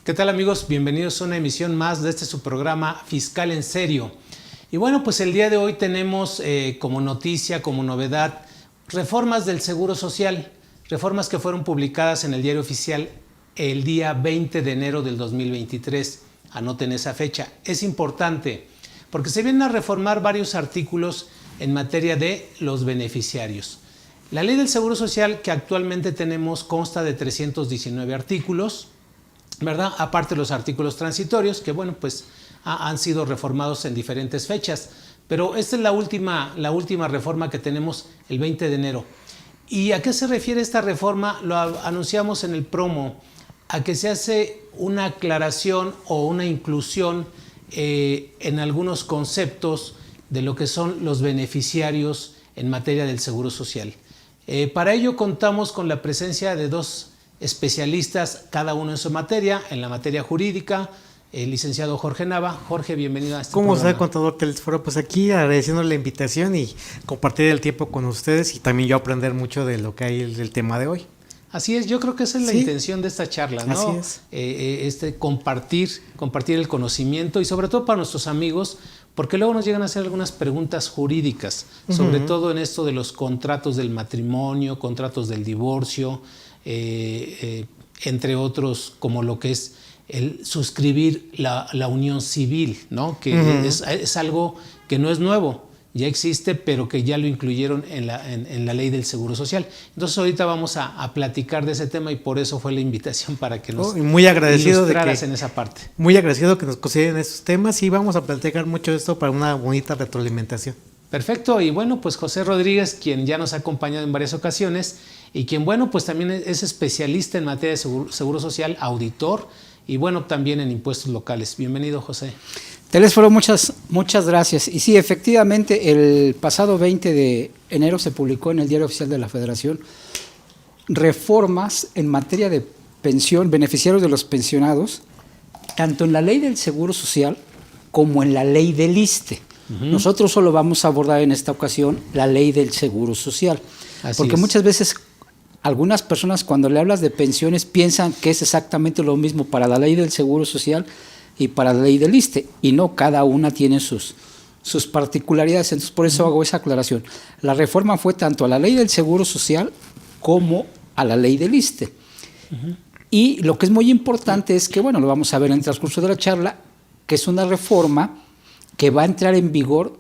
¿Qué tal, amigos? Bienvenidos a una emisión más de su programa Fiscal en Serio. Y bueno, pues el día de hoy tenemos como noticia, como novedad, reformas del Seguro Social, reformas que fueron publicadas en el Diario Oficial el día 20 de enero del 2023. Anoten esa fecha. Es importante porque se vienen a reformar varios artículos en materia de los beneficiarios. La Ley del Seguro Social que actualmente tenemos consta de 319 artículos, ¿verdad? Aparte de los artículos transitorios que, bueno, pues han sido reformados en diferentes fechas. Pero esta es la última reforma que tenemos el 20 de enero. ¿Y a qué se refiere esta reforma? Lo anunciamos en el promo, a que se hace una aclaración o una inclusión en algunos conceptos de lo que son los beneficiarios en materia del Seguro Social. Para ello contamos con la presencia de dos especialistas, cada uno en su materia, en la materia jurídica, el licenciado Jorge Nava. Jorge, bienvenido a este programa. ¿Cómo está, contador Telesforo? Pues aquí agradeciendo la invitación y compartir el tiempo con ustedes y también yo aprender mucho de lo que hay del tema de hoy. Así es, yo creo que esa es la intención de esta charla, ¿no? Así es. Compartir el conocimiento y sobre todo para nuestros amigos, porque luego nos llegan a hacer algunas preguntas jurídicas, sobre todo en esto de los contratos del matrimonio, contratos del divorcio, entre otros, como lo que es el suscribir la unión civil, ¿no? Que es algo que no es nuevo, ya existe, pero que ya lo incluyeron en la Ley del Seguro Social. Entonces ahorita vamos a platicar de ese tema y por eso fue la invitación para que nos ilustraras en esa parte. Muy agradecido que nos consideren estos temas y vamos a platicar mucho de esto para una bonita retroalimentación. Perfecto, y bueno, pues José Rodríguez, quien ya nos ha acompañado en varias ocasiones y quien, bueno, pues también es especialista en materia de seguro social, auditor y, bueno, también en impuestos locales. Bienvenido, José. Telesforo, muchas gracias. Y sí, efectivamente, el pasado 20 de enero se publicó en el Diario Oficial de la Federación reformas en materia de pensión, beneficiarios de los pensionados, tanto en la Ley del Seguro Social como en la Ley del ISSSTE. Nosotros solo vamos a abordar en esta ocasión la Ley del Seguro Social. Porque muchas veces algunas personas cuando le hablas de pensiones piensan que es exactamente lo mismo para la Ley del Seguro Social y para la Ley del ISSSTE, y no, cada una tiene sus particularidades. Entonces por eso hago esa aclaración. La reforma fue tanto a la Ley del Seguro Social como a la Ley del ISSSTE. Y lo que es muy importante es que, bueno, lo vamos a ver en el transcurso de la charla, que es una reforma que va a entrar en vigor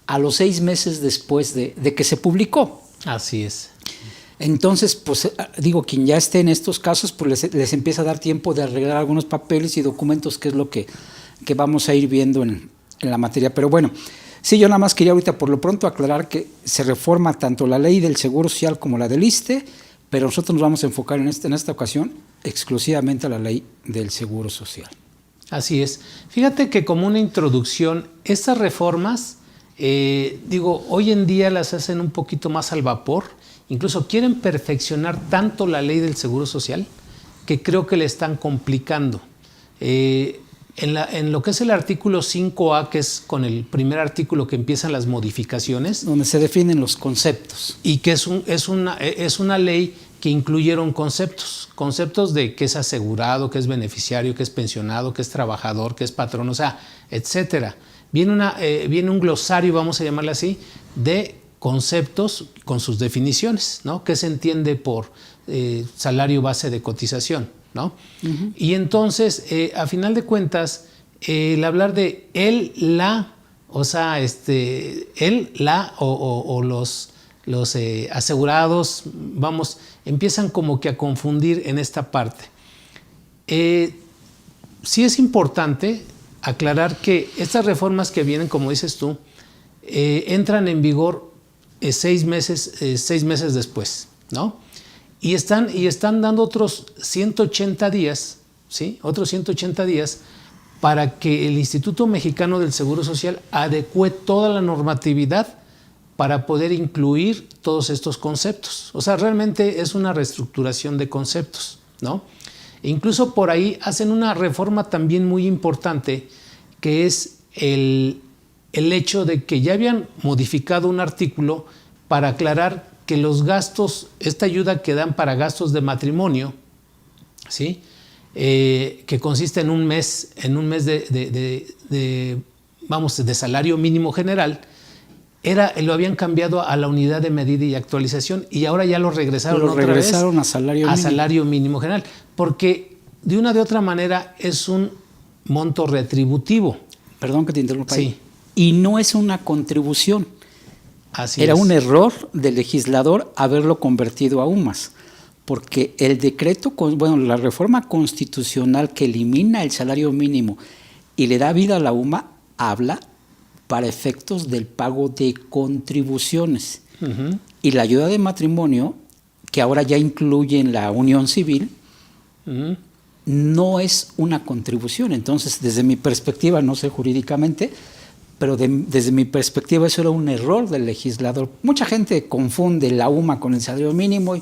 a los 6 meses después de que se publicó. Así es. Entonces, pues digo, quien ya esté en estos casos, pues les empieza a dar tiempo de arreglar algunos papeles y documentos, que es lo que vamos a ir viendo en la materia. Pero bueno, sí, yo nada más quería ahorita por lo pronto aclarar que se reforma tanto la Ley del Seguro Social como la del ISSSTE, pero nosotros nos vamos a enfocar en esta ocasión exclusivamente a la Ley del Seguro Social. Así es. Fíjate que como una introducción, estas reformas, hoy en día las hacen un poquito más al vapor, incluso quieren perfeccionar tanto la Ley del Seguro Social que creo que le están complicando. En lo que es el artículo 5A, que es con el primer artículo que empiezan las modificaciones. Donde se definen los conceptos. Y que es una ley que incluyeron conceptos de qué es asegurado, qué es beneficiario, qué es pensionado, qué es trabajador, qué es patrón, o sea, etcétera. Viene un glosario, vamos a llamarle así, de conceptos con sus definiciones, ¿no? ¿Qué se entiende por salario base de cotización, ¿no? Y entonces, a final de cuentas, el hablar de él, la, o sea, él, la o los asegurados, empiezan como que a confundir en esta parte. Sí es importante aclarar que estas reformas que vienen, como dices tú, entran en vigor 6 meses después, ¿no? Y están dando otros 180 días, ¿sí? Otros 180 días para que el Instituto Mexicano del Seguro Social adecue toda la normatividad para poder incluir todos estos conceptos. O sea, realmente es una reestructuración de conceptos, ¿no? E incluso por ahí hacen una reforma también muy importante, que es el hecho de que ya habían modificado un artículo para aclarar que los gastos, esta ayuda que dan para gastos de matrimonio, ¿sí? que consiste en un mes de salario mínimo general, lo habían cambiado a la unidad de medida y actualización, y ahora ya lo regresaron otra vez a salario mínimo general, porque de una de otra manera es un monto retributivo. Perdón que te interrumpa. Sí. Y no es una contribución. Así Era es. un error del legislador haberlo convertido a UMAS, porque el decreto, la reforma constitucional que elimina el salario mínimo y le da vida a la UMA, habla para efectos del pago de contribuciones. Uh-huh. Y la ayuda de matrimonio, que ahora ya incluye en la unión civil, Uh-huh. no es una contribución. Entonces, desde mi perspectiva, no sé jurídicamente, pero desde mi perspectiva eso era un error del legislador. Mucha gente confunde la UMA con el salario mínimo y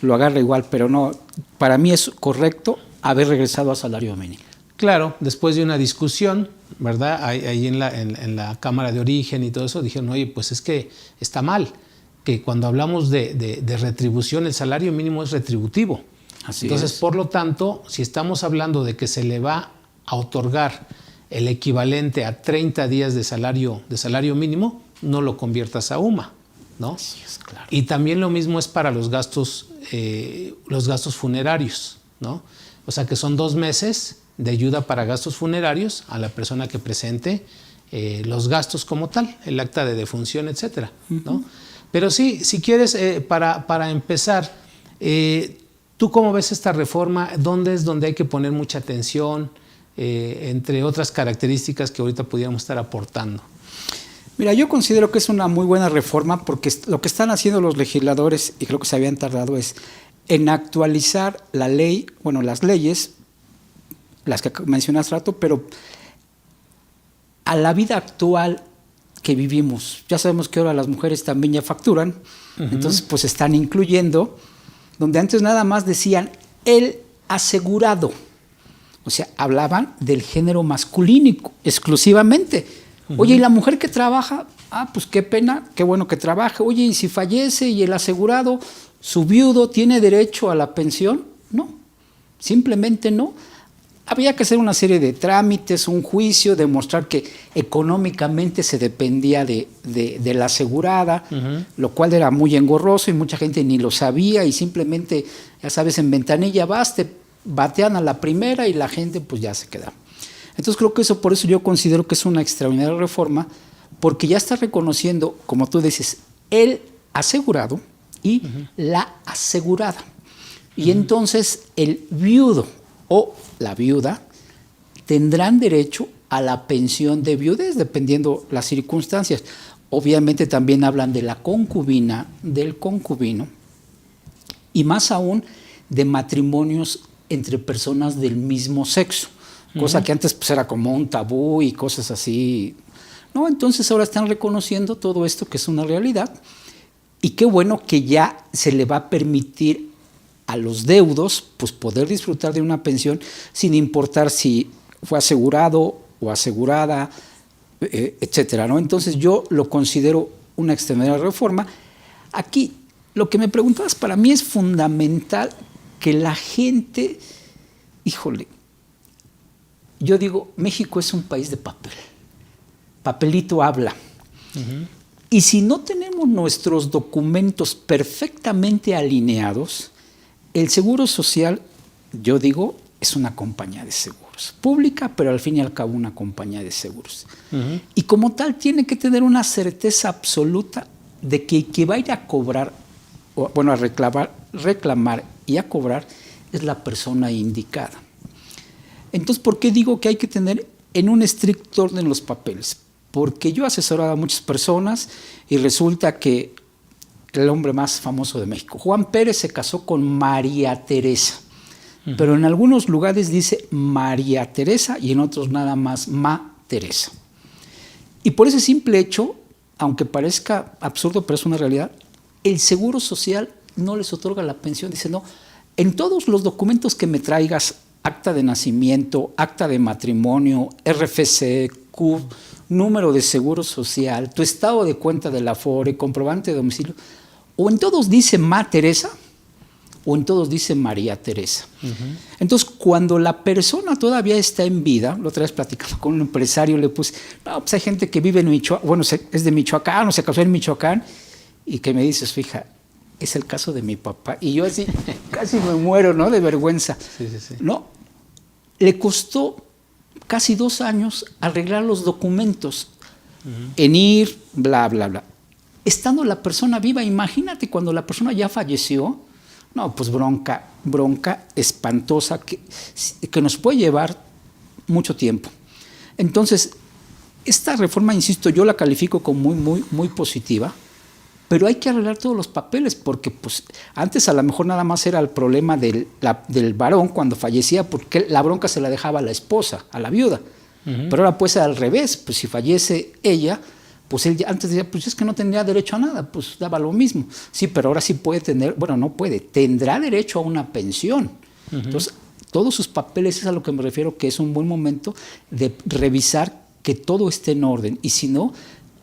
lo agarra igual, pero no, para mí es correcto haber regresado a salario mínimo. Claro, después de una discusión, ¿verdad? Ahí en la Cámara de Origen y todo eso, dijeron, oye, pues es que está mal, que cuando hablamos de retribución, el salario mínimo es retributivo. Así Entonces, es. por lo tanto, si estamos hablando de que se le va a otorgar el equivalente a 30 días de salario mínimo, no lo conviertas a UMA, ¿no? Así es, claro. Y también lo mismo es para los gastos funerarios, ¿no? O sea que son 2 meses de ayuda para gastos funerarios a la persona que presente los gastos como tal, el acta de defunción, etcétera, ¿no? Uh-huh. Pero sí, si quieres, para empezar, ¿tú cómo ves esta reforma? ¿Dónde es donde hay que poner mucha atención? Entre otras características que ahorita pudiéramos estar aportando. Mira, yo considero que es una muy buena reforma porque lo que están haciendo los legisladores, y creo que se habían tardado, es en actualizar la ley, las leyes, las que mencioné hace rato, pero a la vida actual que vivimos. Ya sabemos que ahora las mujeres también ya facturan, uh-huh. Entonces pues están incluyendo, donde antes nada más decían el asegurado. O sea, hablaban del género masculino exclusivamente. Uh-huh. Oye, ¿y la mujer que trabaja? Pues qué pena, qué bueno que trabaje. Oye, ¿y si fallece y el asegurado, su viudo, tiene derecho a la pensión? No, simplemente no. Había que hacer una serie de trámites, un juicio, demostrar que económicamente se dependía de la asegurada, uh-huh. Lo cual era muy engorroso y mucha gente ni lo sabía y simplemente, ya sabes, en ventanilla te batean a la primera y la gente pues ya se queda. Entonces creo que por eso yo considero que es una extraordinaria reforma, porque ya está reconociendo, como tú dices, el asegurado y uh-huh. la asegurada. Y uh-huh. Entonces el viudo o la viuda tendrán derecho a la pensión de viudez, dependiendo las circunstancias. Obviamente también hablan de la concubina, del concubino, y más aún de matrimonios entre personas del mismo sexo, cosa uh-huh. que antes pues, era como un tabú y cosas así. No, entonces ahora están reconociendo todo esto que es una realidad, y qué bueno que ya se le va a permitir a los deudos pues, poder disfrutar de una pensión sin importar si fue asegurado o asegurada, etcétera, ¿no? Entonces yo lo considero una extraordinaria reforma. Aquí, lo que me preguntabas, para mí es fundamental que la gente, híjole, yo digo, México es un país de papel, papelito habla. Uh-huh. Y si no tenemos nuestros documentos perfectamente alineados, el Seguro Social, yo digo, es una compañía de seguros, pública, pero al fin y al cabo una compañía de seguros. Uh-huh. Y como tal tiene que tener una certeza absoluta de que el que va a ir a cobrar, a reclamar y a cobrar es la persona indicada. Entonces, ¿por qué digo que hay que tener en un estricto orden los papeles? Porque yo he asesorado a muchas personas y resulta que el hombre más famoso de México, Juan Pérez, se casó con María Teresa, uh-huh. Pero en algunos lugares dice María Teresa y en otros nada más Ma Teresa. Y por ese simple hecho, aunque parezca absurdo, pero es una realidad, el Seguro Social no les otorga la pensión. Dice, no, en todos los documentos que me traigas, acta de nacimiento, acta de matrimonio, RFC, CUF, número de seguro social, tu estado de cuenta de la Afore, comprobante de domicilio, o en todos dice Ma Teresa, o en todos dice María Teresa. Entonces, cuando la persona todavía está en vida, la otra vez platicando con un empresario, le puse, no, pues hay gente que vive en Michoacán, bueno, es de Michoacán, o se casó en Michoacán, y que me dices, fija, es el caso de mi papá. Y yo así, casi me muero, ¿no? De vergüenza. Sí, sí, sí. No, le costó casi 2 años arreglar los documentos, en ir, bla, bla, bla. Estando la persona viva, imagínate cuando la persona ya falleció, no, pues bronca espantosa que nos puede llevar mucho tiempo. Entonces, esta reforma, insisto, yo la califico como muy positiva, pero hay que arreglar todos los papeles, porque pues, antes a lo mejor nada más era el problema del varón cuando fallecía, porque la bronca se la dejaba a la esposa, a la viuda. Pero ahora puede ser al revés, pues si fallece ella, pues él ya antes decía, pues es que no tendría derecho a nada, pues daba lo mismo. Sí, pero ahora sí puede tener, bueno, no puede, tendrá derecho a una pensión. Entonces, todos sus papeles, es a lo que me refiero, que es un buen momento de revisar que todo esté en orden, y si no,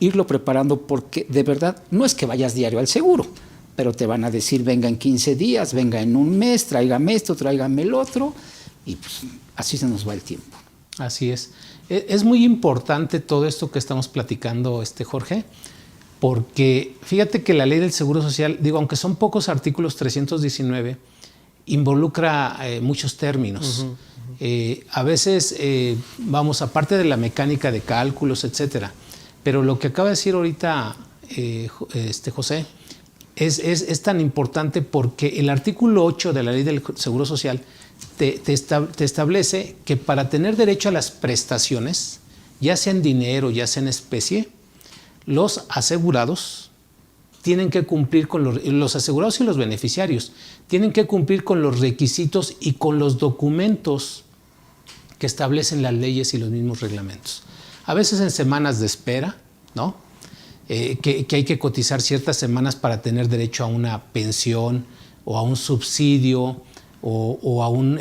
irlo preparando, porque de verdad no es que vayas diario al seguro, pero te van a decir, venga en 15 días, venga en un mes, tráigame esto, tráigame el otro, y pues así se nos va el tiempo. Así es. Es muy importante todo esto que estamos platicando, Jorge, porque fíjate que la ley del Seguro Social, digo, aunque son pocos artículos, 319, involucra muchos términos. A veces, vamos, aparte de la mecánica de cálculos, etcétera, pero lo que acaba de decir ahorita José es tan importante porque el artículo 8 de la ley del Seguro Social te establece que para tener derecho a las prestaciones, ya sea en dinero, ya sea en especie, los asegurados tienen que cumplir con los asegurados y los beneficiarios tienen que cumplir con los requisitos y con los documentos que establecen las leyes y los mismos reglamentos. A veces en semanas de espera, ¿no? Que hay que cotizar ciertas semanas para tener derecho a una pensión o a un subsidio o a un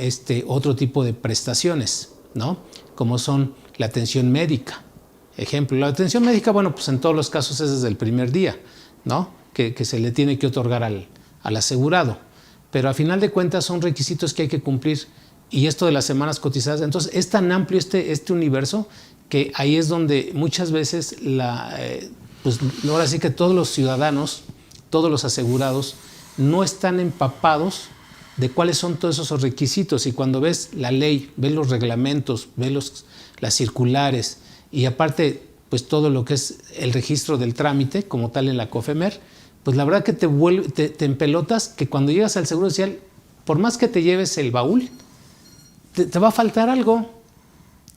otro tipo de prestaciones, ¿no? Como son la atención médica. Ejemplo, la atención médica, bueno, pues en todos los casos es desde el primer día, ¿no? Que se le tiene que otorgar al asegurado. Pero a final de cuentas son requisitos que hay que cumplir, y esto de las semanas cotizadas, entonces es tan amplio este universo que ahí es donde muchas veces pues ahora sí que todos los ciudadanos, todos los asegurados no están empapados de cuáles son todos esos requisitos, y cuando ves la ley, ves los reglamentos, ves las circulares y aparte pues todo lo que es el registro del trámite como tal en la COFEMER, pues la verdad que te empelotas, que cuando llegas al Seguro Social, por más que te lleves el baúl, te va a faltar algo.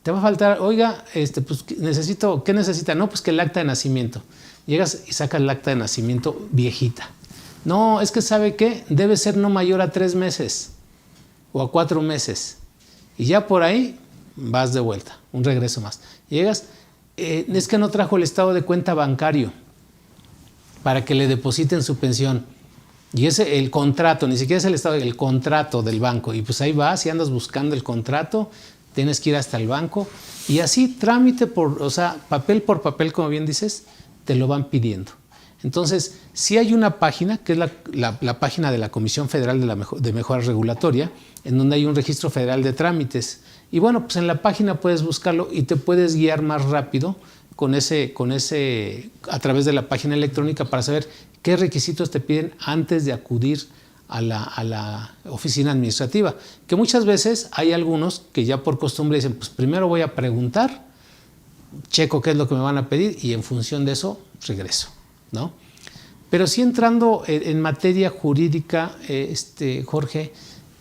Te va a faltar, oiga, pues ¿qué necesita? No, pues que el acta de nacimiento. Llegas y sacas el acta de nacimiento viejita. No, es que ¿sabe qué? Debe ser no mayor a 3 meses o a 4 meses. Y ya por ahí vas de vuelta, un regreso más. Llegas, es que no trajo el estado de cuenta bancario para que le depositen su pensión. Y ese, el contrato, ni siquiera es el estado, el contrato del banco. Y pues ahí vas y andas buscando el contrato, tienes que ir hasta el banco. Y así, trámite papel por papel, como bien dices, te lo van pidiendo. Entonces, sí hay una página, que es la página de la Comisión Federal de Mejora Regulatoria, en donde hay un registro federal de trámites. Y bueno, pues en la página puedes buscarlo y te puedes guiar más rápido a través de la página electrónica para saber qué requisitos te piden antes de acudir a la oficina administrativa. Que muchas veces hay algunos que ya por costumbre dicen, pues primero voy a preguntar, checo qué es lo que me van a pedir y en función de eso regreso, ¿no? Pero sí, entrando en materia jurídica, Jorge,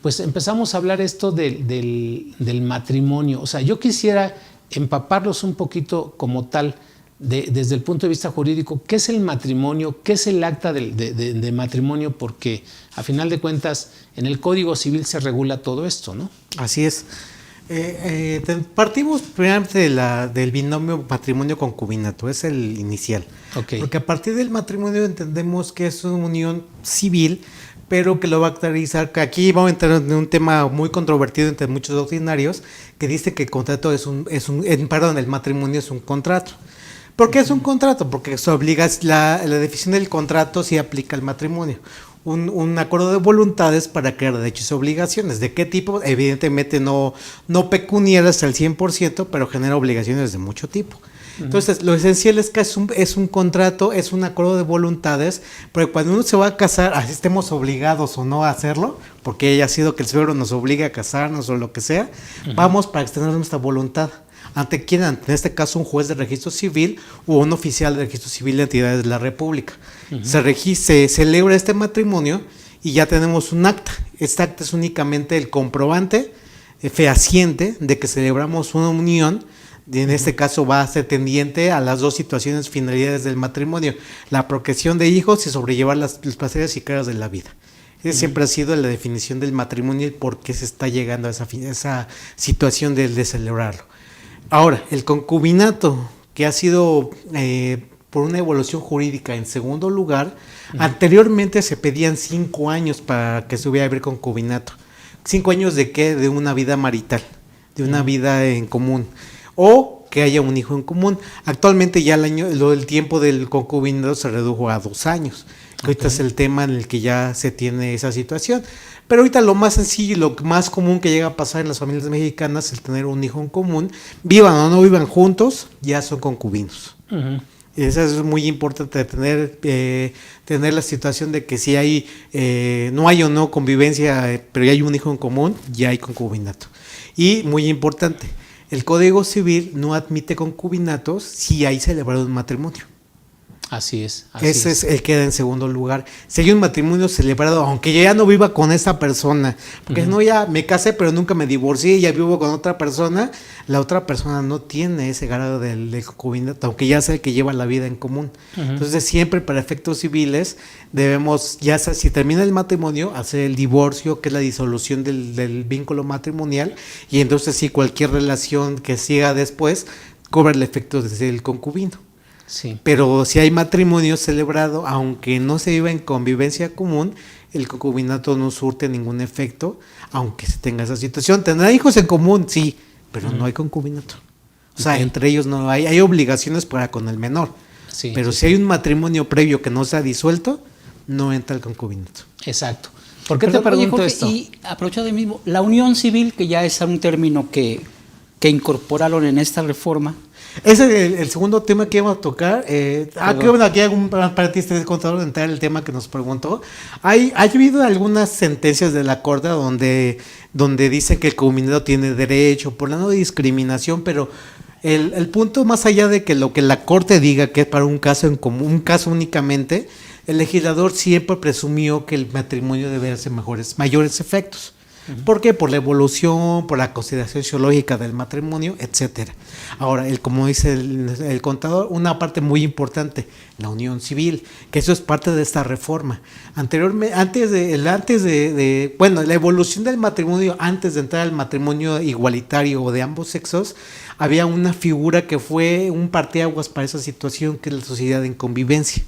pues empezamos a hablar esto del matrimonio. O sea, yo quisiera empaparlos un poquito como tal, desde el punto de vista jurídico, ¿qué es el matrimonio? ¿Qué es el acta de matrimonio? Porque a final de cuentas en el Código Civil se regula todo esto, ¿no? Así es. Partimos primeramente del binomio matrimonio-concubinato, es el inicial. Okay. Porque a partir del matrimonio entendemos que es una unión civil, pero que lo va a caracterizar, que aquí vamos a entrar en un tema muy controvertido entre muchos doctrinarios, que dice que el contrato el matrimonio es un contrato. ¿Por qué es un contrato? Porque eso obliga, la definición del contrato sí aplica al matrimonio. un acuerdo de voluntades para crear derechos y obligaciones. ¿De qué tipo? Evidentemente no pecuniarias al 100%, pero genera obligaciones de mucho tipo. Entonces, lo esencial es que es un contrato, es un acuerdo de voluntades, pero cuando uno se va a casar, así estemos obligados o no a hacerlo, porque haya sido que el suegro nos obligue a casarnos o lo que sea, vamos para extender nuestra voluntad. ¿Ante quién? En este caso, un juez de registro civil o un oficial de registro civil de entidades de la República. Se celebra este matrimonio y ya tenemos un acta. Este acta es únicamente el comprobante fehaciente de que celebramos una unión. Y en este caso va a ser tendiente a las dos situaciones finalidades del matrimonio: la procreación de hijos y sobrellevar los placeres y cargas de la vida. Esa siempre ha sido la definición del matrimonio y por qué se está llegando a esa situación de celebrarlo. Ahora, el concubinato, que ha sido por una evolución jurídica en segundo lugar, anteriormente se pedían 5 años para que se hubiera haber concubinato. ¿5 años de qué? De una vida marital, de una vida en común, o que haya un hijo en común. Actualmente ya el tiempo del concubinato se redujo a 2 años. Ahorita es el tema en el que ya se tiene esa situación. Pero ahorita lo más sencillo y lo más común que llega a pasar en las familias mexicanas es el tener un hijo en común. Vivan o no vivan juntos, ya son concubinos. Eso es muy importante, tener la situación de que si hay no hay o no convivencia, pero ya hay un hijo en común, ya hay concubinato. Y muy importante, el Código Civil no admite concubinatos si hay celebrado un matrimonio. Así es. Ese es el que queda en segundo lugar. Si hay un matrimonio celebrado, aunque yo ya no viva con esa persona, porque no, ya me casé pero nunca me divorcié y ya vivo con otra persona, la otra persona no tiene ese grado del concubinato, aunque ya sea el que lleva la vida en común. Entonces siempre para efectos civiles debemos, ya sea si termina el matrimonio, hacer el divorcio, que es la disolución del vínculo matrimonial, y entonces sí, cualquier relación que siga después cobra el efecto del concubino. Sí. Pero si hay matrimonio celebrado, aunque no se viva en convivencia común, el concubinato no surte ningún efecto, aunque se tenga esa situación. ¿Tendrá hijos en común? Sí, pero no hay concubinato. O sea, entre ellos no hay obligaciones para con el menor. Sí, pero si hay un matrimonio previo que no se ha disuelto, no entra el concubinato. Exacto. ¿Por qué te pregunto Jorge, esto? Y aprovecho de mismo, la unión civil, que ya es un término que incorporaron en esta reforma. Ese es el segundo tema que íbamos a tocar. Que bueno, aquí hago un paréntesis contador de entrar el tema que nos preguntó. Ha habido algunas sentencias de la Corte donde dicen que el concubinato tiene derecho por la no discriminación, pero el punto, más allá de que lo que la Corte diga que es para un caso en común, un caso únicamente, el legislador siempre presumió que el matrimonio debe hacer mayores efectos. ¿Por qué? Por la evolución, por la consideración sociológica del matrimonio, etcétera. Ahora, como dice el contador, una parte muy importante, la unión civil, que eso es parte de esta reforma. Anteriormente, la evolución del matrimonio, antes de entrar al matrimonio igualitario o de ambos sexos, había una figura que fue un parteaguas para esa situación, que es la sociedad en convivencia.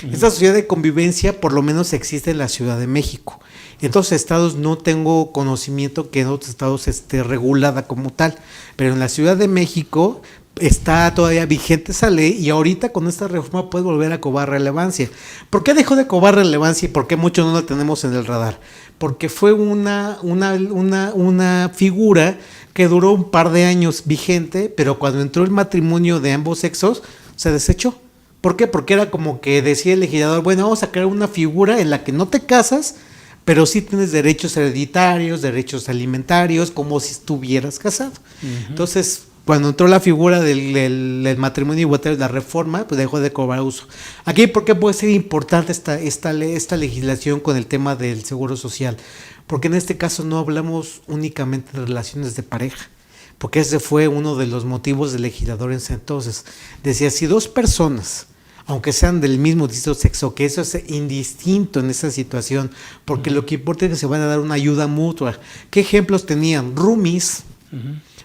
Esta sociedad de convivencia por lo menos existe en la Ciudad de México. En otros estados no tengo conocimiento que en otros estados esté regulada como tal, pero en la Ciudad de México está todavía vigente esa ley y ahorita con esta reforma puede volver a cobrar relevancia. ¿Por qué dejó de cobrar relevancia y por qué muchos no la tenemos en el radar? Porque fue una figura que duró un par de años vigente, pero cuando entró el matrimonio de ambos sexos se desechó. ¿Por qué? Porque era como que decía el legislador, bueno, vamos a crear una figura en la que no te casas, pero sí tienes derechos hereditarios, derechos alimentarios, como si estuvieras casado. Entonces, cuando entró la figura del matrimonio igualitario, la reforma, pues dejó de cobrar uso. Aquí, ¿por qué puede ser importante esta legislación con el tema del seguro social? Porque en este caso no hablamos únicamente de relaciones de pareja, porque ese fue uno de los motivos del legislador en ese entonces. Decía, si dos personas, aunque sean del mismo sexo, que eso es indistinto en esa situación, porque lo que importa es que se van a dar una ayuda mutua. ¿Qué ejemplos tenían? Roomies,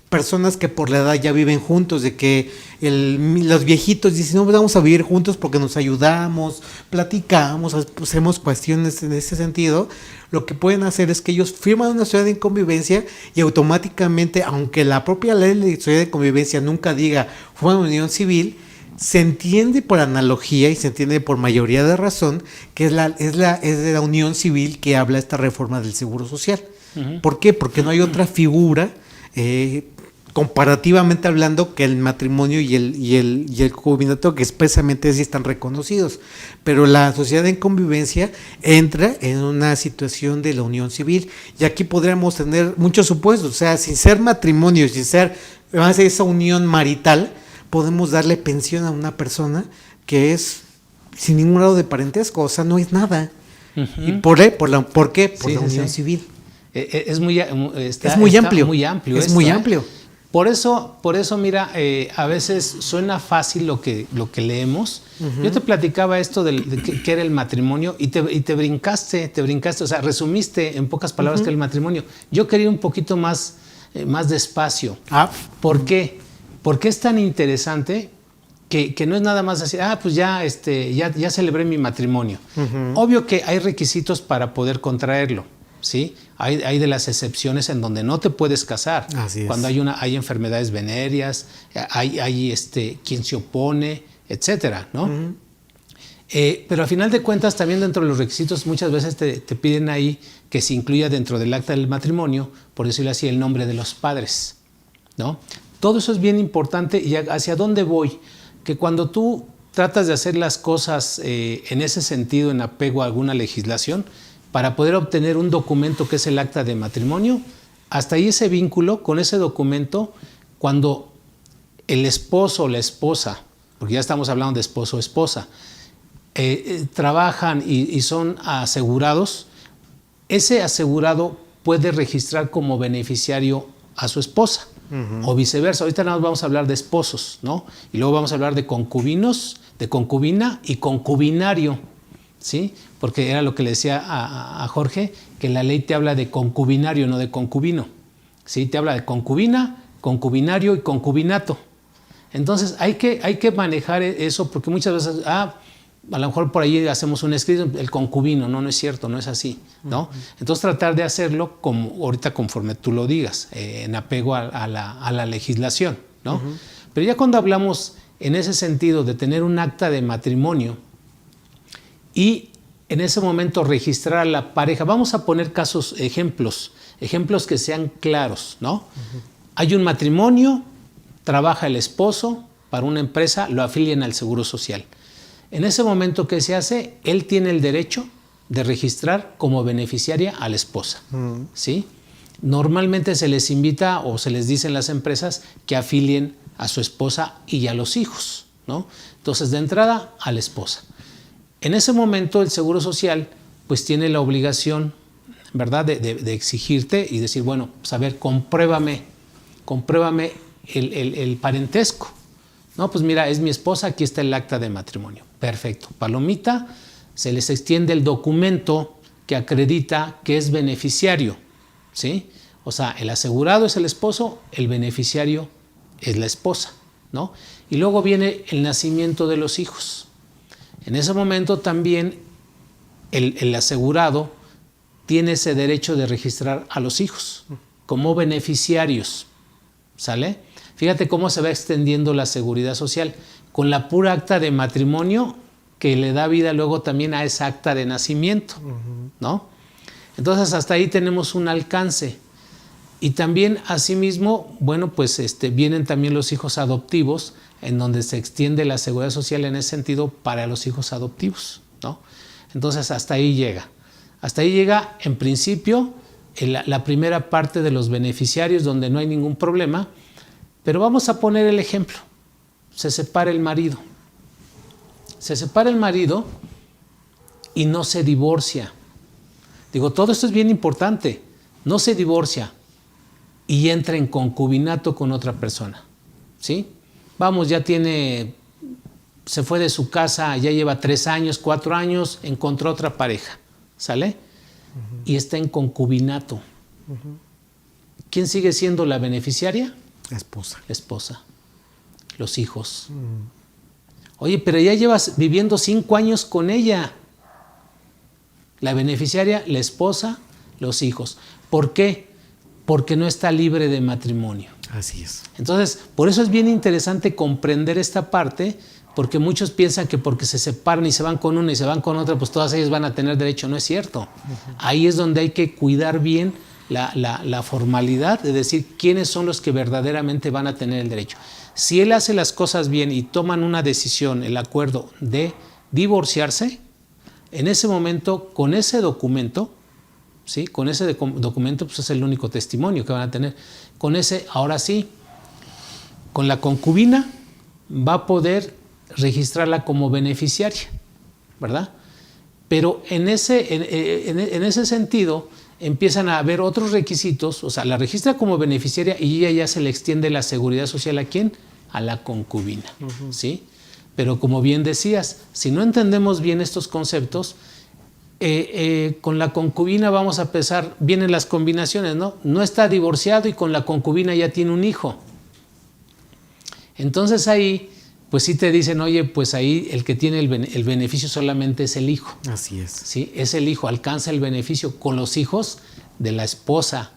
personas que por la edad ya viven juntos, de que los viejitos dicen, no, vamos a vivir juntos porque nos ayudamos, platicamos, hacemos cuestiones en ese sentido. Lo que pueden hacer es que ellos firman una sociedad de convivencia y automáticamente, aunque la propia ley de sociedad de convivencia nunca diga fue una unión civil, se entiende por analogía y se entiende por mayoría de razón que es de la unión civil que habla esta reforma del Seguro Social. ¿Por qué? Porque no hay otra figura, comparativamente hablando, que el matrimonio y el concubinato, que expresamente sí están reconocidos. Pero la sociedad en convivencia entra en una situación de la unión civil. Y aquí podríamos tener muchos supuestos. O sea, sin ser matrimonio, sin ser esa unión marital, podemos darle pensión a una persona que es sin ningún grado de parentesco, o sea, no es nada. ¿Y por qué? Por la unión civil. Es muy amplio. Es muy amplio. Por eso, mira, a veces suena fácil lo que leemos. Yo te platicaba esto de qué era el matrimonio y te brincaste, o sea, resumiste en pocas palabras que era el matrimonio. Yo quería un poquito más despacio. ¿Por qué? Porque es tan interesante que no es nada más así, pues ya celebré mi matrimonio. Obvio que hay requisitos para poder contraerlo, ¿sí? Hay de las excepciones en donde no te puedes casar. Así es. Cuando hay enfermedades venéreas, hay quien se opone, etcétera, ¿no? Pero a final de cuentas, también dentro de los requisitos, muchas veces te piden ahí que se incluya dentro del acta del matrimonio, por decirlo así, el nombre de los padres, ¿no? Todo eso es bien importante. ¿Y hacia dónde voy? Que cuando tú tratas de hacer las cosas en ese sentido, en apego a alguna legislación, para poder obtener un documento que es el acta de matrimonio, hasta ahí ese vínculo con ese documento, cuando el esposo o la esposa, porque ya estamos hablando de esposo o esposa, trabajan y son asegurados, ese asegurado puede registrar como beneficiario a su esposa. O viceversa. Ahorita nada más vamos a hablar de esposos, ¿no? Y luego vamos a hablar de concubinos, de concubina y concubinario, ¿sí? Porque era lo que le decía a Jorge, que la ley te habla de concubinario, no de concubino, ¿sí? Te habla de concubina, concubinario y concubinato. Entonces hay que manejar eso, porque muchas veces, a lo mejor por ahí hacemos un escrito, el concubino, no es cierto, no es así, ¿no? Entonces tratar de hacerlo como ahorita conforme tú lo digas, en apego a la legislación, ¿no? Pero ya cuando hablamos en ese sentido de tener un acta de matrimonio y en ese momento registrar a la pareja, vamos a poner ejemplos que sean claros, ¿no? Hay un matrimonio, trabaja el esposo para una empresa, lo afilian al Seguro Social. En ese momento que se hace, él tiene el derecho de registrar como beneficiaria a la esposa, ¿sí? Normalmente se les invita o se les dice en las empresas que afilien a su esposa y a los hijos, ¿no? Entonces, de entrada, a la esposa. En ese momento, el Seguro Social pues tiene la obligación, ¿verdad?, de exigirte y decir, bueno, pues a ver, compruébame el parentesco. No, pues mira, es mi esposa, aquí está el acta de matrimonio. Perfecto. Palomita, se les extiende el documento que acredita que es beneficiario, ¿sí? O sea, el asegurado es el esposo, el beneficiario es la esposa, ¿no? Y luego viene el nacimiento de los hijos. En ese momento también el asegurado tiene ese derecho de registrar a los hijos como beneficiarios, ¿sale? Fíjate cómo se va extendiendo la seguridad social con la pura acta de matrimonio que le da vida luego también a esa acta de nacimiento, ¿no? Entonces hasta ahí tenemos un alcance. Y también asimismo, bueno, pues vienen también los hijos adoptivos, en donde se extiende la seguridad social en ese sentido para los hijos adoptivos, ¿no? Entonces hasta ahí llega. Hasta ahí llega en principio la primera parte de los beneficiarios donde no hay ningún problema. Pero vamos a poner el ejemplo. Se separa el marido. Se separa el marido y no se divorcia. Digo, todo esto es bien importante. No se divorcia y entra en concubinato con otra persona, ¿sí? Vamos, se fue de su casa, ya lleva 3 años, 4 años, encontró otra pareja, ¿sale? Y está en concubinato. ¿Quién sigue siendo la beneficiaria? La esposa. La esposa. Los hijos. Oye, pero ya llevas viviendo 5 años con ella. La beneficiaria, la esposa, los hijos. ¿Por qué? Porque no está libre de matrimonio. Así es. Entonces, por eso es bien interesante comprender esta parte, porque muchos piensan que porque se separan y se van con una y se van con otra, pues todas ellas van a tener derecho. No es cierto. Ahí es donde hay que cuidar bien la formalidad de decir quiénes son los que verdaderamente van a tener el derecho. Si él hace las cosas bien y toman una decisión, el acuerdo de divorciarse, en ese momento, con ese documento, ¿sí? Con ese documento pues es el único testimonio que van a tener. Con ese, ahora sí, con la concubina va a poder registrarla como beneficiaria, ¿verdad? Pero en ese sentido empiezan a haber otros requisitos, o sea, la registra como beneficiaria y ella ya se le extiende la seguridad social ¿a quién? A la concubina, ¿sí? Pero como bien decías, si no entendemos bien estos conceptos, con la concubina vamos a empezar, vienen las combinaciones, ¿no? No está divorciado y con la concubina ya tiene un hijo. Entonces ahí, pues sí te dicen, oye, pues ahí el que tiene el beneficio solamente es el hijo. Así es. ¿Sí? Es el hijo, alcanza el beneficio con los hijos de la esposa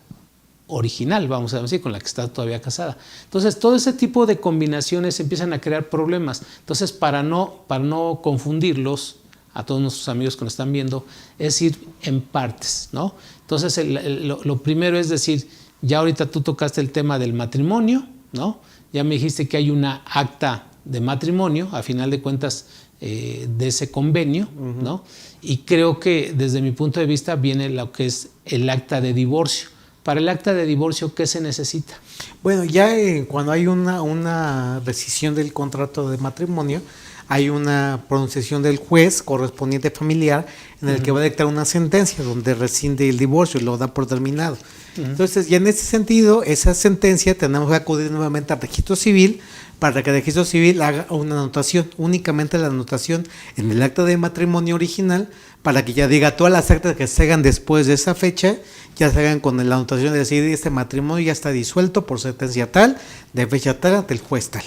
original, vamos a decir, con la que está todavía casada. Entonces, todo ese tipo de combinaciones empiezan a crear problemas. Entonces, para no confundirlos, a todos nuestros amigos que nos están viendo, es ir en partes, ¿no? Entonces, lo primero es decir, ya ahorita tú tocaste el tema del matrimonio, ¿no? Ya me dijiste que hay una acta de matrimonio, a final de cuentas, de ese convenio, ¿no? Y creo que desde mi punto de vista viene lo que es el acta de divorcio. Para el acta de divorcio, ¿qué se necesita? Bueno, ya cuando hay una rescisión del contrato de matrimonio, hay una pronunciación del juez correspondiente familiar en el que va a dictar una sentencia donde rescinde el divorcio y lo da por terminado. Entonces, ya en ese sentido, esa sentencia tenemos que acudir nuevamente al registro civil para que el registro civil haga una anotación, únicamente la anotación en el acta de matrimonio original, para que ya diga todas las actas que se hagan después de esa fecha, ya se hagan con la anotación de decir este matrimonio ya está disuelto por sentencia tal, de fecha tal ante el juez tal.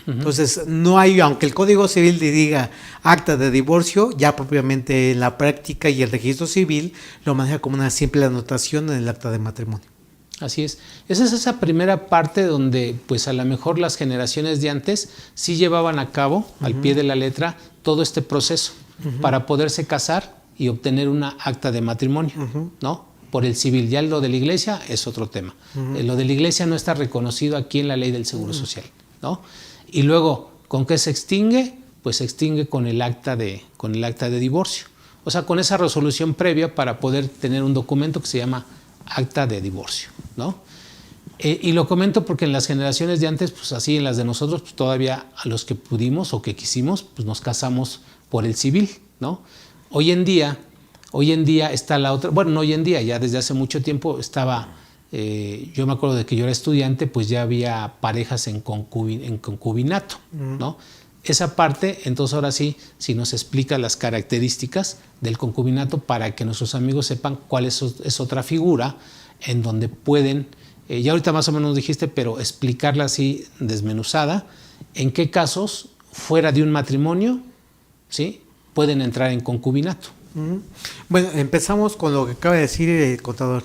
Entonces, no hay, aunque el Código Civil diga acta de divorcio, ya propiamente en la práctica y el registro civil lo maneja como una simple anotación en el acta de matrimonio. Así es. Esa es esa primera parte donde, pues a lo mejor las generaciones de antes sí llevaban a cabo, al pie de la letra, todo este proceso para poderse casar y obtener una acta de matrimonio, ¿no? Por el civil. Ya lo de la iglesia es otro tema. Lo de la iglesia no está reconocido aquí en la ley del Seguro Social, ¿no? Y luego, ¿con qué se extingue? Pues se extingue con el acta de divorcio. O sea, con esa resolución previa para poder tener un documento que se llama acta de divorcio, ¿no? Y lo comento porque en las generaciones de antes, pues así en las de nosotros, pues todavía a los que pudimos o que quisimos, pues nos casamos por el civil, ¿no? Hoy en día está la otra, bueno, no hoy en día, ya desde hace mucho tiempo estaba, yo me acuerdo de que yo era estudiante, pues ya había parejas en concubinato, ¿no? Esa parte, entonces ahora sí, si nos explica las características del concubinato para que nuestros amigos sepan cuál es otra figura en donde pueden, ya ahorita más o menos dijiste, pero explicarla así desmenuzada, en qué casos fuera de un matrimonio, ¿sí? Pueden entrar en concubinato. Bueno, empezamos con lo que acaba de decir el contador.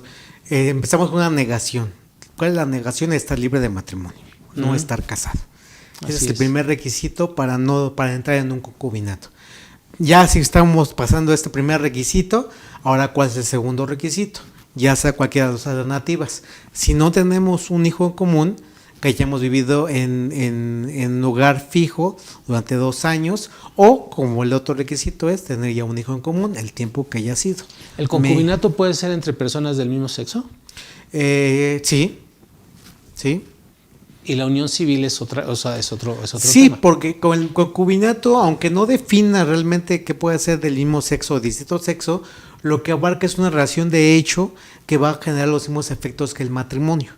Empezamos con una negación. ¿Cuál es la negación? Estar libre de matrimonio, no estar casado. Ese es el primer requisito para entrar en un concubinato. Ya si estamos pasando este primer requisito, ahora ¿cuál es el segundo requisito? Ya sea cualquiera de las alternativas. Si no tenemos un hijo en común, que hayamos vivido en lugar fijo durante 2 años, o como el otro requisito es tener ya un hijo en común el tiempo que haya sido. ¿El concubinato puede ser entre personas del mismo sexo? Sí. Y la unión civil es otra, o sea, es otro sí, tema. porque con el concubinato, aunque no defina realmente qué puede ser del mismo sexo o distinto sexo, lo que abarca es una relación de hecho que va a generar los mismos efectos que el matrimonio.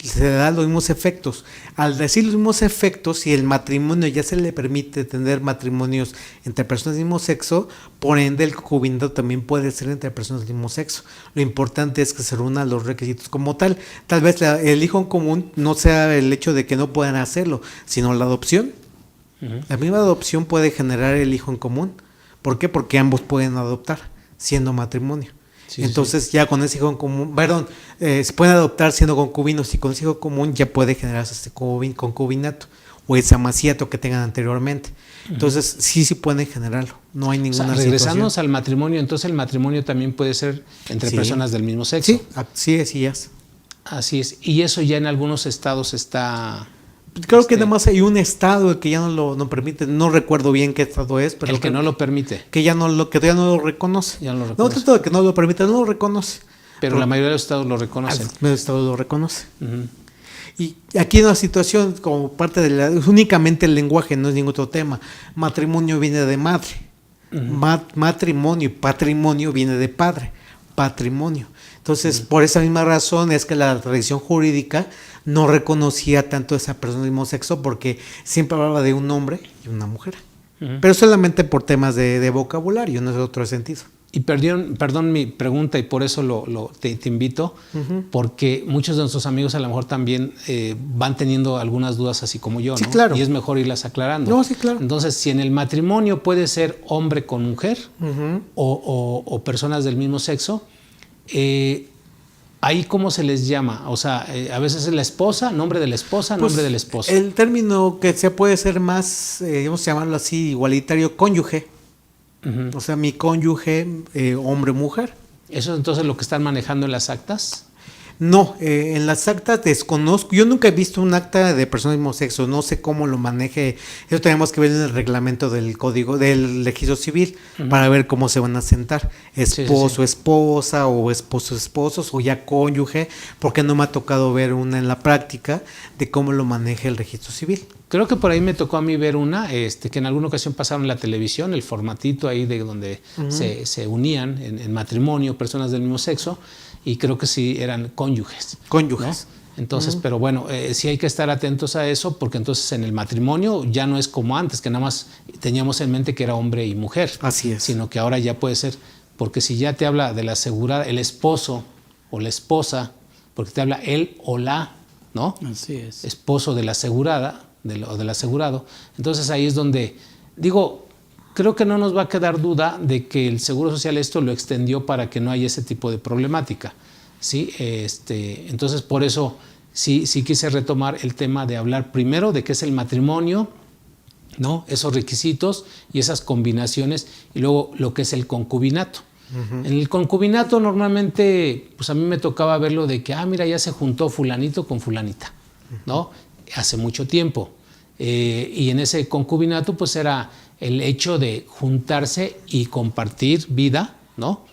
Se da los mismos efectos. Al decir los mismos efectos, si el matrimonio ya se le permite tener matrimonios entre personas del mismo sexo, por ende el concubinato también puede ser entre personas del mismo sexo. Lo importante es que se reúnan los requisitos como tal. Tal vez el hijo en común no sea el hecho de que no puedan hacerlo, sino la adopción. La misma adopción puede generar el hijo en común. ¿Por qué? Porque ambos pueden adoptar siendo matrimonio. Sí, entonces ya con ese hijo en común, se pueden adoptar siendo concubinos y con ese hijo común ya puede generarse este concubinato. o ese amaciato que tengan anteriormente. Entonces, sí pueden generarlo. No hay ninguna regresándonos situación. al matrimonio, entonces el matrimonio también puede ser entre Sí. personas del mismo sexo. Sí, así es, y es. Así es. Y eso ya en algunos estados está... Creo que además hay un estado que ya no permite, no recuerdo bien qué estado es, pero el que no lo permite. que ya no lo reconoce. Ya no lo No reconoce. tanto de que no lo permite, no lo reconoce. Pero la mayoría de los estados lo reconocen. El estado lo reconoce. Ujú. Y aquí en una situación como parte de es únicamente el lenguaje, no es ningún otro tema. Matrimonio viene de madre. Matrimonio y patrimonio viene de padre. Patrimonio. Entonces, por esa misma razón es que la tradición jurídica no reconocía tanto a esa persona del mismo sexo porque siempre hablaba de un hombre y una mujer. Pero solamente por temas de vocabulario, no es otro sentido. Y perdón mi pregunta y por eso te invito, porque muchos de nuestros amigos a lo mejor también van teniendo algunas dudas así como yo, Sí, ¿no? claro. Y es mejor irlas aclarando. No, sí, claro. Entonces, si en el matrimonio puede ser hombre con mujer o personas del mismo sexo, ¿ahí cómo se les llama? O sea, a veces es la esposa, nombre de la esposa, nombre del esposo. El término que se puede ser más, vamos a llamarlo así, igualitario, cónyuge. O sea, mi cónyuge, hombre-mujer. ¿Eso es entonces lo que están manejando en las actas? No, en las actas desconozco. Yo nunca he visto un acta de persona del mismo sexo. No sé cómo lo maneje. Eso tenemos que ver en el reglamento del código del registro civil para ver cómo se van a sentar. Esposo, esposa o esposos, esposos o ya cónyuge, porque no me ha tocado ver una en la práctica de cómo lo maneja el registro civil. Creo que por ahí me tocó a mí ver una, que en alguna ocasión pasaron en la televisión, el formatito ahí de donde se unían en matrimonio personas del mismo sexo, y creo que sí eran cónyuges. Cónyuges. ¿No? Entonces, pero bueno, sí hay que estar atentos a eso, porque entonces en el matrimonio ya no es como antes, que nada más teníamos en mente que era hombre y mujer. Así es. Sino que ahora ya puede ser, porque si ya te habla de la asegurada, el esposo o la esposa, porque te habla él o la, ¿no? Así es. Esposo de la asegurada, o del asegurado. Entonces ahí es donde, digo, creo que no nos va a quedar duda de que el Seguro Social esto lo extendió para que no haya ese tipo de problemática, ¿sí? Entonces por eso sí quise retomar el tema de hablar primero de qué es el matrimonio, ¿no? Esos requisitos y esas combinaciones, y luego lo que es el concubinato. En el concubinato normalmente, pues a mí me tocaba verlo de que, mira, ya se juntó fulanito con fulanita, ¿no? Hace mucho tiempo. Y en ese concubinato pues era el hecho de juntarse y compartir vida, ¿no?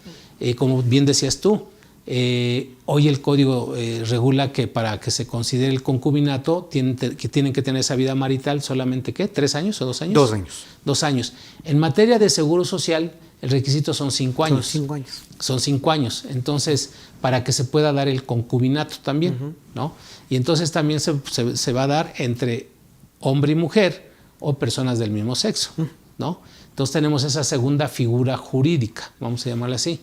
Como bien decías tú, hoy el código regula que para que se considere el concubinato tienen que tener esa vida marital solamente, ¿qué? ¿3 años o 2 años? 2 años. 2 años. En materia de seguro social, el requisito son 5 años. Son 5 años. Son 5 años. Entonces, para que se pueda dar el concubinato también, ¿no? Y entonces también se va a dar entre hombre y mujer o personas del mismo sexo, ¿no? Entonces tenemos esa segunda figura jurídica, vamos a llamarla así.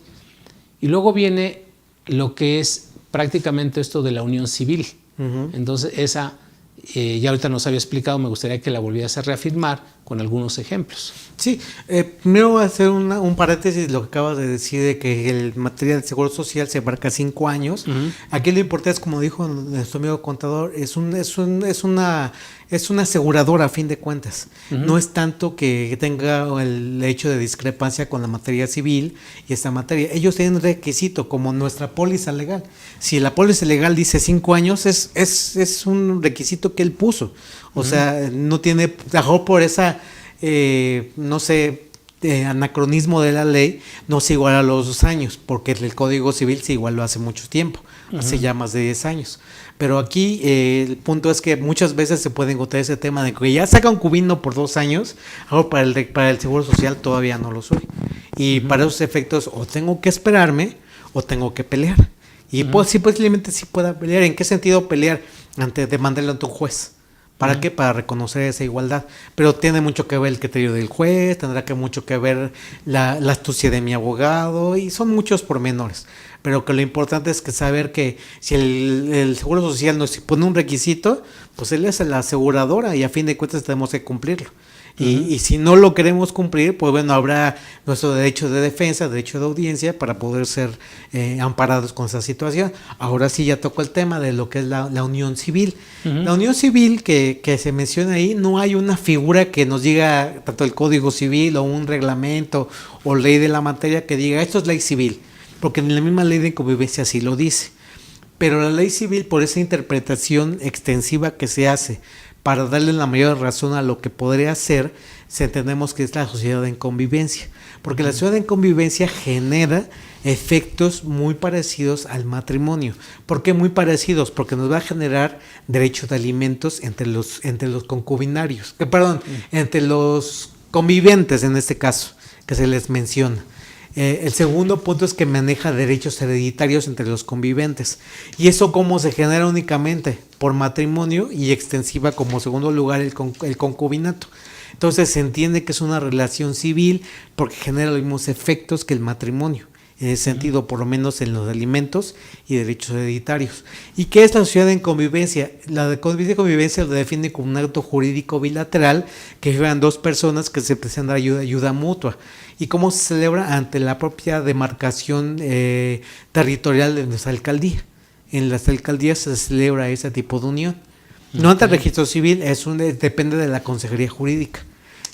Y luego viene lo que es prácticamente esto de la unión civil. Entonces esa, ya ahorita nos había explicado, me gustaría que la volvieras a reafirmar con algunos ejemplos. Sí, primero voy a hacer un paréntesis de lo que acabas de decir, de que el materia del Seguro Social se abarca 5 años. Aquí lo importante es, como dijo nuestro amigo contador, es una aseguradora a fin de cuentas. No es tanto que tenga el hecho de discrepancia con la materia civil y esta materia. Ellos tienen un requisito como nuestra póliza legal. Si la póliza legal dice 5 años, es un requisito que él puso. O sea, no tiene, mejor por esa, anacronismo de la ley, no se iguala a los 2 años, porque el Código Civil se igualó hace mucho tiempo, hace ya más de 10 años. Pero aquí el punto es que muchas veces se puede encontrar ese tema de que ya saca un concubino por 2 años, ahora para el Seguro Social todavía no lo soy. Y para esos efectos o tengo que esperarme o tengo que pelear. Y sí, posiblemente sí pueda pelear. ¿En qué sentido pelear? Antes de mandarlo ante un juez. ¿Para qué? Para reconocer esa igualdad. Pero tiene mucho que ver el criterio del juez, tendrá mucho que ver la astucia de mi abogado, y son muchos pormenores. Pero que lo importante es que saber que si el Seguro Social nos pone un requisito, pues él es la aseguradora y a fin de cuentas tenemos que cumplirlo. Y si no lo queremos cumplir, pues bueno, habrá nuestro derecho de defensa, derecho de audiencia para poder ser amparados con esa situación. Ahora sí ya tocó el tema de lo que es la unión civil. La unión civil que se menciona ahí, no hay una figura que nos diga, tanto el Código Civil o un reglamento o ley de la materia que diga, esto es ley civil, porque en la misma ley de convivencia sí lo dice. Pero la ley civil, por esa interpretación extensiva que se hace, para darle la mayor razón a lo que podría ser, entendemos que es la sociedad en convivencia, porque la sociedad en convivencia genera efectos muy parecidos al matrimonio. ¿Por qué muy parecidos? Porque nos va a generar derecho de alimentos entre los concubinarios, entre los conviventes en este caso, que se les menciona. El segundo punto es que maneja derechos hereditarios entre los conviventes. ¿Y eso cómo se genera? Únicamente por matrimonio y extensiva como segundo lugar el concubinato. Entonces se entiende que es una relación civil porque genera los mismos efectos que el matrimonio. En ese sentido, por lo menos en los alimentos y derechos hereditarios. ¿Y qué es la sociedad en convivencia? La de convivencia lo define como un acto jurídico bilateral que llevan dos personas que se presentan ayuda mutua. ¿Y cómo se celebra? Ante la propia demarcación territorial de nuestra alcaldía. En las alcaldías se celebra ese tipo de unión. No ante el registro civil, depende de la consejería jurídica,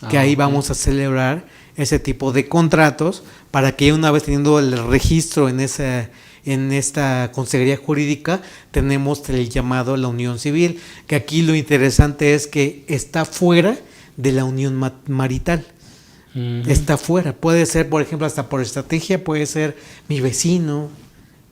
que ahí vamos a celebrar ese tipo de contratos para que una vez teniendo el registro en esta consejería jurídica, tenemos el llamado a la unión civil, que aquí lo interesante es que está fuera de la unión marital. Está fuera, puede ser, por ejemplo, hasta por estrategia, puede ser mi vecino,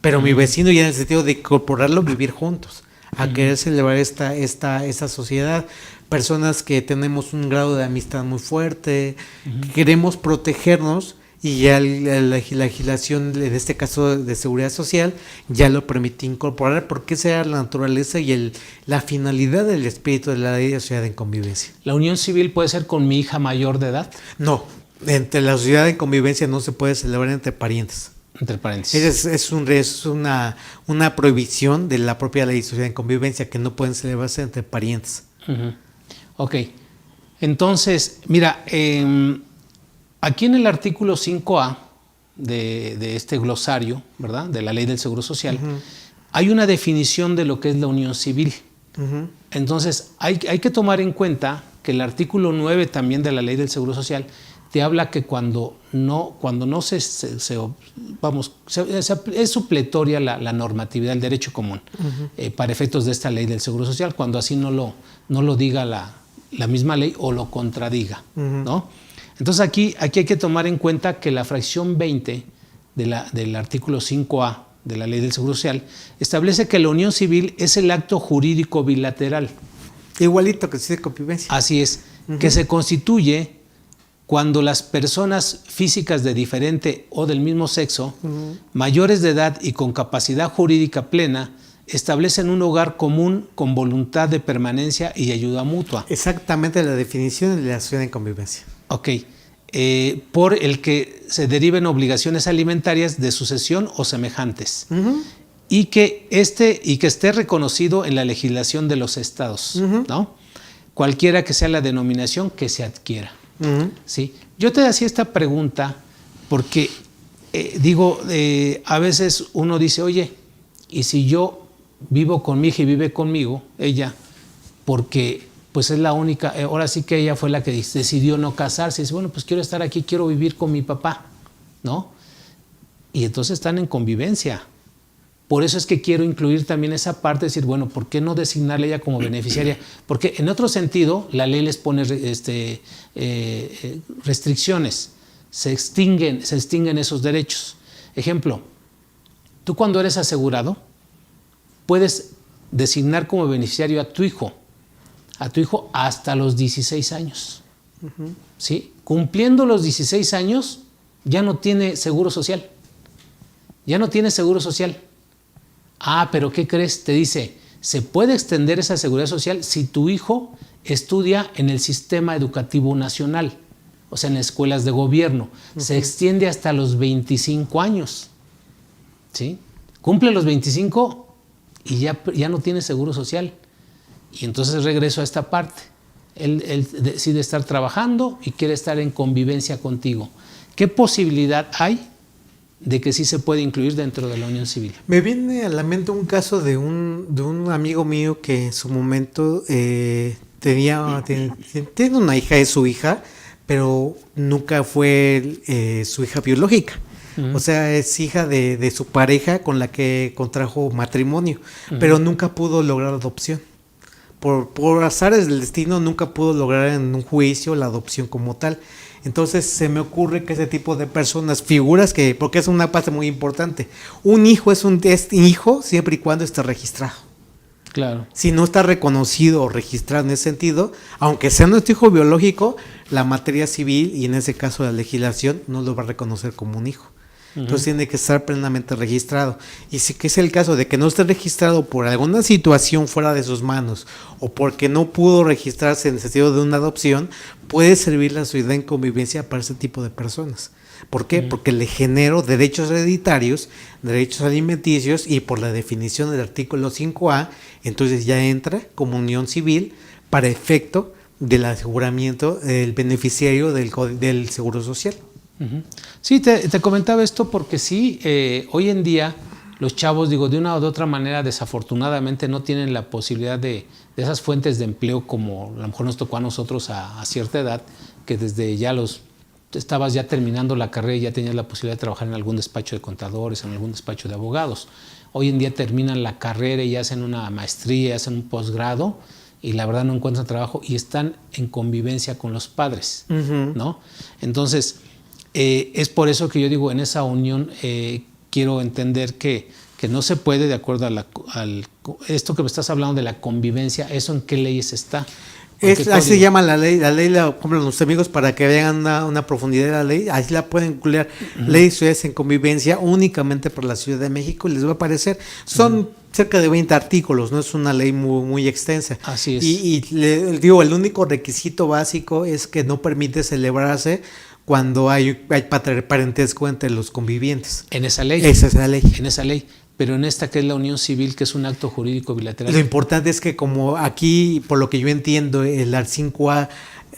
pero mi vecino ya en el sentido de incorporarlo, vivir juntos, a querer celebrar esta sociedad, personas que tenemos un grado de amistad muy fuerte, que queremos protegernos y ya la legislación, en este caso de seguridad social, ya lo permite incorporar porque esa era la naturaleza y la finalidad del espíritu de la ley de sociedad en convivencia. ¿La unión civil puede ser con mi hija mayor de edad? No, entre la sociedad en convivencia no se puede celebrar entre parientes. Entre paréntesis. Es una prohibición de la propia ley de sociedad en convivencia que no pueden celebrarse entre parientes. Ok, entonces, mira, aquí en el artículo 5A de este glosario, ¿verdad?, de la Ley del Seguro Social, hay una definición de lo que es la unión civil. Entonces, hay que tomar en cuenta que el artículo 9 también de la Ley del Seguro Social te habla que cuando no es supletoria la normatividad, el derecho común, para efectos de esta Ley del Seguro Social, cuando así no lo diga la misma ley o lo contradiga, ¿no? Entonces aquí hay que tomar en cuenta que la fracción 20 del artículo 5A de la Ley del Seguro Social establece que la unión civil es el acto jurídico bilateral. Igualito que se dice convivencia. Así es, que se constituye cuando las personas físicas de diferente o del mismo sexo, mayores de edad y con capacidad jurídica plena, establecen un hogar común con voluntad de permanencia y ayuda mutua. Exactamente la definición de la sociedad en convivencia. Ok. Por el que se deriven obligaciones alimentarias de sucesión o semejantes. Y que esté reconocido en la legislación de los estados, ¿no? Cualquiera que sea la denominación que se adquiera. ¿Sí? Yo te hacía esta pregunta porque a veces uno dice, oye, ¿y si yo vivo con mi hija y vive conmigo, ella, porque pues es la única, ahora sí que ella fue la que decidió no casarse, y dice, bueno, pues quiero estar aquí, quiero vivir con mi papá, ¿no? Y entonces están en convivencia. Por eso es que quiero incluir también esa parte, decir, bueno, ¿por qué no designarle ella como beneficiaria? Porque en otro sentido, la ley les pone restricciones, se extinguen esos derechos. Ejemplo, tú cuando eres asegurado, puedes designar como beneficiario a tu hijo hasta los 16 años. ¿Sí? Cumpliendo los 16 años, ya no tiene seguro social. Ya no tiene seguro social. Ah, pero ¿qué crees? Te dice, se puede extender esa seguridad social si tu hijo estudia en el sistema educativo nacional, o sea, en escuelas de gobierno. Se extiende hasta los 25 años. ¿Sí? Cumple los 25 y ya no tiene seguro social. Y entonces regreso a esta parte. él decide estar trabajando y quiere estar en convivencia contigo. ¿Qué posibilidad hay de que sí se puede incluir dentro de la unión civil? Me viene a la mente un caso de un amigo mío que en su momento tiene una hija, es su hija, pero nunca fue su hija biológica. O sea, es hija de su pareja con la que contrajo matrimonio, pero nunca pudo lograr adopción. Por azares del destino nunca pudo lograr en un juicio la adopción como tal. Entonces se me ocurre que ese tipo de personas, figuras que, porque es una parte muy importante, un hijo es hijo siempre y cuando esté registrado. Claro. Si no está reconocido o registrado en ese sentido, aunque sea nuestro hijo biológico, la materia civil y en ese caso la legislación no lo va a reconocer como un hijo. Entonces tiene que estar plenamente registrado. Y si que es el caso de que no esté registrado por alguna situación fuera de sus manos o porque no pudo registrarse en el sentido de una adopción, puede servir la sociedad en convivencia para ese tipo de personas. ¿Por qué? Porque le genero derechos hereditarios, derechos alimenticios y por la definición del artículo 5A, entonces ya entra como unión civil para efecto del aseguramiento del beneficiario del Seguro Social. Sí, te comentaba esto porque sí, hoy en día los chavos, de una o de otra manera, desafortunadamente no tienen la posibilidad de esas fuentes de empleo como a lo mejor nos tocó a nosotros a cierta edad, que desde ya estabas ya terminando la carrera y ya tenías la posibilidad de trabajar en algún despacho de contadores, en algún despacho de abogados. Hoy en día terminan la carrera y hacen una maestría, hacen un posgrado y la verdad no encuentran trabajo y están en convivencia con los padres, ¿no? Entonces, es por eso que yo digo, en esa unión quiero entender que no se puede, de acuerdo a esto que me estás hablando de la convivencia, ¿eso en qué leyes está? Así se llama la ley la compran los amigos para que vean una profundidad de la ley, así la pueden incluir, ley en convivencia únicamente por la Ciudad de México, y les va a aparecer, son cerca de 20 artículos, no es una ley muy, muy extensa. Así es. Y digo, el único requisito básico es que no permite celebrarse cuando hay parentesco entre los convivientes. En esa ley. Esa es la ley. En esa ley. Pero en esta que es la unión civil, que es un acto jurídico bilateral. Lo importante es que como aquí, por lo que yo entiendo, el ART 5A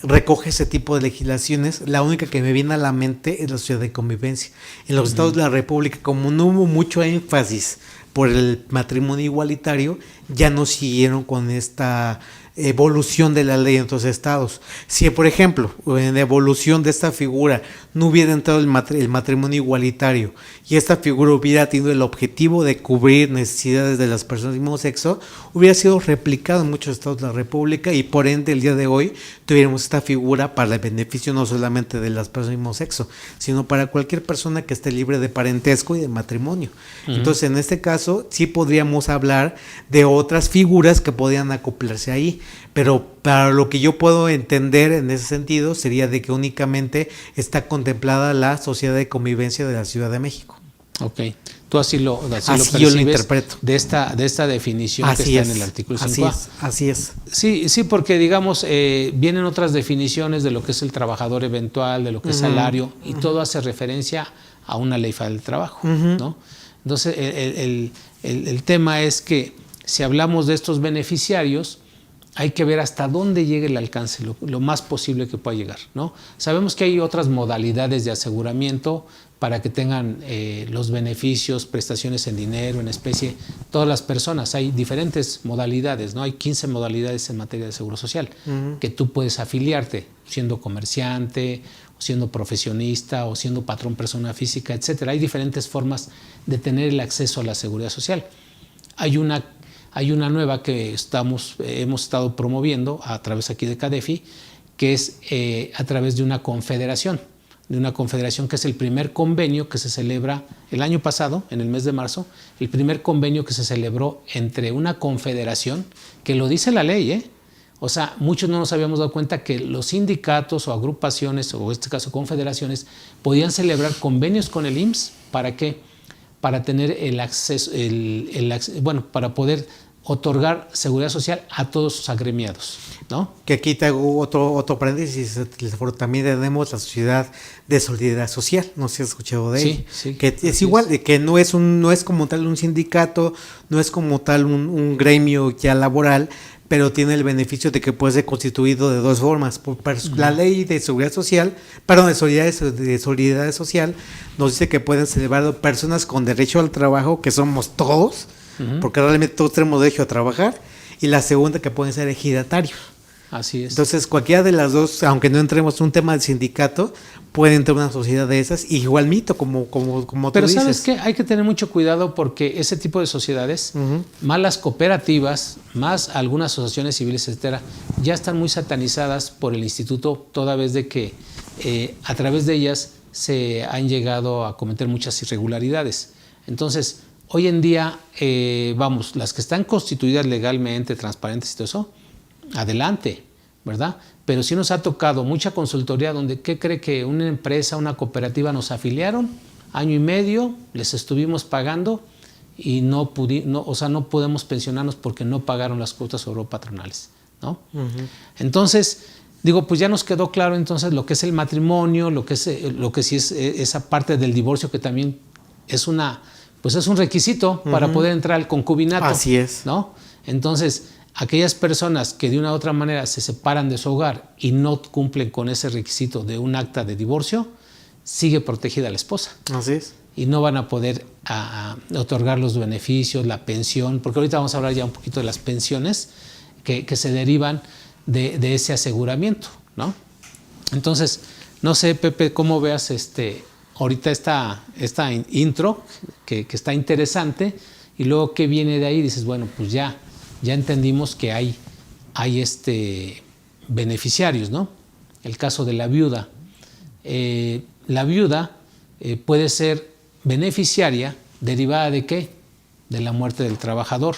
recoge ese tipo de legislaciones, la única que me viene a la mente es la sociedad de convivencia. En los estados de la República, como no hubo mucho énfasis por el matrimonio igualitario, ya no siguieron con esta evolución de la ley en otros estados. Si, por ejemplo, en la evolución de esta figura no hubiera entrado el matrimonio igualitario y esta figura hubiera tenido el objetivo de cubrir necesidades de las personas del mismo sexo, hubiera sido replicado en muchos estados de la República y por ende el día de hoy tuviéramos esta figura para el beneficio no solamente de las personas del mismo sexo, sino para cualquier persona que esté libre de parentesco y de matrimonio. Entonces, en este caso, sí podríamos hablar de otras figuras que podrían acoplarse ahí, pero para lo que yo puedo entender en ese sentido sería de que únicamente está contemplada la sociedad de convivencia de la Ciudad de México. Ok, tú así lo yo lo interpreto. De esta definición así que está es, en el artículo 5A. Así es. Sí, porque digamos, vienen otras definiciones de lo que es el trabajador eventual, de lo que es salario, y todo hace referencia a una ley federal del trabajo, ¿no? Entonces, el tema es que si hablamos de estos beneficiarios, hay que ver hasta dónde llegue el alcance, lo más posible que pueda llegar, ¿no? Sabemos que hay otras modalidades de aseguramiento para que tengan los beneficios, prestaciones en dinero, en especie, todas las personas. Hay diferentes modalidades, ¿no? Hay 15 modalidades en materia de seguro social que tú puedes afiliarte siendo comerciante, siendo profesionista o siendo patrón persona física, etcétera. Hay diferentes formas de tener el acceso a la seguridad social. Hay una nueva que hemos estado promoviendo a través aquí de CADEFI, que es a través de una confederación que es el primer convenio que se celebra el año pasado, en el mes de marzo, el primer convenio que se celebró entre una confederación, que lo dice la ley, O sea, muchos no nos habíamos dado cuenta que los sindicatos o agrupaciones, o en este caso confederaciones, podían celebrar convenios con el IMSS. ¿Para qué? Para tener el acceso, para poder otorgar seguridad social a todos sus agremiados, ¿no? Que aquí te hago otro paréntesis, también tenemos la Sociedad de Solidaridad Social, no sé si has escuchado de ella, que es igual, de que no es como tal un sindicato, no es como tal un gremio ya laboral, pero tiene el beneficio de que puede ser constituido de dos formas. La ley de seguridad social, perdón, de solidaridad social, nos dice que pueden celebrar personas con derecho al trabajo, que somos todos, porque realmente todos tenemos derecho a trabajar, y la segunda que pueden ser ejidatarios. Así es. Entonces, cualquiera de las dos, aunque no entremos en un tema del sindicato, puede entrar una sociedad de esas, y igual mito, como tú Pero dices. ¿sabes qué? Hay que tener mucho cuidado porque ese tipo de sociedades, más las cooperativas, más algunas asociaciones civiles, etcétera, ya están muy satanizadas por el instituto, toda vez de que a través de ellas se han llegado a cometer muchas irregularidades. Entonces, hoy en día, las que están constituidas legalmente, transparentes y todo eso, adelante, ¿verdad? Pero sí nos ha tocado mucha consultoría donde, ¿qué cree que una empresa, una cooperativa nos afiliaron? Año y medio, les estuvimos pagando y no podemos pensionarnos porque no pagaron las cuotas patronales, ¿no? Entonces, digo, pues ya nos quedó claro entonces lo que es el matrimonio, lo que sí es esa parte del divorcio que también es un requisito para poder entrar al concubinato. Así es. ¿No? Entonces, aquellas personas que de una u otra manera se separan de su hogar y no cumplen con ese requisito de un acta de divorcio, sigue protegida la esposa. Así es. Y no van a poder otorgar los beneficios, la pensión, porque ahorita vamos a hablar ya un poquito de las pensiones que se derivan de ese aseguramiento, ¿no? Entonces, no sé, Pepe, cómo veas ahorita esta intro que está interesante, y luego qué viene de ahí, dices, bueno, pues ya entendimos que hay beneficiarios, ¿no? El caso de la viuda. La viuda puede ser beneficiaria derivada de ¿qué? De la muerte del trabajador.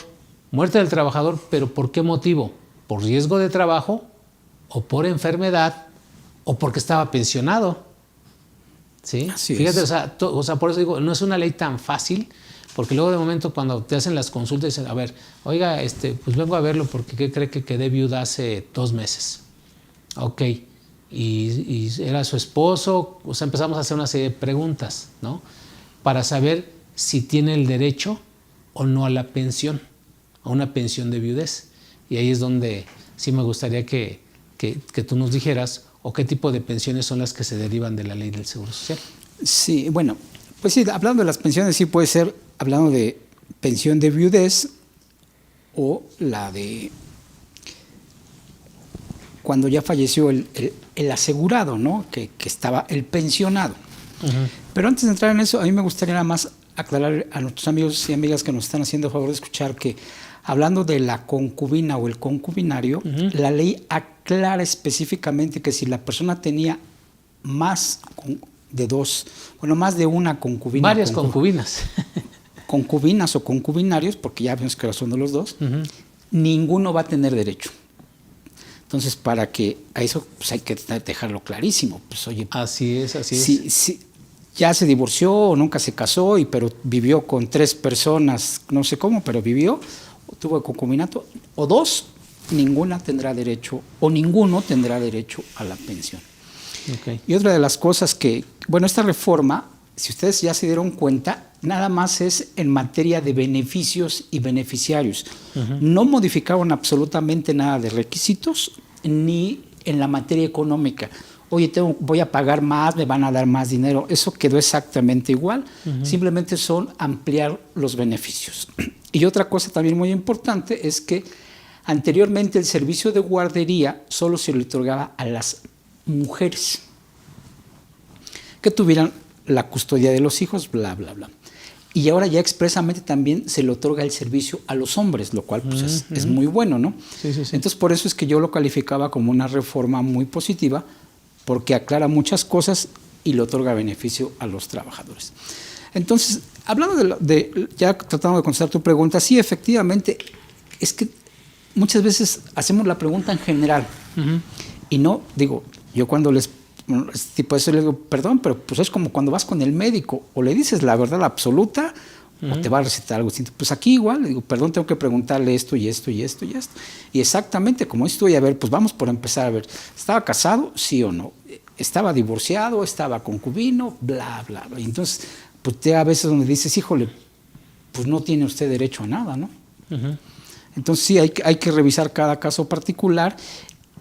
Muerte del trabajador, pero ¿por qué motivo? ¿Por riesgo de trabajo o por enfermedad o porque estaba pensionado? ¿Sí? Así Fíjate, es. o sea, por eso digo, no es una ley tan fácil. Porque luego de momento cuando te hacen las consultas dicen, a ver, oiga, pues vengo a verlo porque ¿qué cree que quedé viuda hace 2 meses? Ok, y era su esposo, o sea, empezamos a hacer una serie de preguntas, ¿no? Para saber si tiene el derecho o no a la pensión, a una pensión de viudez. Y ahí es donde sí me gustaría que tú nos dijeras o qué tipo de pensiones son las que se derivan de la ley del Seguro Social. Sí, bueno, pues sí, hablando de las pensiones, sí puede ser hablando de pensión de viudez o la de cuando ya falleció el asegurado, ¿no? Que estaba el pensionado. Pero antes de entrar en eso, a mí me gustaría nada más aclarar a nuestros amigos y amigas que nos están haciendo el favor de escuchar que hablando de la concubina o el concubinario, la ley aclara específicamente que si la persona tenía más de una concubina. Varias concubinas. Concubinas o concubinarios, porque ya vimos que son de los dos, ninguno va a tener derecho. Entonces, para que a eso pues hay que dejarlo clarísimo. Pues, oye, así es. Si ya se divorció o nunca se casó, pero vivió con 3 personas, no sé cómo, pero vivió, o tuvo concubinato, o 2, ninguna tendrá derecho, o ninguno tendrá derecho a la pensión. Okay. Y otra de las cosas esta reforma, si ustedes ya se dieron cuenta, nada más es en materia de beneficios y beneficiarios. No modificaron absolutamente nada de requisitos ni en la materia económica. Oye, voy a pagar más, me van a dar más dinero. Eso quedó exactamente igual. Simplemente son ampliar los beneficios. Y otra cosa también muy importante es que anteriormente el servicio de guardería solo se le otorgaba a las mujeres que tuvieran la custodia de los hijos, bla, bla, bla. Y ahora ya expresamente también se le otorga el servicio a los hombres, lo cual pues, es muy bueno, ¿no? Sí. Entonces, por eso es que yo lo calificaba como una reforma muy positiva, porque aclara muchas cosas y le otorga beneficio a los trabajadores. Entonces, hablando ya tratando de contestar tu pregunta, sí, efectivamente, es que muchas veces hacemos la pregunta en general. Y no, digo, yo cuando les digo, perdón, pero pues es como cuando vas con el médico, o le dices la verdad absoluta, o te va a recetar algo distinto. Pues aquí igual, digo, perdón, tengo que preguntarle esto y esto y esto y esto. Y exactamente como esto, y a ver, pues vamos por empezar a ver, ¿estaba casado? Sí o no. ¿Estaba divorciado? ¿Estaba concubino? Bla, bla, bla. Y entonces, pues te a veces donde dices, híjole, pues no tiene usted derecho a nada, ¿no? Entonces sí, hay que revisar cada caso particular.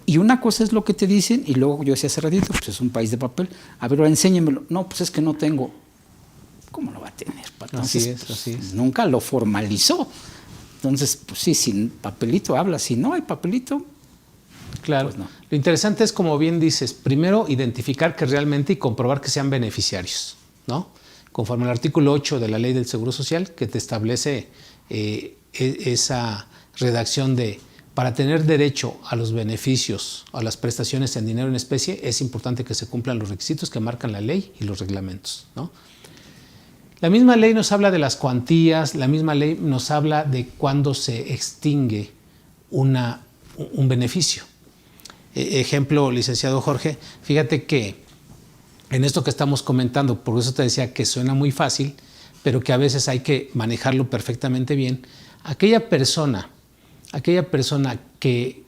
Y una cosa es lo que te dicen, y luego yo decía hace ratito, pues es un país de papel. A ver, ahora enséñamelo. No, pues es que no tengo. ¿Cómo lo va a tener? Entonces, así es. Nunca lo formalizó. Entonces, pues sí, sin papelito habla. Si no hay papelito, claro. Pues no. Lo interesante es, como bien dices, primero identificar que realmente y comprobar que sean beneficiarios, ¿no? Conforme al artículo 8 de la Ley del Seguro Social, que te establece esa redacción de, para tener derecho a los beneficios, a las prestaciones en dinero en especie, es importante que se cumplan los requisitos que marcan la ley y los reglamentos, ¿no? La misma ley nos habla de las cuantías, la misma ley nos habla de cuándo se extingue un beneficio. Ejemplo, licenciado Jorge, fíjate que en esto que estamos comentando, por eso te decía que suena muy fácil, pero que a veces hay que manejarlo perfectamente bien. Aquella persona que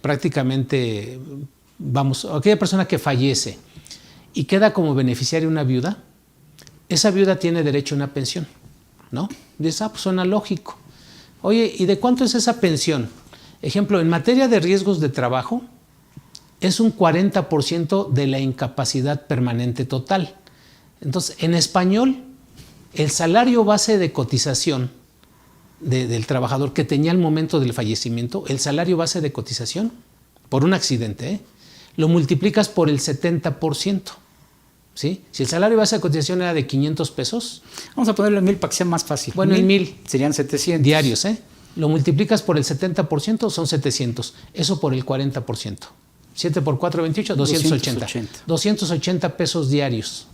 prácticamente, aquella persona que fallece y queda como beneficiaria una viuda, esa viuda tiene derecho a una pensión, ¿no? Dices, pues suena lógico. Oye, ¿y de cuánto es esa pensión? Ejemplo, en materia de riesgos de trabajo, es un 40% de la incapacidad permanente total. Entonces, en español, el salario base de cotización del trabajador que tenía al momento del fallecimiento, el salario base de cotización, por un accidente, lo multiplicas por el 70%. ¿Sí? Si el salario base de cotización era de 500 pesos. Vamos a ponerlo en 1000 para que sea más fácil. Bueno, en 1000. Serían 700. Diarios, Lo multiplicas por el 70%, son 700. Eso por el 40%. 7 por 4, 28, 280. 280 pesos diarios.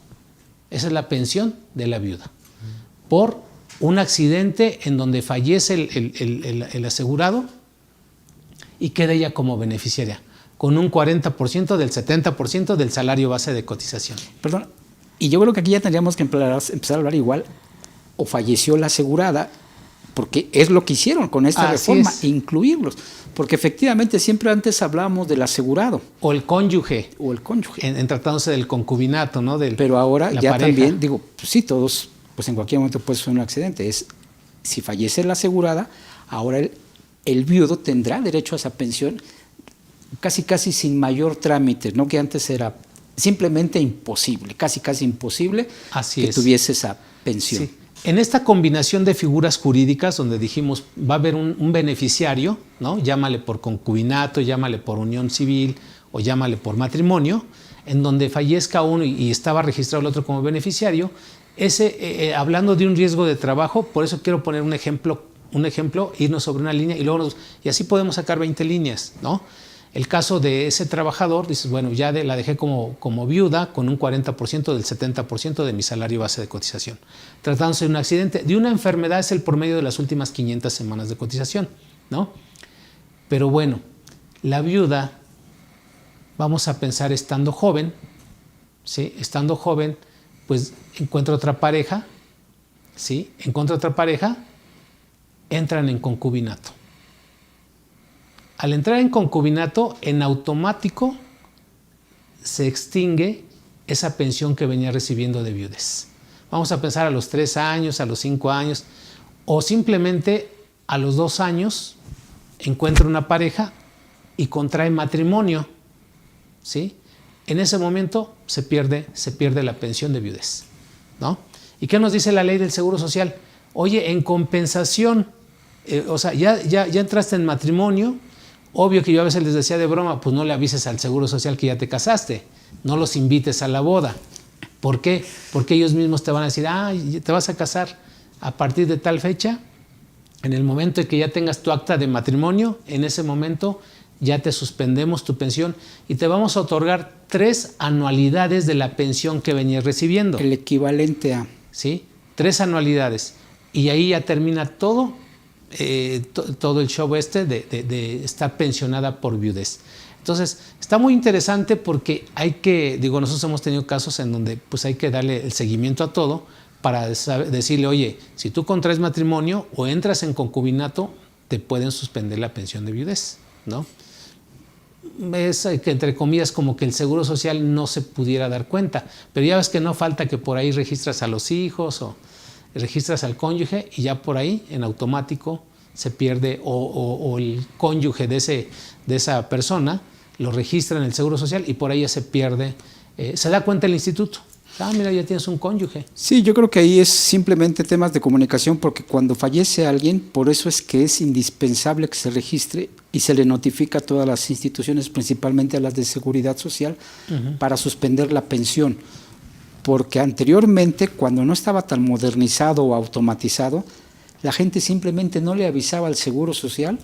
Esa es la pensión de la viuda. Por un accidente en donde fallece el asegurado y queda ella como beneficiaria, con un 40% del 70% del salario base de cotización. Perdón, y yo creo que aquí ya tendríamos que empezar a hablar igual, o falleció la asegurada, porque es lo que hicieron con esta reforma, incluirlos. Porque efectivamente siempre antes hablábamos del asegurado. O el cónyuge. O el cónyuge. En tratándose del concubinato, ¿no? Pero ahora ya pareja. También, digo, pues sí, todos, pues en cualquier momento puede ser un accidente. Si fallece la asegurada, ahora el viudo tendrá derecho a esa pensión casi sin mayor trámite, ¿no? Que antes era simplemente imposible, casi imposible que tuviese esa pensión. Sí. En esta combinación de figuras jurídicas donde dijimos va a haber un beneficiario, ¿no? Llámale por concubinato, llámale por unión civil o llámale por matrimonio, en donde fallezca uno y estaba registrado el otro como beneficiario, hablando de un riesgo de trabajo, por eso quiero poner un ejemplo, irnos sobre una línea y así podemos sacar 20 líneas, ¿no? El caso de ese trabajador, dices, bueno, ya la dejé como viuda con un 40% del 70% de mi salario base de cotización. Tratándose de un accidente, de una enfermedad es el promedio de las últimas 500 semanas de cotización, ¿no? Pero bueno, la viuda, vamos a pensar estando joven, ¿sí? Estando joven, pues encuentra otra pareja, ¿sí? Encuentra otra pareja, entran en concubinato. Al entrar en concubinato, en automático se extingue esa pensión que venía recibiendo de viudez. Vamos a pensar a los 3 años, a los 5 años, o simplemente a los 2 años encuentra una pareja y contrae matrimonio, ¿sí? En ese momento se pierde la pensión de viudez, ¿no? ¿Y qué nos dice la ley del Seguro Social? Oye, en compensación, ya entraste en matrimonio. Obvio que yo a veces les decía de broma, pues no le avises al Seguro Social que ya te casaste, no los invites a la boda. ¿Por qué? Porque ellos mismos te van a decir, te vas a casar a partir de tal fecha, en el momento en que ya tengas tu acta de matrimonio, en ese momento ya te suspendemos tu pensión y te vamos a otorgar 3 anualidades de la pensión que venías recibiendo. El equivalente a... ¿Sí? 3 anualidades. Y ahí ya termina todo el show de estar pensionada por viudez. Entonces, está muy interesante porque nosotros hemos tenido casos en donde pues hay que darle el seguimiento a todo para decirle, oye, si tú contraes matrimonio o entras en concubinato, te pueden suspender la pensión de viudez, ¿no? Es que entre comillas como que el Seguro Social no se pudiera dar cuenta, pero ya ves que no falta que por ahí registras a los hijos o registras al cónyuge y ya por ahí en automático se pierde, o el cónyuge de esa persona lo registra en el Seguro Social y por ahí ya se pierde, se da cuenta el instituto. Mira, ya tienes un cónyuge. Sí, yo creo que ahí es simplemente temas de comunicación, porque cuando fallece alguien, por eso es que es indispensable que se registre y se le notifica a todas las instituciones, principalmente a las de seguridad social, para suspender la pensión. Porque anteriormente, cuando no estaba tan modernizado o automatizado, la gente simplemente no le avisaba al Seguro Social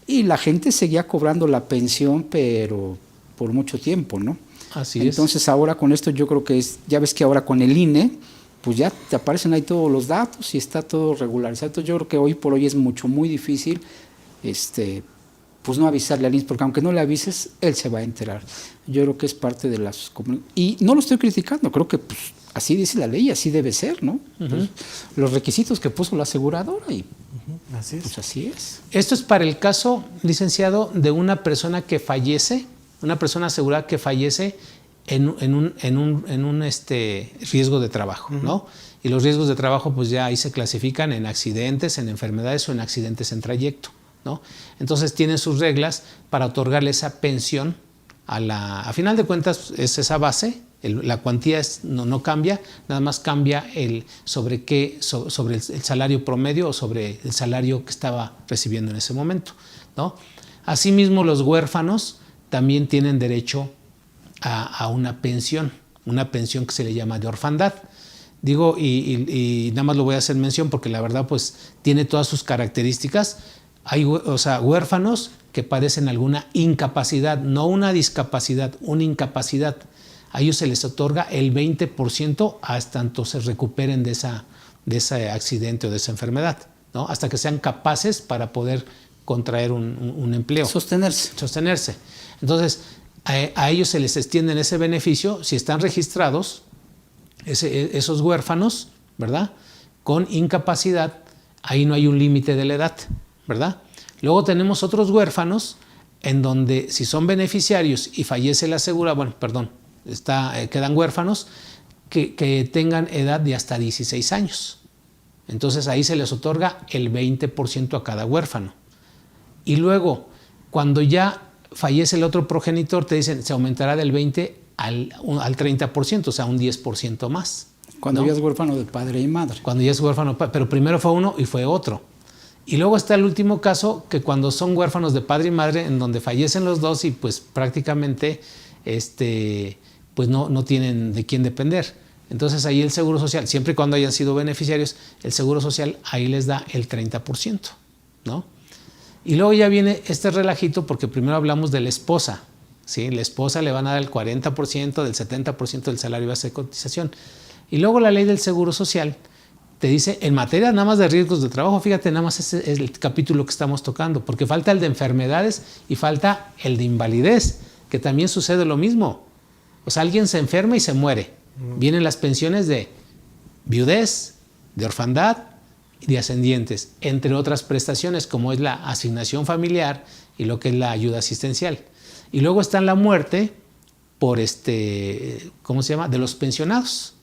y la gente seguía cobrando la pensión, pero por mucho tiempo, ¿no? Así es. Entonces ahora con esto yo creo que ya ves que ahora con el INE, pues ya te aparecen ahí todos los datos y está todo regularizado. Entonces yo creo que hoy por hoy es muy difícil pues no avisarle al INE, porque aunque no le avises, él se va a enterar. Yo creo que es parte de las... Y no lo estoy criticando, creo que pues, así dice la ley, así debe ser, ¿no? Pues, los requisitos que puso la aseguradora y Así es. pues así es. Esto es para el caso, licenciado, de una persona que fallece, una persona asegurada que fallece en un riesgo de trabajo, ¿no? Y los riesgos de trabajo pues ya ahí se clasifican en accidentes, en enfermedades o en accidentes en trayecto, ¿no? Entonces tienen sus reglas para otorgarle esa pensión a final de cuentas es esa base, la cuantía no cambia, nada más cambia sobre el salario promedio o sobre el salario que estaba recibiendo en ese momento, ¿no? Asimismo, los huérfanos también tienen derecho a una pensión que se le llama de orfandad. Digo, y nada más lo voy a hacer mención porque la verdad pues tiene todas sus características. Hay huérfanos que padecen alguna incapacidad, no una discapacidad, una incapacidad. A ellos se les otorga el 20% hasta tanto se recuperen de ese accidente o de esa enfermedad, ¿no? Hasta que sean capaces para poder contraer un empleo. Sostenerse. Entonces, a ellos se les extiende ese beneficio si están registrados, esos huérfanos, ¿verdad? Con incapacidad, ahí no hay un límite de la edad, ¿verdad? Luego tenemos otros huérfanos en donde si son beneficiarios y fallece la asegurada, quedan huérfanos que tengan edad de hasta 16 años. Entonces ahí se les otorga el 20% a cada huérfano. Y luego, cuando ya fallece el otro progenitor, te dicen se aumentará del 20 al 30%, o sea, un 10% más. Cuando ya es huérfano de padre y madre. Cuando ya es huérfano, pero primero fue uno y fue otro. Y luego está el último caso, que cuando son huérfanos de padre y madre, en donde fallecen los dos y pues prácticamente pues no tienen de quién depender. Entonces ahí el Seguro Social, siempre y cuando hayan sido beneficiarios, el Seguro Social ahí les da el 30%, ¿no? Y luego ya viene este relajito porque primero hablamos de la esposa, ¿sí? La esposa le van a dar el 40%, del 70% del salario base de cotización. Y luego la ley del Seguro Social te dice, en materia nada más de riesgos de trabajo, fíjate, nada más ese es el capítulo que estamos tocando, porque falta el de enfermedades y falta el de invalidez, que también sucede lo mismo. O sea, alguien se enferma y se muere. Vienen las pensiones de viudez, de orfandad y de ascendientes, entre otras prestaciones como es la asignación familiar y lo que es la ayuda asistencial. Y luego está la muerte por ¿cómo se llama? De los pensionados.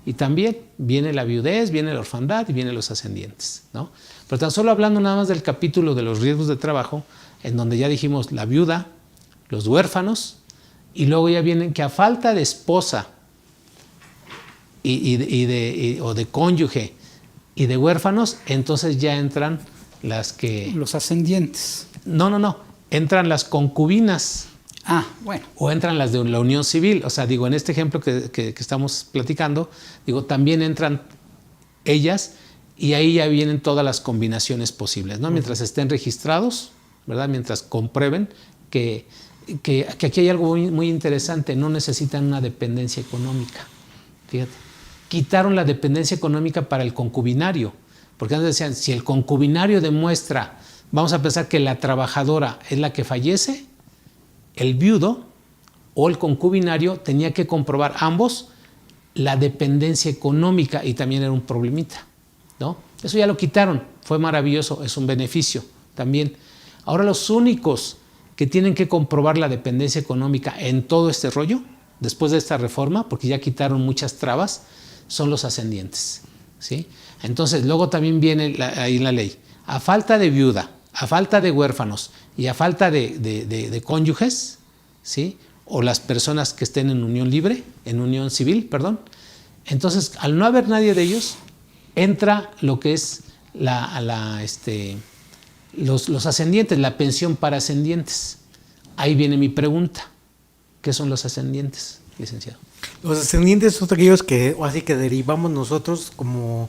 Y también viene la viudez, viene la orfandad y vienen los ascendientes, ¿no? Pero tan solo hablando nada más del capítulo de los riesgos de trabajo, en donde ya dijimos la viuda, los huérfanos, y luego ya vienen que a falta de esposa o de cónyuge y de huérfanos, entonces ya entran las que... Los ascendientes. No, entran las concubinas. Ah, bueno. O entran las de la unión civil. O sea, digo, en este ejemplo que estamos platicando, digo, también entran ellas y ahí ya vienen todas las combinaciones posibles, ¿no? Mientras estén registrados, ¿verdad? Mientras comprueben que aquí hay algo muy, muy interesante, no necesitan una dependencia económica. Fíjate, quitaron la dependencia económica para el concubinario, porque antes decían, si el concubinario demuestra, vamos a pensar que la trabajadora es la que fallece, el viudo o el concubinario tenía que comprobar ambos la dependencia económica y también era un problemita, ¿no? Eso ya lo quitaron, fue maravilloso, es un beneficio también. Ahora los únicos que tienen que comprobar la dependencia económica en todo este rollo, después de esta reforma, porque ya quitaron muchas trabas, son los ascendientes, ¿sí? Entonces luego también viene ahí la ley. a falta de viuda, a falta de huérfanos y a falta de cónyuges, ¿sí? O las personas que estén en unión libre, en unión civil, perdón. Entonces, al no haber nadie de ellos, entra lo que es los ascendientes, la pensión para ascendientes. Ahí viene mi pregunta. ¿Qué son los ascendientes, licenciado? Los ascendientes son aquellos que, así que derivamos nosotros como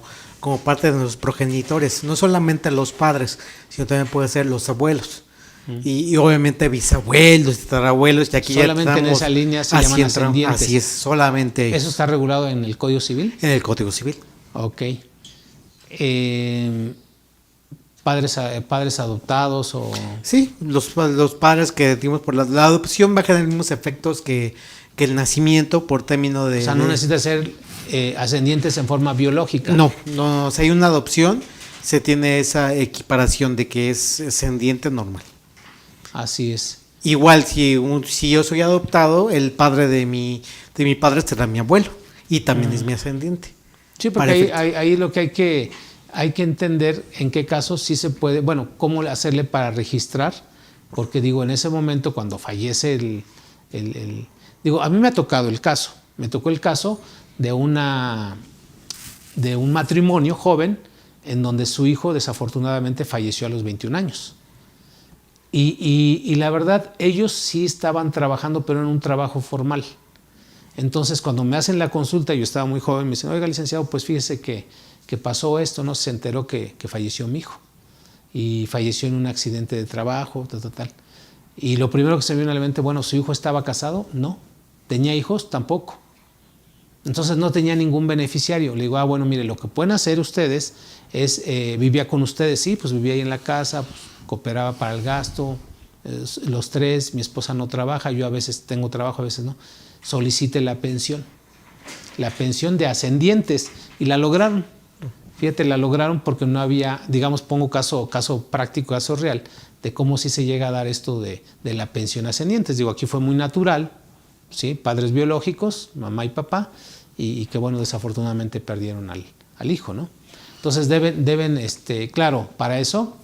parte de nuestros progenitores, no solamente los padres, sino también puede ser los abuelos. Y obviamente bisabuelos, tatarabuelos, y aquí solamente ya en esa línea se llaman ascendientes. Así es, solamente. ¿Eso está regulado en el Código Civil? En el Código Civil. Ok. Padres adoptados o... Sí, los padres que dimos por la adopción va a generar los mismos efectos que el nacimiento por término de... O sea, no necesita ser ascendientes en forma biológica. No, si hay una adopción, se tiene esa equiparación de que es ascendiente normal. Así es. Igual, si yo soy adoptado, el padre de mi padre será mi abuelo y también es mi ascendiente. Sí, porque ahí lo que hay que entender en qué casos sí se puede, bueno, cómo hacerle para registrar, porque digo, en ese momento cuando fallece digo, a mí me tocó el caso de un matrimonio joven en donde su hijo desafortunadamente falleció a los 21 años. Y la verdad, ellos sí estaban trabajando, pero en un trabajo formal. Entonces, cuando me hacen la consulta, yo estaba muy joven, me dicen, oiga, licenciado, pues fíjese que pasó esto, ¿no? Se enteró que falleció mi hijo. Y falleció en un accidente de trabajo, tal. Y lo primero que se me vino a la mente, bueno, ¿su hijo estaba casado? No. ¿Tenía hijos? Tampoco. Entonces no tenía ningún beneficiario. Le digo, bueno, mire, lo que pueden hacer ustedes es, vivía con ustedes, sí, pues vivía ahí en la casa, pues, cooperaba para el gasto, los tres, mi esposa no trabaja, yo a veces tengo trabajo, a veces no. Solicite la pensión de ascendientes, y la lograron. Fíjate, la lograron porque no había, digamos, pongo caso práctico, caso real, de cómo sí se llega a dar esto de la pensión ascendientes. Digo, aquí fue muy natural, ¿sí? Padres biológicos, mamá y papá, y que bueno, desafortunadamente perdieron al hijo, ¿no? Entonces deben claro, para eso,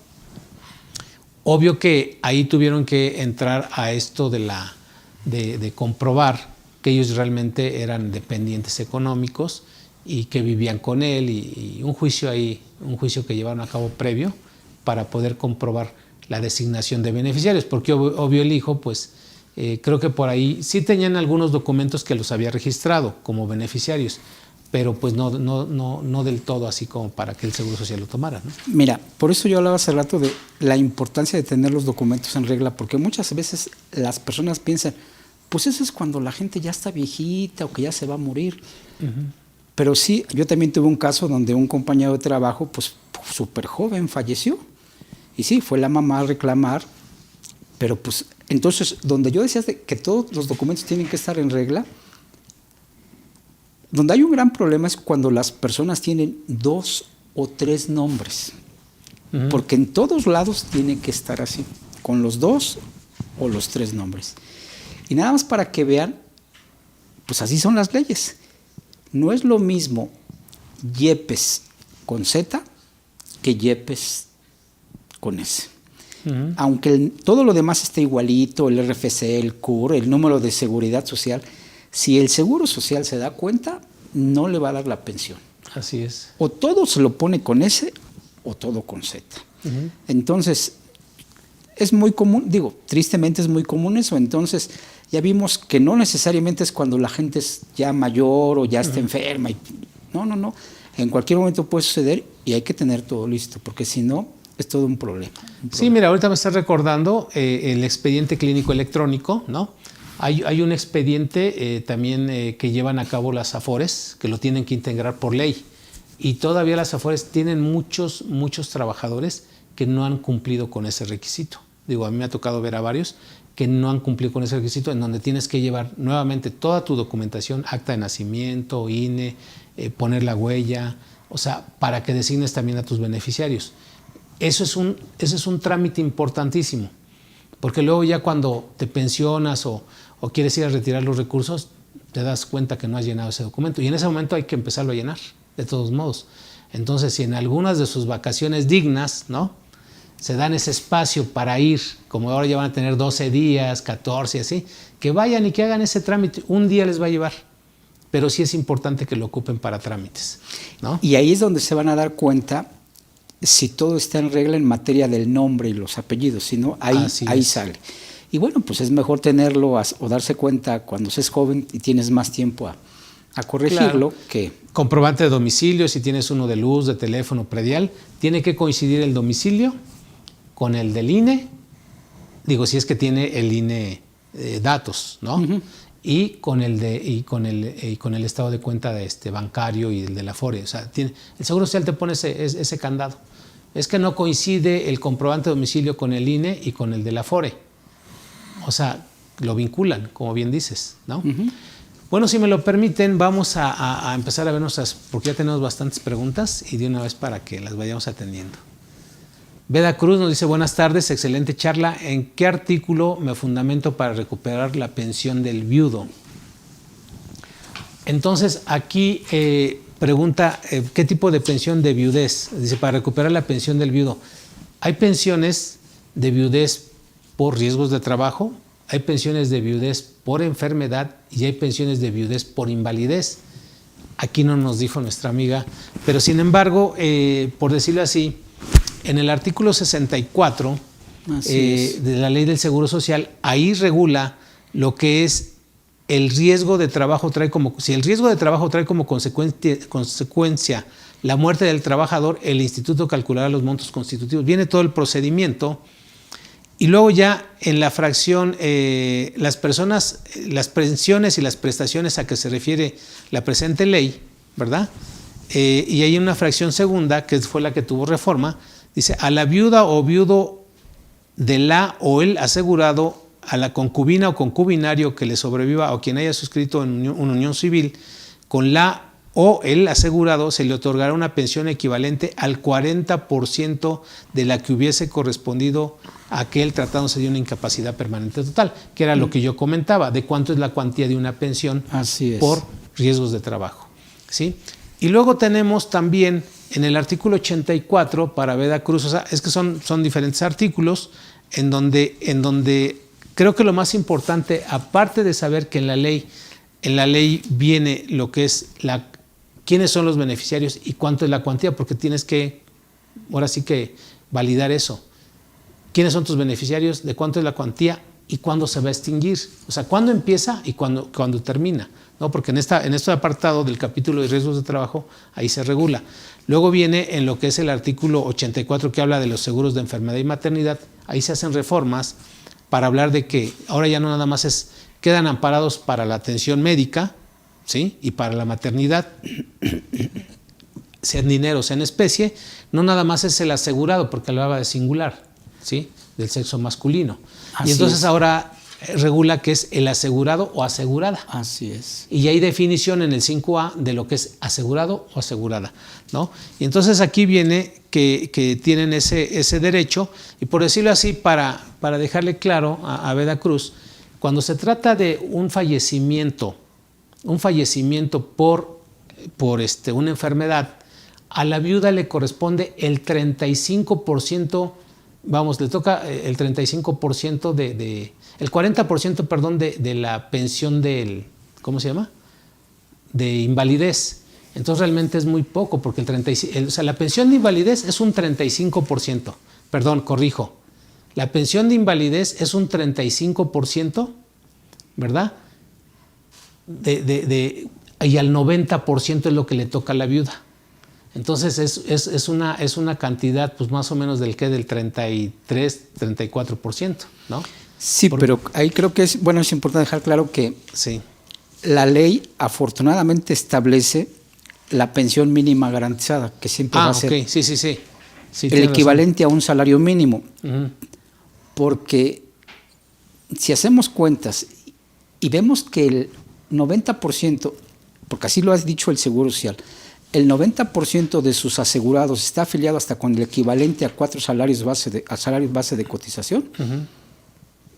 obvio que ahí tuvieron que entrar a esto de comprobar que ellos realmente eran dependientes económicos y que vivían con él, y un juicio que llevaron a cabo previo para poder comprobar la designación de beneficiarios, porque obvio el hijo, pues creo que por ahí sí tenían algunos documentos que los había registrado como beneficiarios, pero pues no del todo así como para que el Seguro Social lo tomara, ¿no? Mira, por eso yo hablaba hace rato de la importancia de tener los documentos en regla, porque muchas veces las personas piensan, pues eso es cuando la gente ya está viejita o que ya se va a morir. Uh-huh. Pero sí, yo también tuve un caso donde un compañero de trabajo, pues súper joven, falleció. Y sí, fue la mamá a reclamar, pero pues entonces, donde yo decía que todos los documentos tienen que estar en regla, donde hay un gran problema es cuando las personas tienen 2 o 3 nombres. Uh-huh. Porque en todos lados tiene que estar así, con los 2 o los 3 nombres. Y nada más para que vean, pues así son las leyes. No es lo mismo Yepes con Z que Yepes con S. Uh-huh. Aunque todo lo demás esté igualito, el RFC, el CUR, el número de seguridad social, si el Seguro Social se da cuenta, no le va a dar la pensión. Así es. O todo se lo pone con S o todo con Z. Uh-huh. Entonces, es muy común, tristemente es muy común eso. Entonces, ya vimos que no necesariamente es cuando la gente es ya mayor o ya está enferma. No. En cualquier momento puede suceder y hay que tener todo listo, porque si no, es todo un problema. Sí, mira, ahorita me estás recordando el expediente clínico electrónico, ¿no? Hay un expediente también que llevan a cabo las AFORES, que lo tienen que integrar por ley. Y todavía las AFORES tienen muchos trabajadores que no han cumplido con ese requisito. A mí me ha tocado ver a varios que no han cumplido con ese requisito, en donde tienes que llevar nuevamente toda tu documentación, acta de nacimiento, INE, poner la huella, o sea, para que designes también a tus beneficiarios. Ese es un trámite importantísimo, porque luego ya cuando te pensionas o quieres ir a retirar los recursos, te das cuenta que no has llenado ese documento, y en ese momento hay que empezarlo a llenar, de todos modos. Entonces, si en algunas de sus vacaciones dignas, ¿no?, se dan ese espacio para ir, como ahora ya van a tener 12 días, 14 y así, que vayan y que hagan ese trámite. Un día les va a llevar, pero sí es importante que lo ocupen para trámites, ¿no? Y ahí es donde se van a dar cuenta si todo está en regla en materia del nombre y los apellidos, si no, ahí sale. Y bueno, pues es mejor tenerlo o darse cuenta cuando se es joven y tienes más tiempo a corregirlo. Claro. Que comprobante de domicilio, si tienes uno de luz, de teléfono, predial, tiene que coincidir el domicilio con el del INE, digo, si es que tiene el INE datos, ¿no? Uh-huh. Y con el estado de cuenta bancario y el de la Afore. O sea, el Seguro Social te pone ese candado. Es que no coincide el comprobante de domicilio con el INE y con el de la Afore. O sea, lo vinculan, como bien dices, ¿no? Uh-huh. Bueno, si me lo permiten, vamos a empezar a ver porque ya tenemos bastantes preguntas y de una vez para que las vayamos atendiendo. Veda Cruz nos dice, buenas tardes, excelente charla. ¿En qué artículo me fundamento para recuperar la pensión del viudo? Entonces, aquí pregunta, ¿qué tipo de pensión de viudez? Dice, para recuperar la pensión del viudo. Hay pensiones de viudez por riesgos de trabajo, hay pensiones de viudez por enfermedad y hay pensiones de viudez por invalidez. Aquí no nos dijo nuestra amiga, pero sin embargo, por decirlo así, en el artículo 64 de la Ley del Seguro Social, ahí regula lo que es el riesgo de trabajo si el riesgo de trabajo trae como consecuencia la muerte del trabajador, el instituto calculará los montos constitutivos. Viene todo el procedimiento y luego ya en la fracción, las pensiones y las prestaciones a que se refiere la presente ley, ¿verdad? Y hay una fracción segunda, que fue la que tuvo reforma, dice, a la viuda o viudo de la o el asegurado, a la concubina o concubinario que le sobreviva o quien haya suscrito en una unión civil con la o el asegurado, se le otorgará una pensión equivalente al 40% de la que hubiese correspondido a aquel tratándose de una incapacidad permanente total, que era lo que yo comentaba, de cuánto es la cuantía de una pensión por riesgos de trabajo, ¿sí? Y luego tenemos también en el artículo 84 para Veda Cruz, o sea, es que son diferentes artículos en donde creo que lo más importante, aparte de saber que en la ley viene lo que es quiénes son los beneficiarios y cuánto es la cuantía, porque tienes que, ahora sí que validar eso. ¿Quiénes son tus beneficiarios? ¿De cuánto es la cuantía? ¿Y cuándo se va a extinguir? O sea, ¿cuándo empieza y cuándo termina? ¿No? Porque en este apartado del capítulo de riesgos de trabajo, ahí se regula. Luego viene en lo que es el artículo 84 que habla de los seguros de enfermedad y maternidad. Ahí se hacen reformas para hablar de que ahora ya no nada más quedan amparados para la atención médica, ¿sí? Y para la maternidad, sea en dinero, sea en especie, no nada más es el asegurado, porque hablaba de singular, ¿sí? Del sexo masculino. Así y entonces ahora regula que es el asegurado o asegurada. Así es. Y hay definición en el 5A de lo que es asegurado o asegurada, ¿no? Y entonces aquí viene que tienen ese derecho, y por decirlo así, para dejarle claro a Veda Cruz, cuando se trata de un fallecimiento por una enfermedad, a la viuda le corresponde el 35%, le toca el 35% el 40%, perdón, de la pensión ¿cómo se llama? De invalidez. Entonces realmente es muy poco, porque la pensión de invalidez es un 35%. Perdón, corrijo. La pensión de invalidez es un 35%, ¿verdad? Y al 90% es lo que le toca a la viuda. Entonces es una cantidad pues más o menos del 33-34%, ¿no? Sí, pero ahí creo que es importante dejar claro que sí, la ley afortunadamente establece la pensión mínima garantizada, que siempre va a ser el equivalente a un salario mínimo. Uh-huh. Porque si hacemos cuentas y vemos que el 90%, porque así lo ha dicho el Seguro Social, el 90% de sus asegurados está afiliado hasta con el equivalente a 4 salarios base de cotización, uh-huh,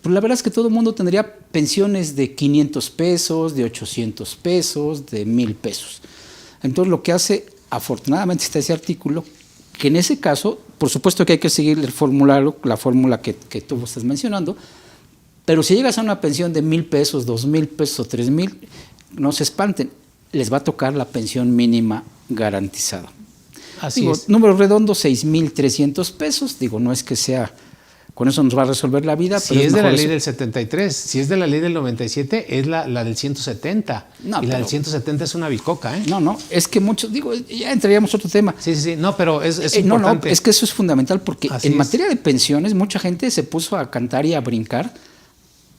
pues la verdad es que todo el mundo tendría pensiones de 500 pesos, de 800 pesos, de 1,000 pesos. Entonces lo que hace, afortunadamente está ese artículo, que en ese caso, por supuesto que hay que seguir el formulario, la fórmula que tú estás mencionando, pero si llegas a una pensión de 1,000 pesos, 2,000 pesos o 3,000, no se espanten, les va a tocar la pensión mínima garantizada. Así es. Número redondo, 6,300 pesos. Digo, no es que sea, con eso nos va a resolver la vida. Si pero es de la mejor ley eso. del 73, si es de la ley del 97, es la del 170. No, y la pero- del 170 es una bicoca, ¿eh? No, es que muchos, digo, ya entraríamos a otro tema. Sí. No, pero es No, importante. es que eso es fundamental porque Así en es. materia de pensiones mucha gente se puso a cantar y a brincar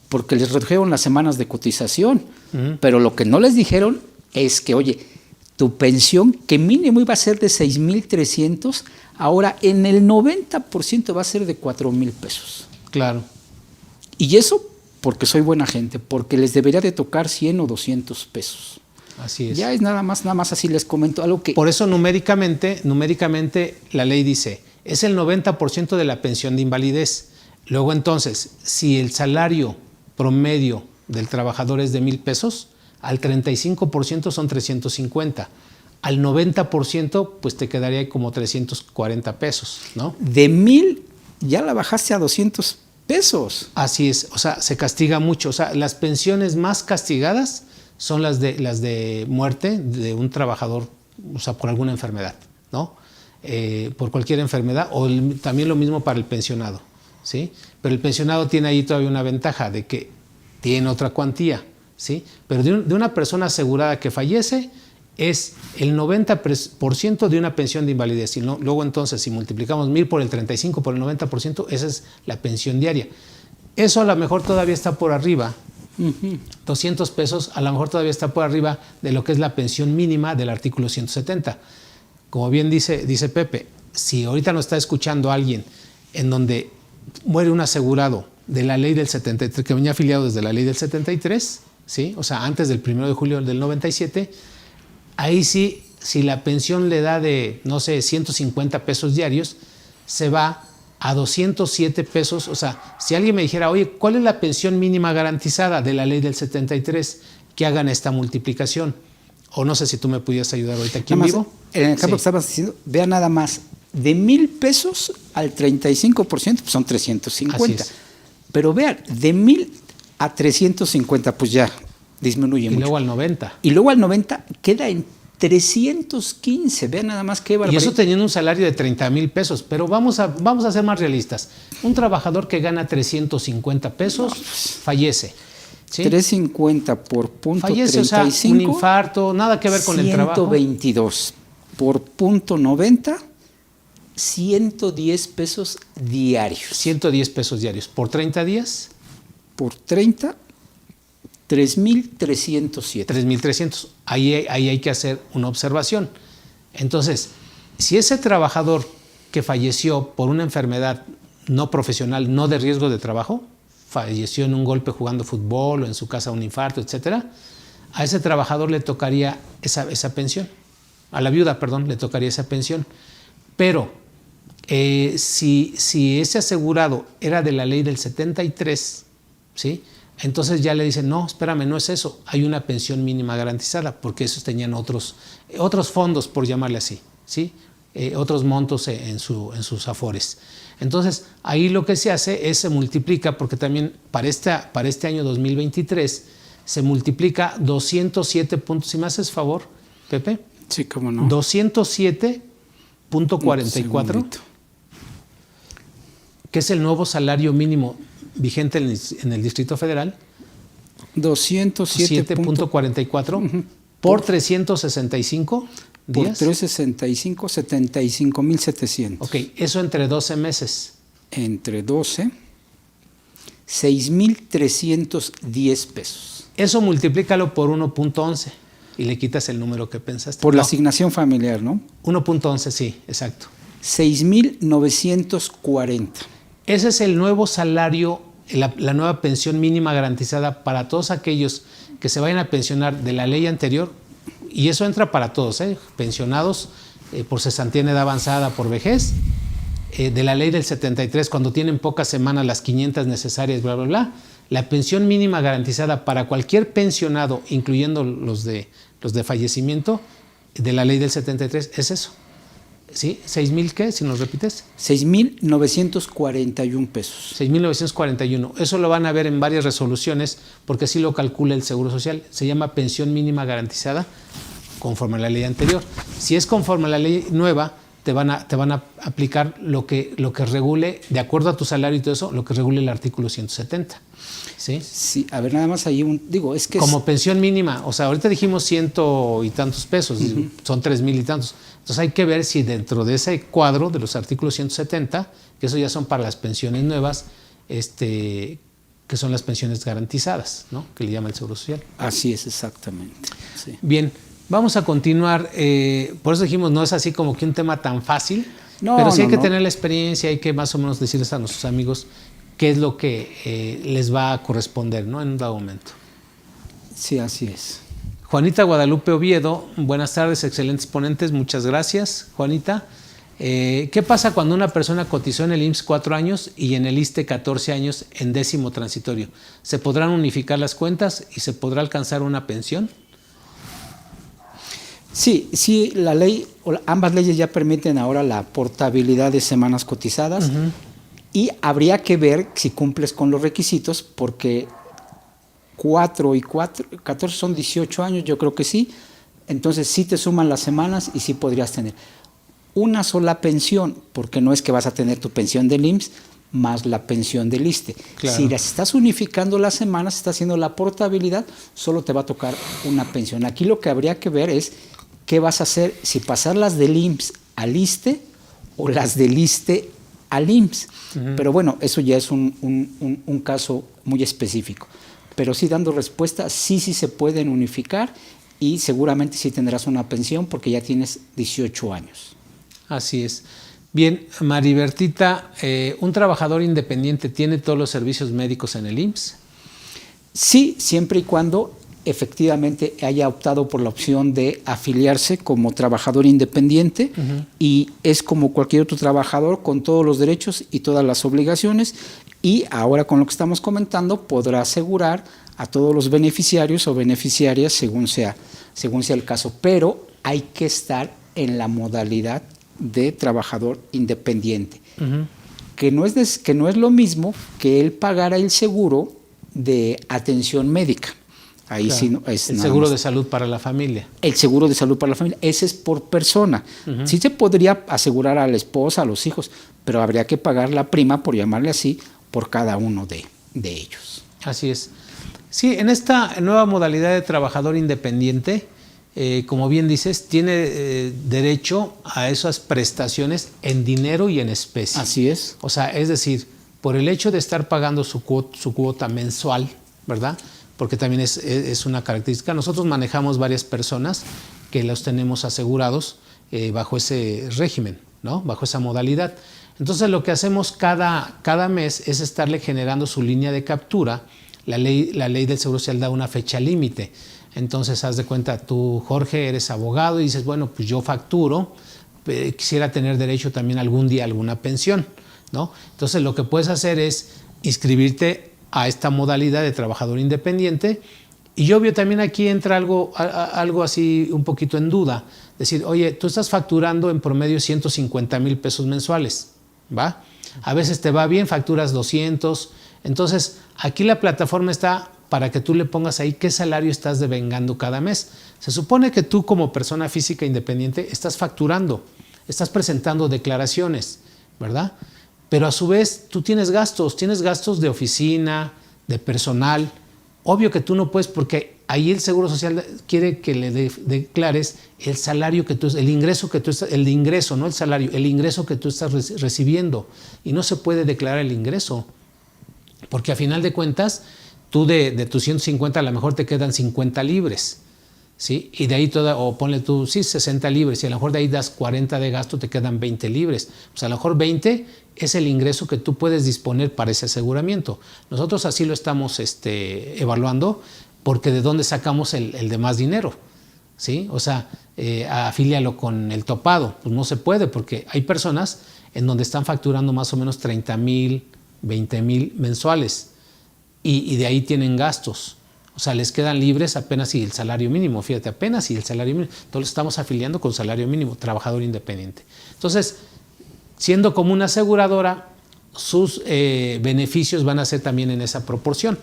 porque les redujeron las semanas de cotización. Pero lo que no les dijeron es que, oye, tu pensión que mínimo iba a ser de 6,300, ahora en el 90% va a ser de 4,000 pesos. Claro. Y eso porque soy buena gente, porque les debería de tocar 100 o 200 pesos. Así es. Ya es nada más así les comento algo que... Por eso numéricamente la ley dice, es el 90% de la pensión de invalidez. Luego entonces, si el salario promedio del trabajador es de 1,000 pesos, al 35% son 350. Al 90% pues te quedaría ahí como 340 pesos, ¿no? De 1,000 ya la bajaste a 200 pesos. Así es, o sea, se castiga mucho. O sea, las pensiones más castigadas son las de muerte de un trabajador, o sea, por alguna enfermedad, ¿no? Por cualquier enfermedad, o también lo mismo para el pensionado, ¿sí? Pero el pensionado tiene ahí todavía una ventaja de que tiene otra cuantía, ¿sí? Pero de una persona asegurada que fallece es el 90% de una pensión de invalidez. Y luego entonces, si multiplicamos 1,000 por el 35, por el 90%, esa es la pensión diaria. Eso a lo mejor todavía está por arriba, 200 pesos, a lo mejor todavía está por arriba de lo que es la pensión mínima del artículo 170. Como bien dice Pepe, si ahorita nos está escuchando alguien en donde muere un asegurado de la ley del 73, que venía afiliado desde la ley del 73, ¿sí? O sea, antes del 1 de julio del 97, ahí sí, si la pensión le da de, no sé, 150 pesos diarios, se va a 207 pesos. O sea, si alguien me dijera, oye, ¿cuál es la pensión mínima garantizada de la ley del 73? Que hagan esta multiplicación. O no sé si tú me pudieras ayudar ahorita aquí en Nada más, vivo. en el ejemplo que estabas diciendo, vea nada más, de 1,000 pesos al 35%, pues son 350. Así es. Pero vean, de 1,000 a 350, pues ya disminuye Y mucho. luego al 90. Y luego al 90 queda en 315. Vean nada más qué Y barbaridad. eso teniendo un salario de 30,000 pesos. Pero vamos a ser más realistas. Un trabajador que gana 350 pesos fallece. ¿Sí? 350 por punto Fallece, 35. o sea, un infarto, nada que ver con el trabajo. 122 por punto 90, 110 pesos diarios. 110 pesos diarios. ¿Por 30 días? Por 30, 3,307. 3,300. Ahí hay que hacer una observación. Entonces, si ese trabajador que falleció por una enfermedad no profesional, no de riesgo de trabajo, falleció en un golpe jugando fútbol o en su casa un infarto, etcétera, a ese trabajador le tocaría esa pensión. A la viuda, perdón, le tocaría esa pensión. Pero si ese asegurado era de la ley del 73, ¿sí? Entonces ya le dicen, no, espérame, no es eso, hay una pensión mínima garantizada, porque esos tenían otros fondos, por llamarle así, ¿sí? Otros montos en sus afores. Entonces, ahí lo que se hace es se multiplica, porque también para este año 2023 se multiplica 207 puntos. Si me haces favor, Pepe. Sí, cómo no. 207.44, que es el nuevo salario mínimo vigente en el Distrito Federal. 207.44 por 365 por días. 365, 75,700. Ok, eso entre 12 meses. Entre 12, 6,310 pesos. Eso multiplícalo por 1.11 y le quitas el número que pensaste. Por la No, asignación familiar, ¿no? 1.11, sí, exacto. 6,940. Ese es el nuevo salario, la nueva pensión mínima garantizada para todos aquellos que se vayan a pensionar de la ley anterior, y eso entra para todos, pensionados por cesantía en edad avanzada, por vejez, de la ley del 73, cuando tienen pocas semanas las 500 necesarias, bla, bla, bla. La pensión mínima garantizada para cualquier pensionado, incluyendo los de fallecimiento, de la ley del 73, es eso. ¿sí? ¿6,000 qué? Si nos repites. 6,941 pesos. 6,941. Eso lo van a ver en varias resoluciones porque así lo calcula el Seguro Social. Se llama pensión mínima garantizada conforme a la ley anterior. Si es conforme a la ley nueva, te van a aplicar lo que regule, de acuerdo a tu salario y todo eso, lo que regule el artículo 170. ¿Sí? Sí, a ver, nada más ahí es que como pensión mínima, o sea, ahorita dijimos 100 y tantos pesos, son 3,000 y tantos. Entonces hay que ver si dentro de ese cuadro de los artículos 170, que eso ya son para las pensiones nuevas, que son las pensiones garantizadas, ¿no? Que le llama el Seguro Social. Así es, exactamente. Sí. Bien, vamos a continuar. Por eso dijimos, no es así como que un tema tan fácil, pero sí hay que tener la experiencia, hay que más o menos decirles a nuestros amigos qué es lo que les va a corresponder, ¿no? En un dado momento. Sí, así es. Juanita Guadalupe Oviedo, buenas tardes, excelentes ponentes, muchas gracias, Juanita. ¿Qué pasa cuando una persona cotizó en el IMSS 4 años y en el ISSSTE 14 años en 10º transitorio? ¿Se podrán unificar las cuentas y se podrá alcanzar una pensión? Sí, la ley, ambas leyes ya permiten ahora la portabilidad de semanas cotizadas. Y habría que ver si cumples con los requisitos, porque 4 y 14 son 18 años, yo creo que sí. Entonces sí te suman las semanas y sí podrías tener una sola pensión, porque no es que vas a tener tu pensión del IMSS más la pensión del ISSSTE. Claro. Si las estás unificando las semanas, estás haciendo la portabilidad, solo te va a tocar una pensión. Aquí lo que habría que ver es qué vas a hacer, si pasar las del IMSS al ISSSTE o las del ISSSTE al IMSS. Pero bueno, eso ya es un caso muy específico. Pero sí, dando respuesta, sí se pueden unificar y seguramente sí tendrás una pensión porque ya tienes 18 años. Así es. Bien, Maribertita, ¿un trabajador independiente tiene todos los servicios médicos en el IMSS? Sí, siempre y cuando efectivamente haya optado por la opción de afiliarse como trabajador independiente y es como cualquier otro trabajador con todos los derechos y todas las obligaciones, y ahora con lo que estamos comentando podrá asegurar a todos los beneficiarios o beneficiarias según sea el caso, pero hay que estar en la modalidad de trabajador independiente, que no es lo mismo que él pagara el seguro de atención médica. Ahí claro. sí no, es el seguro de salud para la familia. El seguro de salud para la familia, ese es por persona. Sí se podría asegurar a la esposa, a los hijos, pero habría que pagar la prima, por llamarle así, por cada uno de ellos. Así es. Sí, en esta nueva modalidad de trabajador independiente, como bien dices, tiene derecho a esas prestaciones en dinero y en especie. Así es. O sea, es decir, por el hecho de estar pagando su cuota mensual, ¿verdad? Porque también es una característica. Nosotros manejamos varias personas que los tenemos asegurados bajo ese régimen, ¿no? Bajo esa modalidad. Entonces lo que hacemos cada mes es estarle generando su línea de captura. La ley del Seguro Social da una fecha límite. Entonces haz de cuenta, tú, Jorge, eres abogado y dices, bueno, pues yo facturo, quisiera tener derecho también algún día a alguna pensión, ¿no? Entonces lo que puedes hacer es inscribirte a esta modalidad de trabajador independiente. Y obvio también aquí entra algo así un poquito en duda. Decir, oye, tú estás facturando en promedio 150,000 pesos mensuales, ¿va? A veces te va bien, facturas 200. Entonces, aquí la plataforma está para que tú le pongas ahí qué salario estás devengando cada mes. Se supone que tú como persona física independiente estás facturando, estás presentando declaraciones, ¿verdad? Pero a su vez tú tienes gastos de oficina, de personal. Obvio que tú no puedes, porque ahí el Seguro Social quiere que le declares el salario que tú, el ingreso que tú estás, el ingreso, no el salario, el ingreso que tú estás recibiendo. Y no se puede declarar el ingreso, porque a final de cuentas, tú de tus 150 a lo mejor te quedan 50 libres, ¿sí? Y de ahí o ponle tú, sí, 60 libres, y a lo mejor de ahí das 40 de gasto, te quedan 20 libres. Pues a lo mejor 20 es el ingreso que tú puedes disponer para ese aseguramiento. Nosotros así lo estamos evaluando, porque ¿de dónde sacamos el de más dinero? ¿Sí? O sea, afílialo con el topado. Pues no se puede, porque hay personas en donde están facturando más o menos 30,000, 20,000 mensuales, y de ahí tienen gastos. O sea, les quedan libres apenas y el salario mínimo, fíjate, apenas y el salario mínimo. Entonces estamos afiliando con salario mínimo, trabajador independiente. Entonces, siendo como una aseguradora, sus beneficios van a ser también en esa proporción,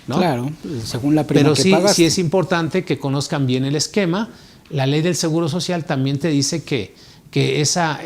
¿no? Claro, según la prima Pero que sí, pagaste. sí es importante que conozcan bien el esquema. La ley del Seguro Social también te dice que esa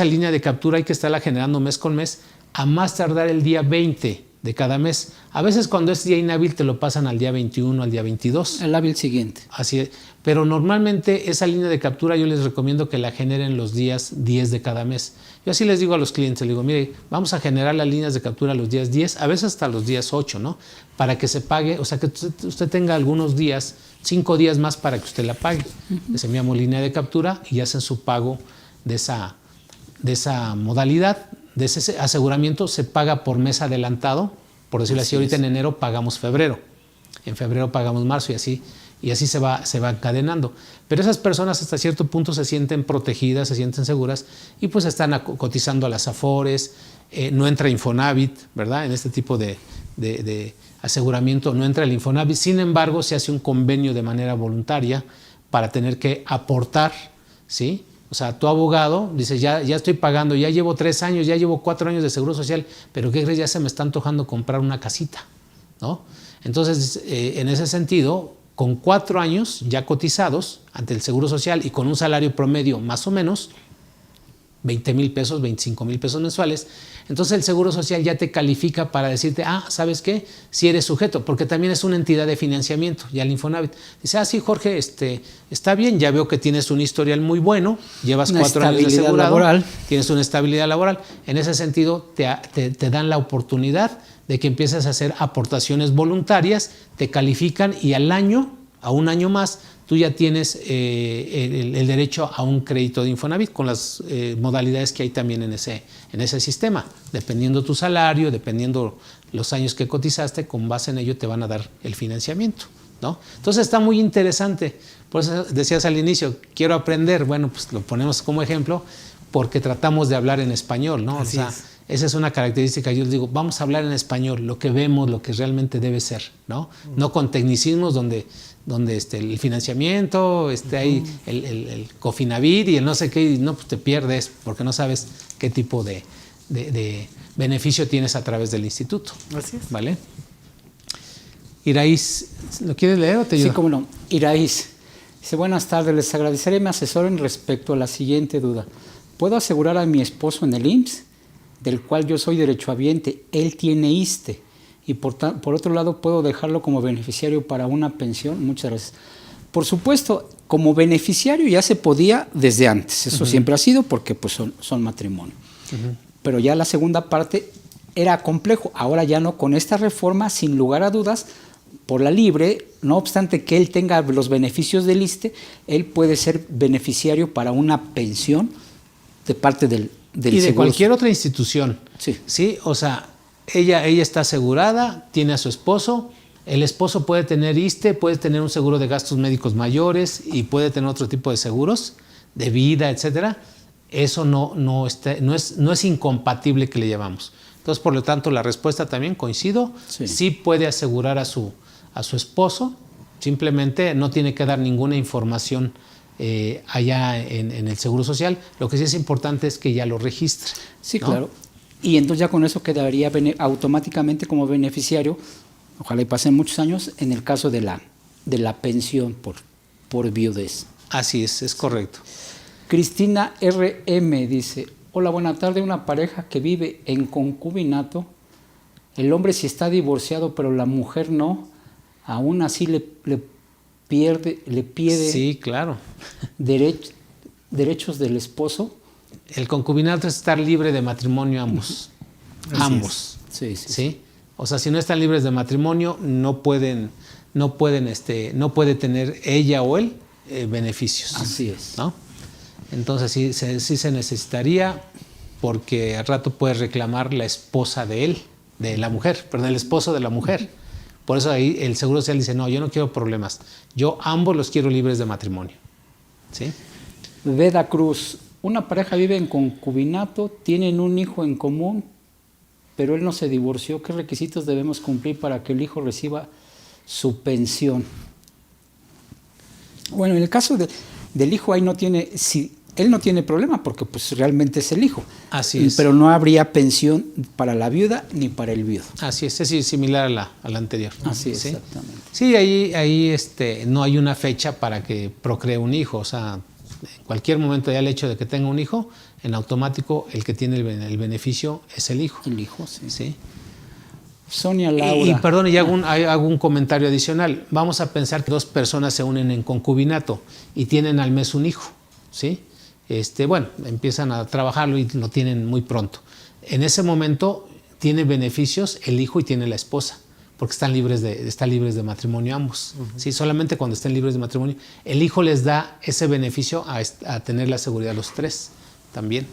línea de captura hay que estarla generando mes con mes, a más tardar el día 20 de cada mes. A veces cuando es día inhábil te lo pasan al día 21, al día 22. El hábil siguiente. Así es. Pero normalmente esa línea de captura yo les recomiendo que la generen los días 10 de cada mes. Yo así les digo a los clientes, les digo, mire, vamos a generar las líneas de captura los días 10, a veces hasta los días 8, ¿no? Para que se pague, o sea, que usted tenga algunos días, 5 días más para que usted la pague. Les enviamos línea de captura y hacen su pago de esa modalidad, de ese aseguramiento. Se paga por mes adelantado, por decirlo así. Ahorita en enero pagamos febrero, en febrero pagamos marzo y así se va encadenando. Pero esas personas hasta cierto punto se sienten protegidas, se sienten seguras y pues están cotizando a las Afores, no entra Infonavit, ¿verdad? En este tipo de aseguramiento no entra el Infonavit. Sin embargo, se hace un convenio de manera voluntaria para tener que aportar, ¿sí? O sea, tu abogado dice, ya estoy pagando, ya llevo 3 años, ya llevo 4 años de Seguro Social, pero ¿qué crees? Ya se me está antojando comprar una casita, ¿no? Entonces, en ese sentido, con 4 años ya cotizados ante el Seguro Social y con un salario promedio más o menos, 20,000 pesos, 25,000 pesos mensuales, entonces el Seguro Social ya te califica para decirte, ¿sabes qué? Si eres sujeto, porque también es una entidad de financiamiento, ya el Infonavit. Dice, sí, Jorge, está bien, ya veo que tienes un historial muy bueno, llevas 4 años de asegurado, laboral. Tienes una estabilidad laboral. En ese sentido, te dan la oportunidad de que empieces a hacer aportaciones voluntarias, te califican y al año, a un año más, tú ya tienes el derecho a un crédito de Infonavit con las modalidades que hay también en ese sistema. Dependiendo tu salario, dependiendo los años que cotizaste, con base en ello te van a dar el financiamiento, ¿no? Entonces está muy interesante. Por eso decías al inicio, quiero aprender. Bueno, pues lo ponemos como ejemplo porque tratamos de hablar en español, ¿no? Así es. Esa es una característica. Yo les digo, vamos a hablar en español, lo que vemos, lo que realmente debe ser, ¿no? No con tecnicismos donde el financiamiento, hay el Cofinavit y el no sé qué, y no, pues te pierdes porque no sabes qué tipo de beneficio tienes a través del instituto. Así es. ¿Vale? Iraíz, ¿lo quieres leer o te ayudo? Sí, cómo no. Iraíz dice, buenas tardes, les agradeceré me asesoren respecto a la siguiente duda. ¿Puedo asegurar a mi esposo en el IMSS, del cual yo soy derechohabiente? Él tiene ISSSTE. Y por otro lado, ¿puedo dejarlo como beneficiario para una pensión? Muchas gracias. Por supuesto, como beneficiario ya se podía desde antes. Eso siempre ha sido porque pues, son matrimonio. Pero ya la segunda parte era complejo. Ahora ya no. Con esta reforma, sin lugar a dudas, por la libre, no obstante que él tenga los beneficios del ISSSTE, él puede ser beneficiario para una pensión de parte del y de cualquier otra institución. Sí. O sea, ella está asegurada, tiene a su esposo, el esposo puede tener ISSSTE, puede tener un seguro de gastos médicos mayores y puede tener otro tipo de seguros de vida, etcétera. Eso no es incompatible, que le llamamos. Entonces, por lo tanto, la respuesta también coincido. Sí puede asegurar a su esposo, simplemente no tiene que dar ninguna información allá en el Seguro Social. Lo que sí es importante es que ya lo registre. Sí, ¿no? claro. Y entonces ya con eso quedaría automáticamente como beneficiario, ojalá y pasen muchos años, en el caso de la pensión por viudez. Así es correcto. Cristina RM dice, hola, buena tarde, una pareja que vive en concubinato, el hombre sí está divorciado, pero la mujer no, aún así le pide sí, claro. derechos del esposo. El concubinato es estar libre de matrimonio ambos. Ambos. Sí. O sea, si no están libres de matrimonio, no puede tener ella o él beneficios. Así es. ¿No? Entonces sí se necesitaría, porque al rato puede reclamar la esposa de él, de la mujer, perdón, el esposo de la mujer. Por eso ahí el Seguro Social dice, no, yo no quiero problemas. Yo ambos los quiero libres de matrimonio. ¿Sí? Veda Cruz, una pareja vive en concubinato, tienen un hijo en común, pero él no se divorció. ¿Qué requisitos debemos cumplir para que el hijo reciba su pensión. Bueno, en el caso del hijo, ahí no tiene, si él no tiene problema porque pues realmente es el hijo. Así es. Pero no habría pensión para la viuda ni para el viudo. Así es similar a la anterior. Así es, ¿sí? exactamente. Sí, ahí no hay una fecha para que procree un hijo. O sea, en cualquier momento ya el hecho de que tenga un hijo, en automático el que tiene el beneficio es el hijo. El hijo, sí. ¿Sí? Sonia Laura. Y perdón, y hago un comentario adicional. Vamos a pensar que dos personas se unen en concubinato y tienen al mes un hijo, ¿sí? Bueno, empiezan a trabajarlo y lo tienen muy pronto. En ese momento tiene beneficios el hijo y tiene la esposa, porque están libres de matrimonio ambos. Uh-huh. ¿Sí? Solamente cuando estén libres de matrimonio, el hijo les da ese beneficio a tener la seguridad los tres también.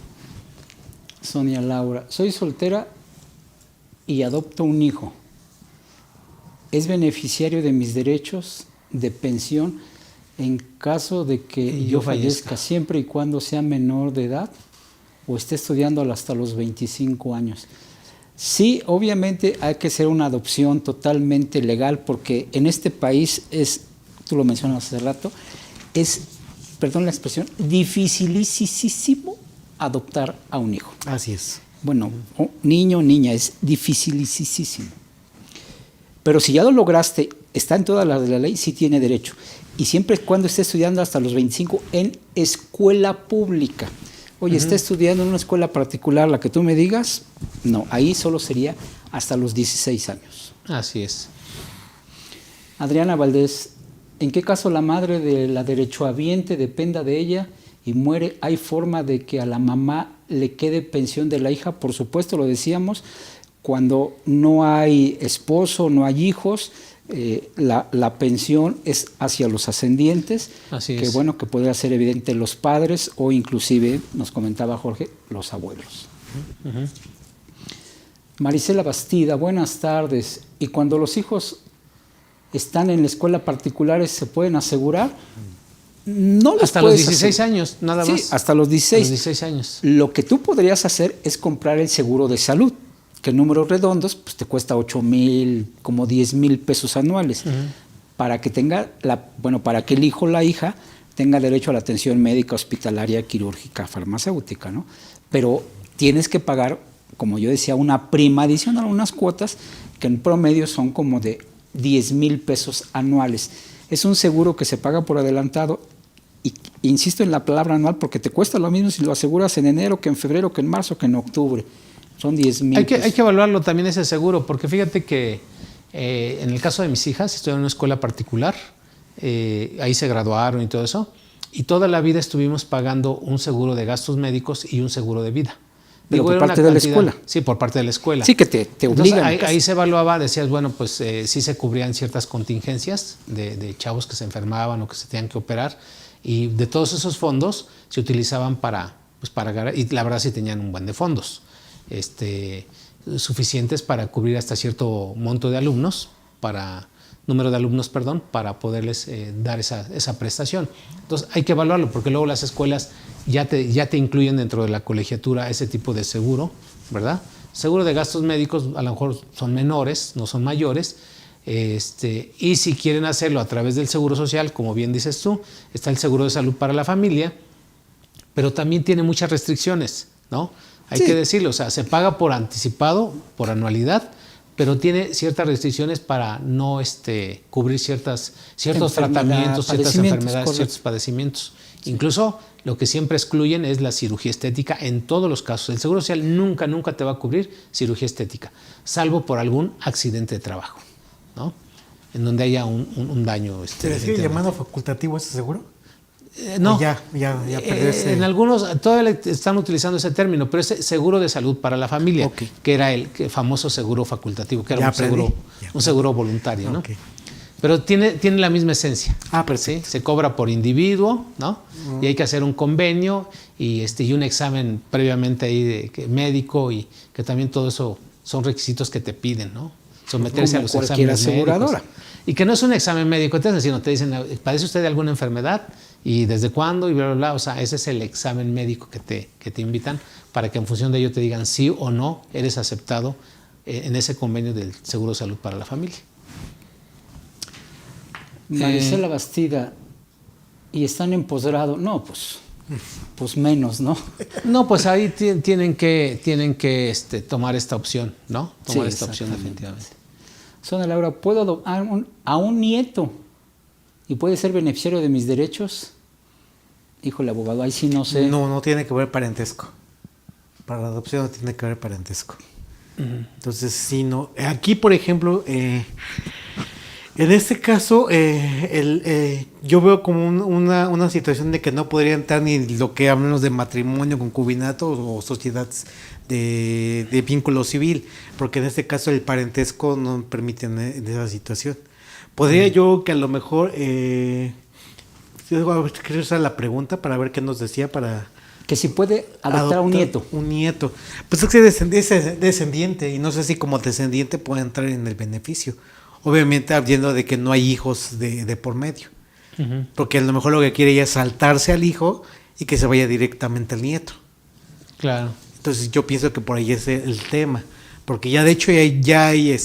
Sonia Laura, soy soltera y adopto un hijo. ¿Es beneficiario de mis derechos de pensión en caso de que yo fallezca, siempre y cuando sea menor de edad o esté estudiando hasta los 25 años? Sí, obviamente hay que hacer una adopción totalmente legal porque en este país tú lo mencionas hace rato, perdón la expresión, dificilísimo adoptar a un hijo. Así es. Bueno, niño o niña, es dificilísimo. Pero si ya lo lograste, está en todas las de la ley, sí tiene derecho. Y siempre y cuando esté estudiando hasta los 25 en escuela pública. Oye, ¿está estudiando en una escuela particular, la que tú me digas? No, ahí solo sería hasta los 16 años. Así es. Adriana Valdés, ¿en qué caso la madre de la derechohabiente dependa de ella y muere? ¿Hay forma de que a la mamá le quede pensión de la hija? Por supuesto, lo decíamos, cuando no hay esposo, no hay hijos, la pensión es hacia los ascendientes, Así que es. bueno, que podría ser evidente los padres o inclusive, nos comentaba Jorge, los abuelos. Uh-huh. Marisela Bastida, buenas tardes. ¿Y cuando los hijos están en la escuela particulares se pueden asegurar? No los hasta los puedes 16 años, nada más. Sí, hasta los 16. Hasta los 16 años. Lo que tú podrías hacer es comprar el seguro de salud, que en números redondos pues, te cuesta 8,000, como 10,000 pesos anuales, para que para que el hijo o la hija tenga derecho a la atención médica, hospitalaria, quirúrgica, farmacéutica, ¿no? Pero tienes que pagar, como yo decía, una prima adicional, unas cuotas que en promedio son como de 10,000 pesos anuales. Es un seguro que se paga por adelantado y insisto en la palabra anual porque te cuesta lo mismo si lo aseguras en enero que en febrero, que en marzo, que en octubre. Son 10,000 hay que evaluarlo también ese seguro, porque fíjate que en el caso de mis hijas, estoy en una escuela particular, ahí se graduaron y todo eso, y toda la vida estuvimos pagando un seguro de gastos médicos y un seguro de vida. Pero por parte de la escuela. Sí, por parte de la escuela. Sí, que te obligan. Entonces, ahí se evaluaba, decías, bueno, pues sí se cubrían ciertas contingencias de chavos que se enfermaban o que se tenían que operar, y de todos esos fondos se utilizaban para y la verdad sí tenían un buen de fondos. Suficientes para cubrir hasta cierto monto de alumnos, número de alumnos, para poderles dar esa prestación. Entonces hay que evaluarlo porque luego las escuelas ya te incluyen dentro de la colegiatura ese tipo de seguro, ¿verdad? Seguro de gastos médicos a lo mejor son menores, no son mayores, y si quieren hacerlo a través del seguro social, como bien dices tú, está el seguro de salud para la familia, pero también tiene muchas restricciones, ¿no? Hay que decirlo, o sea, se paga por anticipado, por anualidad, pero tiene ciertas restricciones para no cubrir ciertos tratamientos, ciertas enfermedades, correcto. Ciertos padecimientos. Sí. Incluso lo que siempre excluyen es la cirugía estética en todos los casos. El Seguro Social nunca te va a cubrir cirugía estética, salvo por algún accidente de trabajo, ¿no? En donde haya un daño. ¿Se sigue llamando facultativo ese seguro? No, ya perdió ese... En algunos todavía están utilizando ese término, pero es seguro de salud para la familia, okay. Que era el famoso seguro facultativo, que era un seguro voluntario, ¿no? Okay. Pero tiene la misma esencia. ¿Sí? Se cobra por individuo, ¿no? Y hay que hacer un convenio y un examen previamente ahí médico, y que también todo eso son requisitos que te piden, ¿no? Someterse a los exámenes aseguradora. Médicos. Y que no es un examen médico, sino te dicen, ¿padece usted de alguna enfermedad? ¿Y desde cuándo? Y bla, bla, bla. O sea, ese es el examen médico que te invitan para que en función de ello te digan sí o no eres aceptado en ese convenio del Seguro de Salud para la familia. Marisela Bastida, y están en posgrado. No, pues menos, ¿no? No, pues ahí tienen que tomar esta opción, ¿no? Tomar Sí, esta opción exactamente. definitivamente. Sonia Laura, ¿puedo adoptar a un nieto y puede ser beneficiario de mis derechos? Dijo el abogado, ahí sí no sé. No tiene que ver parentesco. Para la adopción no tiene que ver parentesco. Entonces, sí, no. Aquí, por ejemplo, en este caso, yo veo como una situación de que no podría entrar ni lo que hablamos de matrimonio, concubinato o sociedades de vínculo civil, porque en este caso el parentesco no permite en esa situación. Podría yo que a lo mejor, quería usar la pregunta para ver qué nos decía para... Que si puede adoptar a un nieto. Un nieto. Pues es que es descendiente, y no sé si como descendiente puede entrar en el beneficio. Obviamente habiendo de que no hay hijos de por medio. Porque a lo mejor lo que quiere ella es saltarse al hijo y que se vaya directamente al nieto. Claro. Entonces yo pienso que por ahí es el tema. Porque ya de hecho ya hay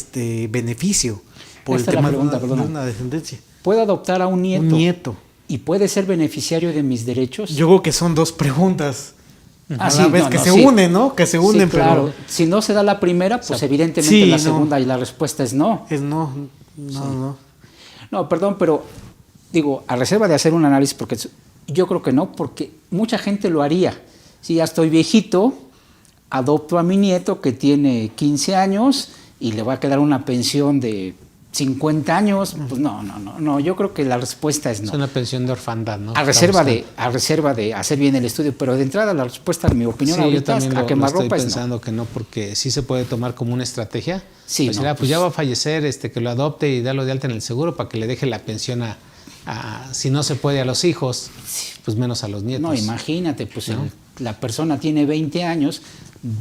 beneficio por Esta el es la tema pregunta, de perdona. una descendencia. ¿Puedo adoptar a un nieto? Un nieto. ¿Y puede ser beneficiario de mis derechos? Yo creo que son dos preguntas. A sí, la vez no, que no, se sí. unen, ¿no? Que se unen, Sí, claro. pero... Si no se da la primera, pues evidentemente sí, la no. segunda y la respuesta es no. Es no. No, perdón, pero digo, a reserva de hacer un análisis, porque yo creo que no, porque mucha gente lo haría. Si ya estoy viejito, adopto a mi nieto que tiene 15 años y le va a quedar una pensión de 50 años, pues no, yo creo que la respuesta es no. Es una pensión de orfandad, ¿no? A reserva de hacer bien el estudio, pero de entrada la respuesta, en mi opinión, Sí, yo ahorita también a lo quemarropa estoy es no. pensando que no, porque sí se puede tomar como una estrategia. Sí, Decir, no, pues ya va a fallecer, que lo adopte y darlo de alta en el seguro para que le deje la pensión si no se puede a los hijos, pues menos a los nietos. No, imagínate, pues ¿no? la persona tiene 20 años,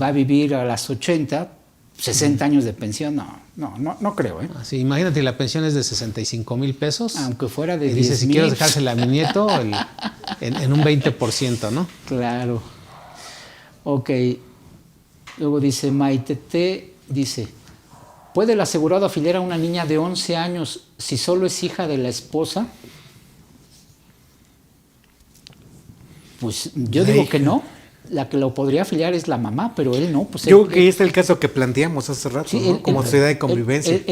va a vivir a las 80, 60 años de pensión, no creo, ¿eh? Así, imagínate, la pensión es de 65,000 pesos. Aunque fuera de y dice, 10,000. si quiero dejársela a mi nieto, en un 20%, ¿no? Claro. Ok. Luego dice Maite T, dice, ¿puede el asegurado afiliar a una niña de 11 años si solo es hija de la esposa? Pues yo digo que no. La que lo podría afiliar es la mamá, pero él no. Pues Yo creo que ahí está el caso que planteamos hace rato, sí, ¿no? Como sociedad de convivencia.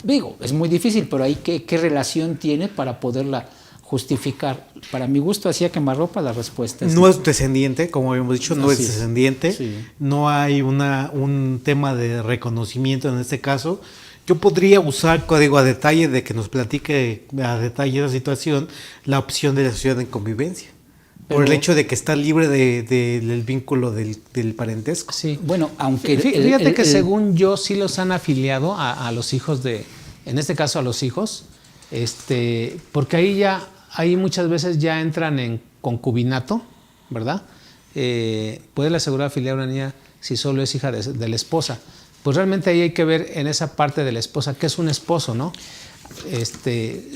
Digo, es muy difícil, pero ahí qué relación tiene para poderla justificar. Para mi gusto, hacía quemarropa, la respuesta es no es descendiente, como habíamos dicho, no es Así es. descendiente. Sí. No hay un tema de reconocimiento en este caso. Yo podría usar código a detalle de que nos platique a detalle la situación, la opción de la sociedad de convivencia. Por el hecho de que está libre del vínculo del parentesco. Sí. Bueno, aunque... Fíjate que según yo sí los han afiliado a los hijos en este caso a los hijos, porque ahí muchas veces ya entran en concubinato, ¿verdad? Puede el asegurado afiliar a una niña si solo es hija de la esposa. Pues realmente ahí hay que ver en esa parte de la esposa qué es un esposo, ¿no?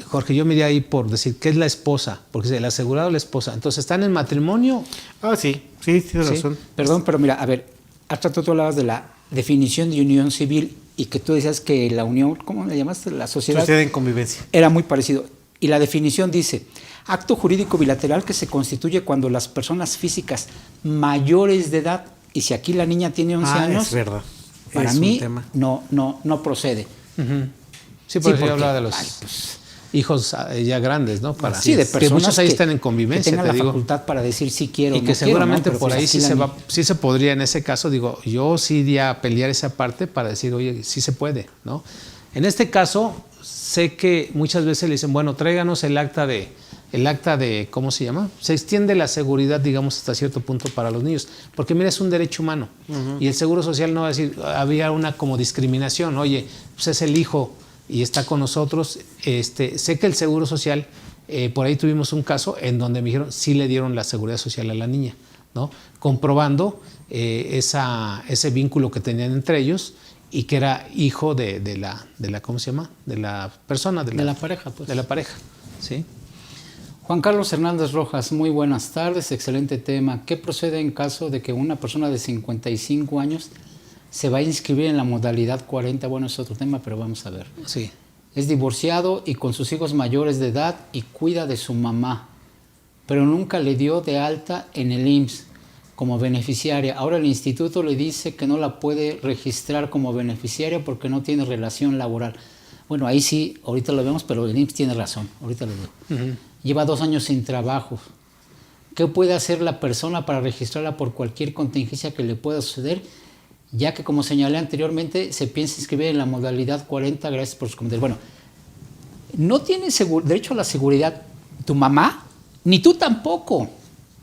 Jorge, yo me iría ahí por decir qué es la esposa, porque es el asegurado la esposa. Entonces, ¿están en matrimonio? Ah, sí, tienes razón. Perdón, pero mira, a ver, hasta tú hablabas de la definición de unión civil y que tú decías que la unión, ¿cómo le llamaste? La sociedad en convivencia. Era muy parecido. Y la definición dice, acto jurídico bilateral que se constituye cuando las personas físicas mayores de edad, y si aquí la niña tiene 11 años, es verdad. para es mí un tema. no procede. Uh-huh. Sí, porque yo porque, hablaba de los hijos ya grandes, ¿no? Sí, de personas que muchos ahí están en convivencia, que tengan te la digo. facultad para decir sí quiero, Y que no seguramente quiero, ¿no? por Pero ahí pues sí se podría en ese caso, digo, yo sí iría a pelear esa parte para decir, oye, sí se puede, ¿no? En este caso, sé que muchas veces le dicen, bueno, tráiganos el acta de, ¿cómo se llama? Se extiende la seguridad, digamos, hasta cierto punto para los niños, porque mira, es un derecho humano. Uh-huh. Y el Seguro Social no va a decir, había una como discriminación, oye, pues es el hijo y está con nosotros. Sé que el Seguro Social, por ahí tuvimos un caso en donde me dijeron, sí le dieron la seguridad social a la niña, ¿no? Comprobando ese vínculo que tenían entre ellos y que era hijo de la ¿cómo se llama? De la persona. De la pareja, pues. De la pareja, ¿sí? Juan Carlos Hernández Rojas, muy buenas tardes, excelente tema. ¿Qué procede en caso de que una persona de 55 años se va a inscribir en la modalidad 40? Bueno, es otro tema, pero vamos a ver. Sí. Es divorciado y con sus hijos mayores de edad y cuida de su mamá, pero nunca le dio de alta en el IMSS como beneficiaria. Ahora el instituto le dice que no la puede registrar como beneficiaria porque no tiene relación laboral. Bueno, ahí sí, ahorita lo vemos, pero el IMSS tiene razón, ahorita lo digo. Lleva 2 años sin trabajo. ¿Qué puede hacer la persona para registrarla por cualquier contingencia que le pueda suceder? Ya que, como señalé anteriormente, se piensa inscribir en la modalidad 40. Gracias por sus comentarios. Bueno, no tiene derecho a la seguridad tu mamá, ni tú tampoco.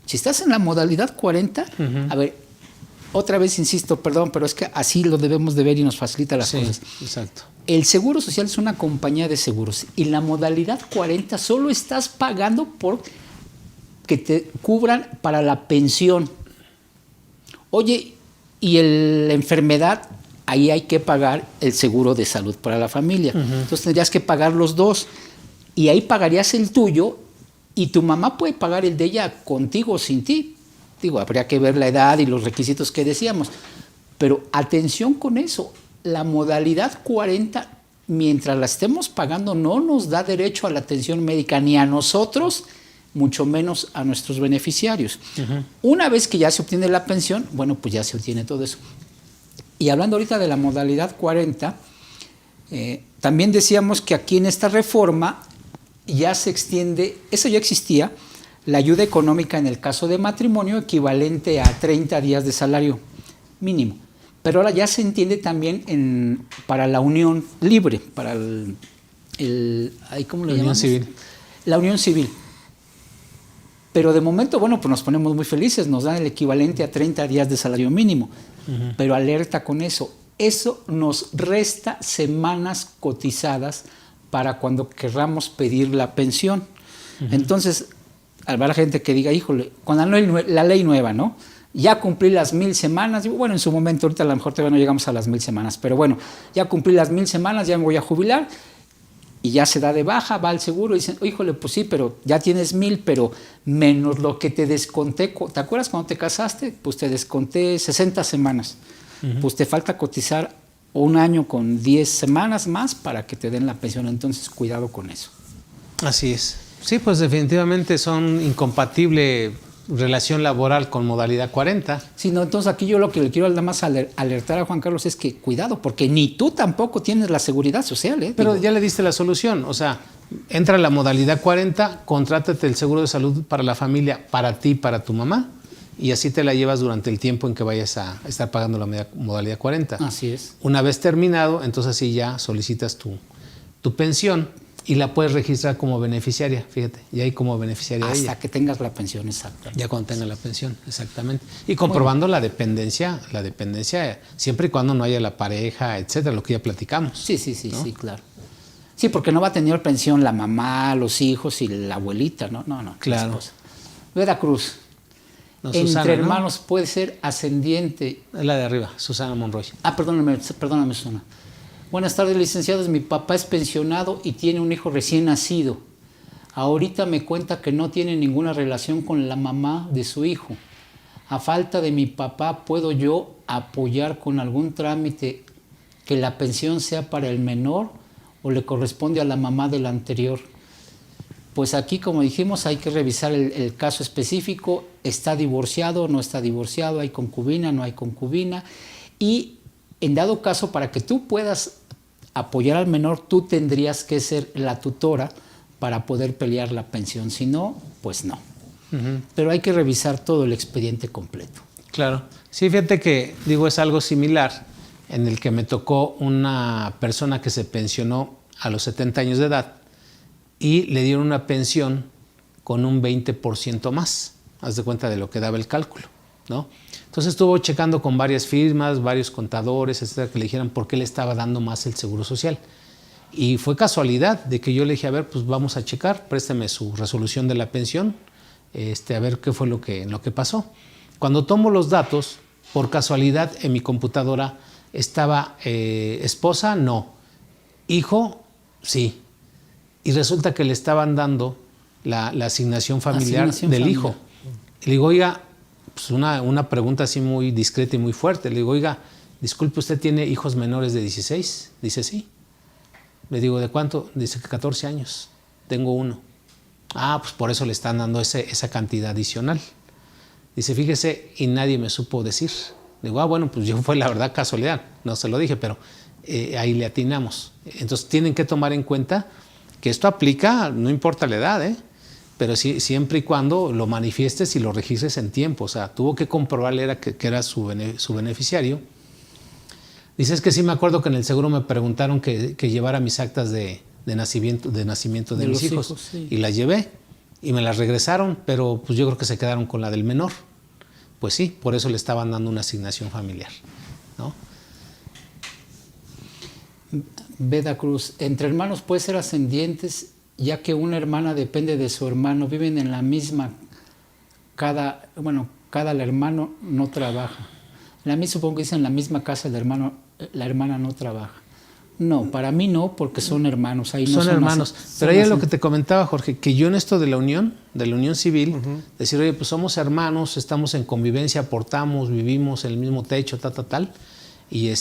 Si estás en la modalidad 40, a ver, otra vez insisto, perdón, pero es que así lo debemos de ver y nos facilita las cosas. Exacto. El Seguro Social es una compañía de seguros y la modalidad 40 solo estás pagando por que te cubran para la pensión. Oye, y la enfermedad, ahí hay que pagar el seguro de salud para la familia. Entonces tendrías que pagar los dos y ahí pagarías el tuyo y tu mamá puede pagar el de ella contigo o sin ti. Digo, habría que ver la edad y los requisitos que decíamos. Pero atención con eso, la modalidad 40, mientras la estemos pagando, no nos da derecho a la atención médica ni a nosotros, mucho menos a nuestros beneficiarios. Una vez que ya se obtiene la pensión, bueno, pues ya se obtiene todo eso. Y hablando ahorita de la modalidad 40, también decíamos que aquí en esta reforma ya se extiende, eso ya existía, la ayuda económica en el caso de matrimonio equivalente a 30 días de salario mínimo. Pero ahora ya se entiende también para la unión libre, para ¿cómo le llamamos? Unión civil. La unión civil. Pero de momento, bueno, pues nos ponemos muy felices, nos dan el equivalente a 30 días de salario mínimo. Pero alerta con eso, eso nos resta semanas cotizadas para cuando querramos pedir la pensión. Entonces, habrá la gente que diga, híjole, con la ley nueva, ¿no? Ya cumplí las 1000 semanas, bueno, en su momento ahorita a lo mejor todavía no llegamos a las 1000 semanas, pero bueno, ya cumplí las 1000 semanas, ya me voy a jubilar y ya se da de baja, va al seguro y dicen, híjole, pues sí, pero ya tienes 1000, pero menos lo que te desconté. ¿Te acuerdas cuando te casaste? Pues te desconté 60 semanas. Pues te falta cotizar 1 año con 10 semanas más para que te den la pensión, entonces cuidado con eso. Así es. Sí, pues definitivamente son incompatibles relación laboral con modalidad 40. Sí, no, entonces aquí yo lo que le quiero nada más alertar a Juan Carlos es que cuidado, porque ni tú tampoco tienes la seguridad social. Pero ya le diste la solución, o sea, entra la modalidad 40, contrátate el seguro de salud para la familia, para ti, para tu mamá, y así te la llevas durante el tiempo en que vayas a estar pagando la modalidad 40. Así es. Una vez terminado, entonces sí ya solicitas tu pensión y la puedes registrar como beneficiaria, fíjate, y ahí como beneficiaria de ella. Hasta que tengas la pensión, exacto. Ya cuando tenga la pensión, exactamente. Y comprobando la dependencia siempre y cuando no haya la pareja, etcétera, lo que ya platicamos. Sí, ¿no? Sí, claro. Sí, porque no va a tener pensión la mamá, los hijos y la abuelita, ¿no? No. Claro. Veracruz. No, Entre Susana, hermanos, ¿no? Puede ser ascendiente. Es la de arriba, Susana Monroy. Perdóname, Susana. Buenas tardes, licenciados. Mi papá es pensionado y tiene un hijo recién nacido. Ahorita me cuenta que no tiene ninguna relación con la mamá de su hijo. A falta de mi papá, ¿puedo yo apoyar con algún trámite que la pensión sea para el menor o le corresponde a la mamá del anterior? Pues aquí, como dijimos, hay que revisar el caso específico. ¿Está divorciado o no está divorciado? ¿Hay concubina, no hay concubina? Y en dado caso, para que tú puedas apoyar al menor, tú tendrías que ser la tutora para poder pelear la pensión. Si no, pues no. Pero hay que revisar todo el expediente completo. Claro. Sí, fíjate que, es algo similar en el que me tocó una persona que se pensionó a los 70 años de edad y le dieron una pensión con un 20% más. Haz de cuenta de lo que daba el cálculo, ¿no? Entonces estuvo checando con varias firmas, varios contadores, etcétera, que le dijeran por qué le estaba dando más el seguro social. Y fue casualidad de que yo le dije, a ver, pues vamos a checar, présteme su resolución de la pensión, a ver qué fue lo que pasó. Cuando tomo los datos, por casualidad en mi computadora estaba esposa, no, hijo, sí. Y resulta que le estaban dando la asignación familiar del hijo. Y le digo, oiga, pues una pregunta así muy discreta y muy fuerte. Le digo, oiga, disculpe, ¿usted tiene hijos menores de 16? Dice, sí. Le digo, ¿de cuánto? Dice que 14 años. Tengo uno. Ah, pues por eso le están dando esa cantidad adicional. Dice, fíjese, y nadie me supo decir. Digo, bueno, pues yo fue la verdad casualidad. No se lo dije, pero ahí le atinamos. Entonces tienen que tomar en cuenta que esto aplica, no importa la edad, pero sí, siempre y cuando lo manifiestes y lo registres en tiempo. O sea, tuvo que comprobarle que era su beneficiario. Dice, es que sí me acuerdo que en el seguro me preguntaron que llevara mis actas de nacimiento de mis hijos. Sí. Y las llevé y me las regresaron, pero pues yo creo que se quedaron con la del menor. Pues sí, por eso le estaban dando una asignación familiar, ¿no? Beda Cruz, entre hermanos puede ser ascendientes, ya que una hermana depende de su hermano, viven en la misma, cada hermano no trabaja. A mí supongo que dicen en la misma casa la hermana no trabaja. No, para mí no, porque son hermanos. Ahí no son hermanos. Pero ahí es lo que te comentaba, Jorge, que yo en esto de la unión civil, decir, oye, pues somos hermanos, estamos en convivencia, aportamos, vivimos en el mismo techo, tal, y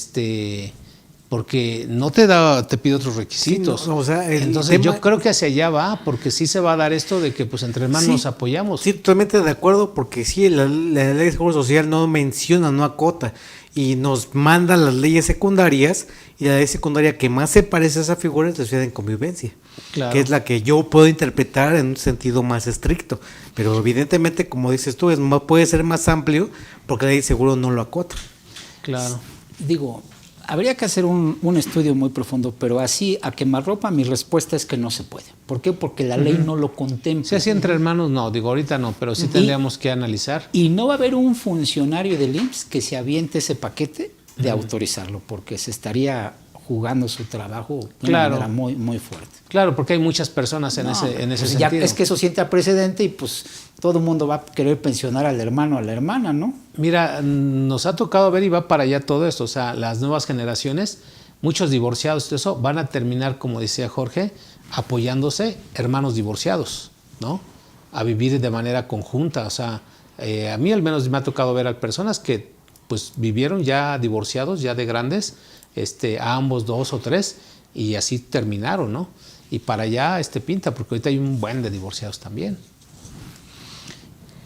porque no te pide otros requisitos. Sí, no, o sea, entonces yo creo que hacia allá va, porque sí se va a dar esto de que pues entre hermanos nos apoyamos. Sí, totalmente de acuerdo, porque sí, la ley de seguro social no menciona, no acota, y nos manda las leyes secundarias, y la ley secundaria que más se parece a esa figura es la sociedad en convivencia, claro, que es la que yo puedo interpretar en un sentido más estricto, pero evidentemente, como dices tú, puede ser más amplio, porque la ley de seguro no lo acota. Claro. Digo, habría que hacer un estudio muy profundo, pero así a quemarropa mi respuesta es que no se puede. ¿Por qué? Porque la ley no lo contempla. Si así entre hermanos no, digo ahorita no, pero sí tendríamos que analizar. Y no va a haber un funcionario del IMSS que se aviente ese paquete de autorizarlo, porque se estaría jugando su trabajo de una manera muy, muy fuerte. Claro, porque hay muchas personas en ese sentido. Ya es que eso sienta precedente y pues todo el mundo va a querer pensionar al hermano o a la hermana, ¿no? Mira, nos ha tocado ver y va para allá todo esto. O sea, las nuevas generaciones, muchos divorciados y eso, van a terminar, como decía Jorge, apoyándose hermanos divorciados, ¿no? A vivir de manera conjunta. O sea, a mí al menos me ha tocado ver a personas que pues vivieron ya divorciados, ya de grandes, a ambos 2 o 3, y así terminaron, ¿no? Y para allá pinta, porque ahorita hay un buen de divorciados también.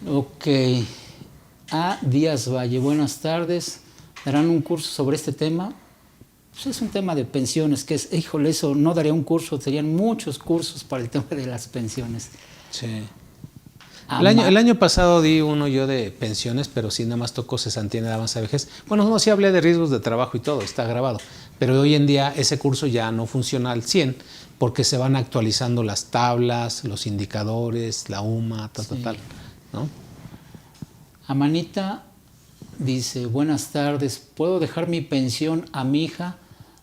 Ok. Díaz Valle, buenas tardes. ¿Darán un curso sobre este tema? Pues es un tema de pensiones, que híjole, eso no daría un curso, serían muchos cursos para el tema de las pensiones. Sí. El año pasado di uno yo de pensiones, pero sí nada más tocó cesantía en edad avanzada de vejez. Bueno, no, sí hablé de riesgos de trabajo y todo, está grabado. Pero hoy en día ese curso ya no funciona al 100 porque se van actualizando las tablas, los indicadores, la UMA, tal, ¿no? Amanita dice, buenas tardes, ¿puedo dejar mi pensión a mi hija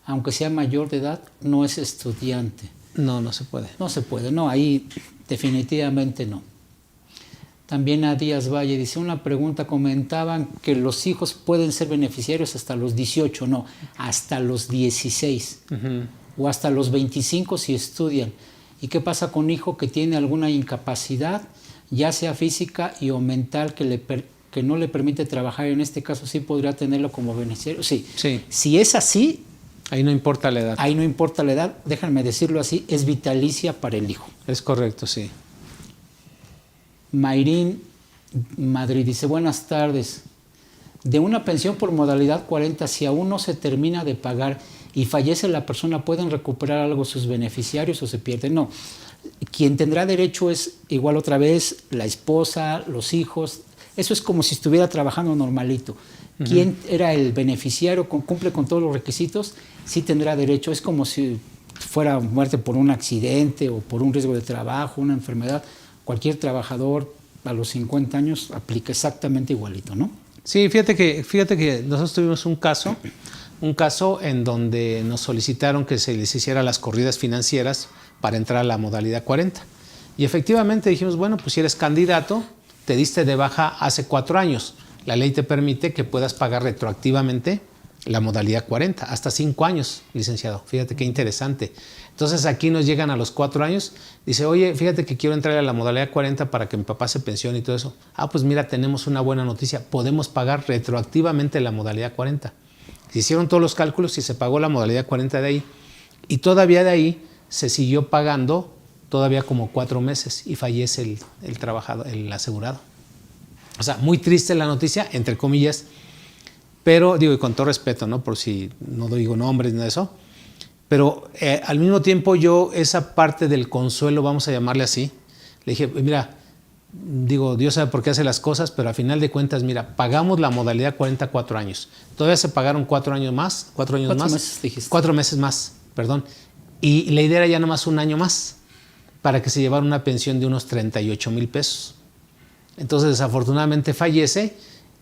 aunque sea mayor de edad? No es estudiante. No se puede. No se puede, no, ahí definitivamente no. También a Díaz Valle dice, una pregunta, comentaban que los hijos pueden ser beneficiarios hasta los 18, no, hasta los 16 o hasta los 25 si estudian. ¿Y qué pasa con un hijo que tiene alguna incapacidad, ya sea física o mental, que no le permite trabajar? En este caso sí podría tenerlo como beneficiario. Sí. Si es así, ahí no importa la edad. Ahí no importa la edad, déjenme decirlo así, es vitalicia para el hijo. Es correcto, sí. Mayrín Madrid dice, buenas tardes. De una pensión por modalidad 40, si aún no se termina de pagar y fallece la persona, ¿pueden recuperar algo sus beneficiarios o se pierden? No. Quien tendrá derecho es igual otra vez la esposa, los hijos. Eso es como si estuviera trabajando normalito. Quien era el beneficiario, cumple con todos los requisitos, sí tendrá derecho. Es como si fuera muerte por un accidente o por un riesgo de trabajo, una enfermedad. Cualquier trabajador a los 50 años aplica exactamente igualito, ¿no? Sí, fíjate que nosotros tuvimos un caso en donde nos solicitaron que se les hiciera las corridas financieras para entrar a la modalidad 40. Y efectivamente dijimos, bueno, pues si eres candidato, te diste de baja hace 4 años. La ley te permite que puedas pagar retroactivamente la modalidad 40, hasta 5 años, licenciado. Fíjate qué interesante. Entonces aquí nos llegan a los 4 años, dice, oye, fíjate que quiero entrar a la modalidad 40 para que mi papá se pensione y todo eso. Pues mira, tenemos una buena noticia, podemos pagar retroactivamente la modalidad 40. Se hicieron todos los cálculos y se pagó la modalidad 40 de ahí. Y todavía de ahí se siguió pagando todavía como 4 meses y fallece el trabajador, el asegurado. O sea, muy triste la noticia, entre comillas, pero digo, y con todo respeto, ¿no? Por si no digo nombres ni nada de eso, pero al mismo tiempo yo esa parte del consuelo, vamos a llamarle así, le dije, mira, digo, Dios sabe por qué hace las cosas, pero a final de cuentas, mira, pagamos la modalidad 44 años. Todavía se pagaron 4 años más, 4 años más. Meses, dijiste. 4 meses más, perdón. Y la idea era ya nomás un año más para que se llevara una pensión de unos 38,000 pesos. Entonces, desafortunadamente fallece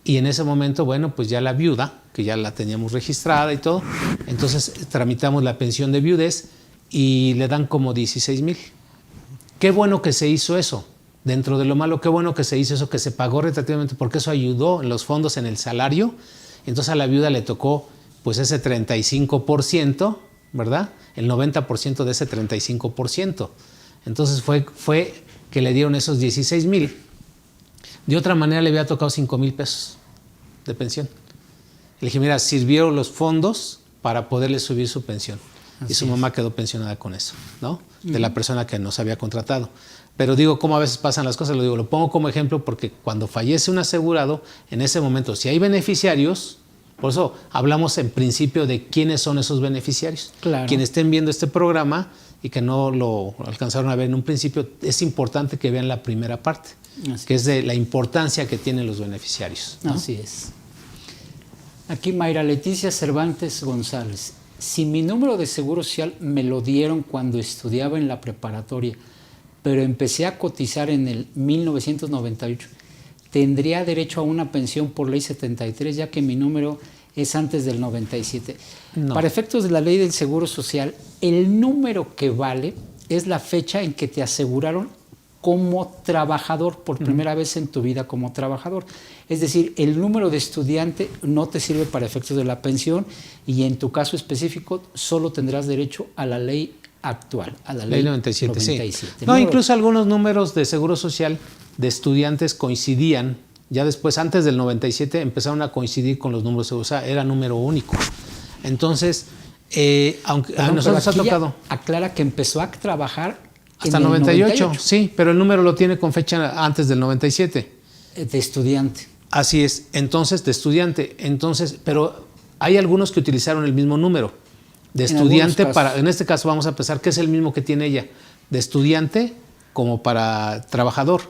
y en ese momento, bueno, pues ya la viuda, que ya la teníamos registrada y todo, entonces tramitamos la pensión de viudez y le dan como 16,000. Qué bueno que se hizo eso. Dentro de lo malo, qué bueno que se hizo eso, que se pagó retroactivamente, porque eso ayudó en los fondos, en el salario. Entonces a la viuda le tocó pues ese 35%, ¿verdad? El 90% de ese 35%. Entonces fue que le dieron esos 16,000. De otra manera le había tocado 5,000 pesos de pensión. Le dije, mira, sirvieron los fondos para poderle subir su pensión. Así y su es. mamá quedó pensionada con eso, ¿no? De la persona que nos había contratado. Pero digo, cómo a veces pasan las cosas, lo pongo como ejemplo porque cuando fallece un asegurado, en ese momento, si hay beneficiarios, por eso hablamos en principio de quiénes son esos beneficiarios. Claro. Quienes estén viendo este programa y que no lo alcanzaron a ver en un principio, es importante que vean la primera parte, Así que es de la importancia que tienen los beneficiarios, ¿no? Así es. Aquí Mayra Leticia Cervantes González. Si mi número de seguro social me lo dieron cuando estudiaba en la preparatoria, pero empecé a cotizar en el 1998, tendría derecho a una pensión por ley 73, ya que mi número es antes del 97. No. Para efectos de la ley del seguro social, el número que vale es la fecha en que te aseguraron como trabajador, por primera vez en tu vida como trabajador. Es decir, el número de estudiante no te sirve para efectos de la pensión y en tu caso específico solo tendrás derecho a la ley actual, a la ley 97, 97. sí. No, incluso algunos números de seguro social de estudiantes coincidían, ya después, antes del 97, empezaron a coincidir con los números de seguro, o sea, era número único. Entonces, aunque a nosotros ha tocado... Aclara que empezó a trabajar Hasta en el 98, sí, pero el número lo tiene con fecha antes del 97. De estudiante. Así es, entonces de estudiante. Entonces, pero hay algunos que utilizaron el mismo número de estudiante para, en este caso vamos a pensar que es el mismo que tiene ella, de estudiante como para trabajador.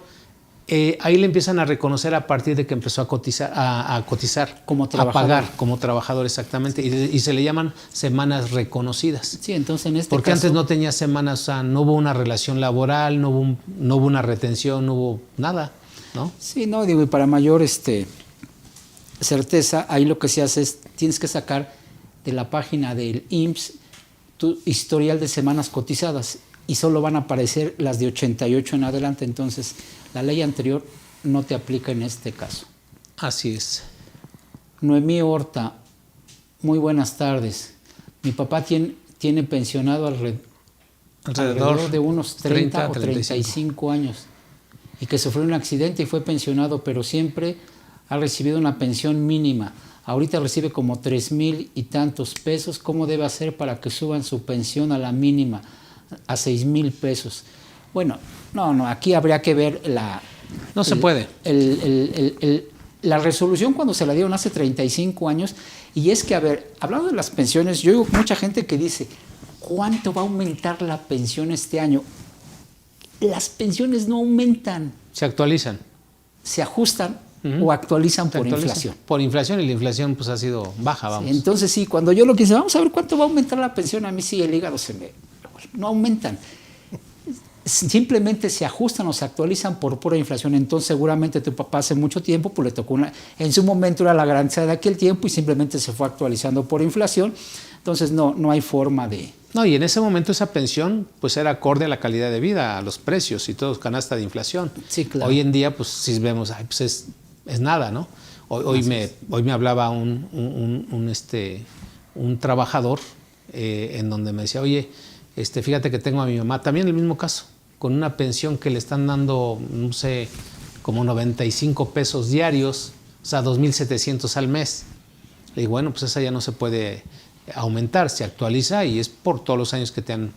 Ahí le empiezan a reconocer a partir de que empezó a cotizar, como trabajador. a pagar como trabajador, exactamente, y se le llaman semanas reconocidas. Sí, entonces en este Porque caso, antes no tenía semanas, o sea, no hubo una relación laboral, no hubo una retención, no hubo nada, ¿no? Sí, no, digo, y para mayor certeza, ahí lo que se hace es, tienes que sacar de la página del IMSS tu historial de semanas cotizadas y solo van a aparecer las de 88 en adelante, entonces la ley anterior no te aplica en este caso. Así es. Noemí Horta, muy buenas tardes. Mi papá tiene pensionado alrededor de unos 30 o 35 años y que sufrió un accidente y fue pensionado, pero siempre ha recibido una pensión mínima. Ahorita recibe como 3,000 y tantos pesos. ¿Cómo debe hacer para que suban su pensión a la mínima, a 6,000 pesos? Bueno, no, aquí habría que ver se puede. La resolución cuando se la dieron hace 35 años. Y es que, a ver, hablando de las pensiones, yo oigo mucha gente que dice, ¿cuánto va a aumentar la pensión este año? Las pensiones no aumentan. Se actualizan. Se ajustan o actualizan por inflación. Por inflación, y la inflación pues ha sido baja, vamos. Sí, entonces sí, cuando yo lo quise, vamos a ver cuánto va a aumentar la pensión, a mí sí el hígado no aumentan. Simplemente se ajustan o se actualizan por pura inflación. Entonces seguramente tu papá hace mucho tiempo pues le tocó en su momento era la ganancia de aquel tiempo y simplemente se fue actualizando por inflación. Entonces no hay forma de... No, y en ese momento esa pensión pues era acorde a la calidad de vida, a los precios y todo, canasta de inflación. Sí, claro. Hoy en día pues si vemos, pues es nada, ¿no? Hoy me hablaba un trabajador en donde me decía, oye, fíjate que tengo a mi mamá, también el mismo caso, con una pensión que le están dando, no sé, como 95 pesos diarios, o sea, 2,700 al mes. Le digo, bueno, pues esa ya no se puede aumentar, se actualiza y es por todos los años que te han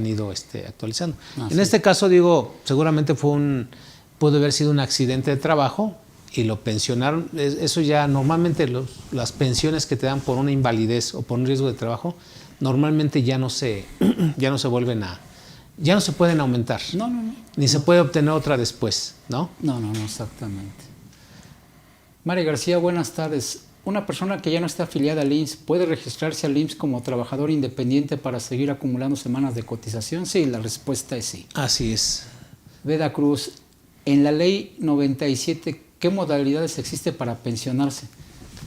ido actualizando. Ah, en sí. este caso, digo, seguramente pudo haber sido un accidente de trabajo y lo pensionaron. Eso ya normalmente las pensiones que te dan por una invalidez o por un riesgo de trabajo, normalmente ya no se vuelven ya no se pueden aumentar. No. Ni se puede obtener otra después, ¿no? No, exactamente. Mari García, buenas tardes. ¿Una persona que ya no está afiliada al IMSS puede registrarse al IMSS como trabajador independiente para seguir acumulando semanas de cotización? Sí, la respuesta es sí. Así es. Veda Cruz, en la ley 97, ¿qué modalidades existe para pensionarse?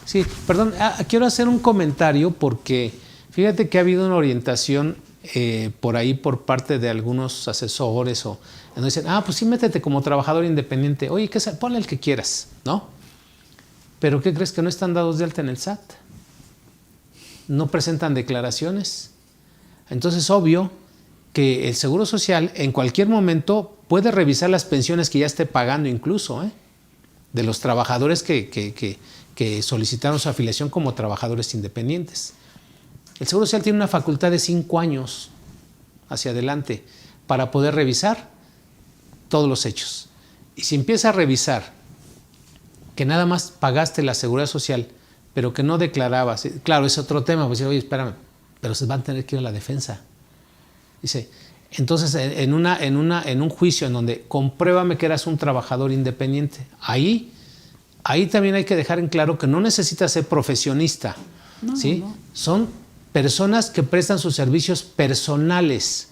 Sí, perdón, quiero hacer un comentario porque fíjate que ha habido una orientación por ahí por parte de algunos asesores donde dicen, pues sí, métete como trabajador independiente. Oye, ponle el que quieras, ¿no? Pero ¿qué crees? Que no están dados de alta en el SAT. No presentan declaraciones. Entonces, obvio que el Seguro Social en cualquier momento puede revisar las pensiones que ya esté pagando incluso, de los trabajadores que solicitaron su afiliación como trabajadores independientes. El Seguro Social tiene una facultad de 5 años hacia adelante para poder revisar todos los hechos. Y si empieza a revisar que nada más pagaste la seguridad social, pero que no declarabas, claro, es otro tema, pues oye, espérame, pero se van a tener que ir a la defensa. Dice, entonces en un juicio en donde compruébame que eras un trabajador independiente, ahí también hay que dejar en claro que no necesitas ser profesionista, ¿sí? No. Son personas que prestan sus servicios personales.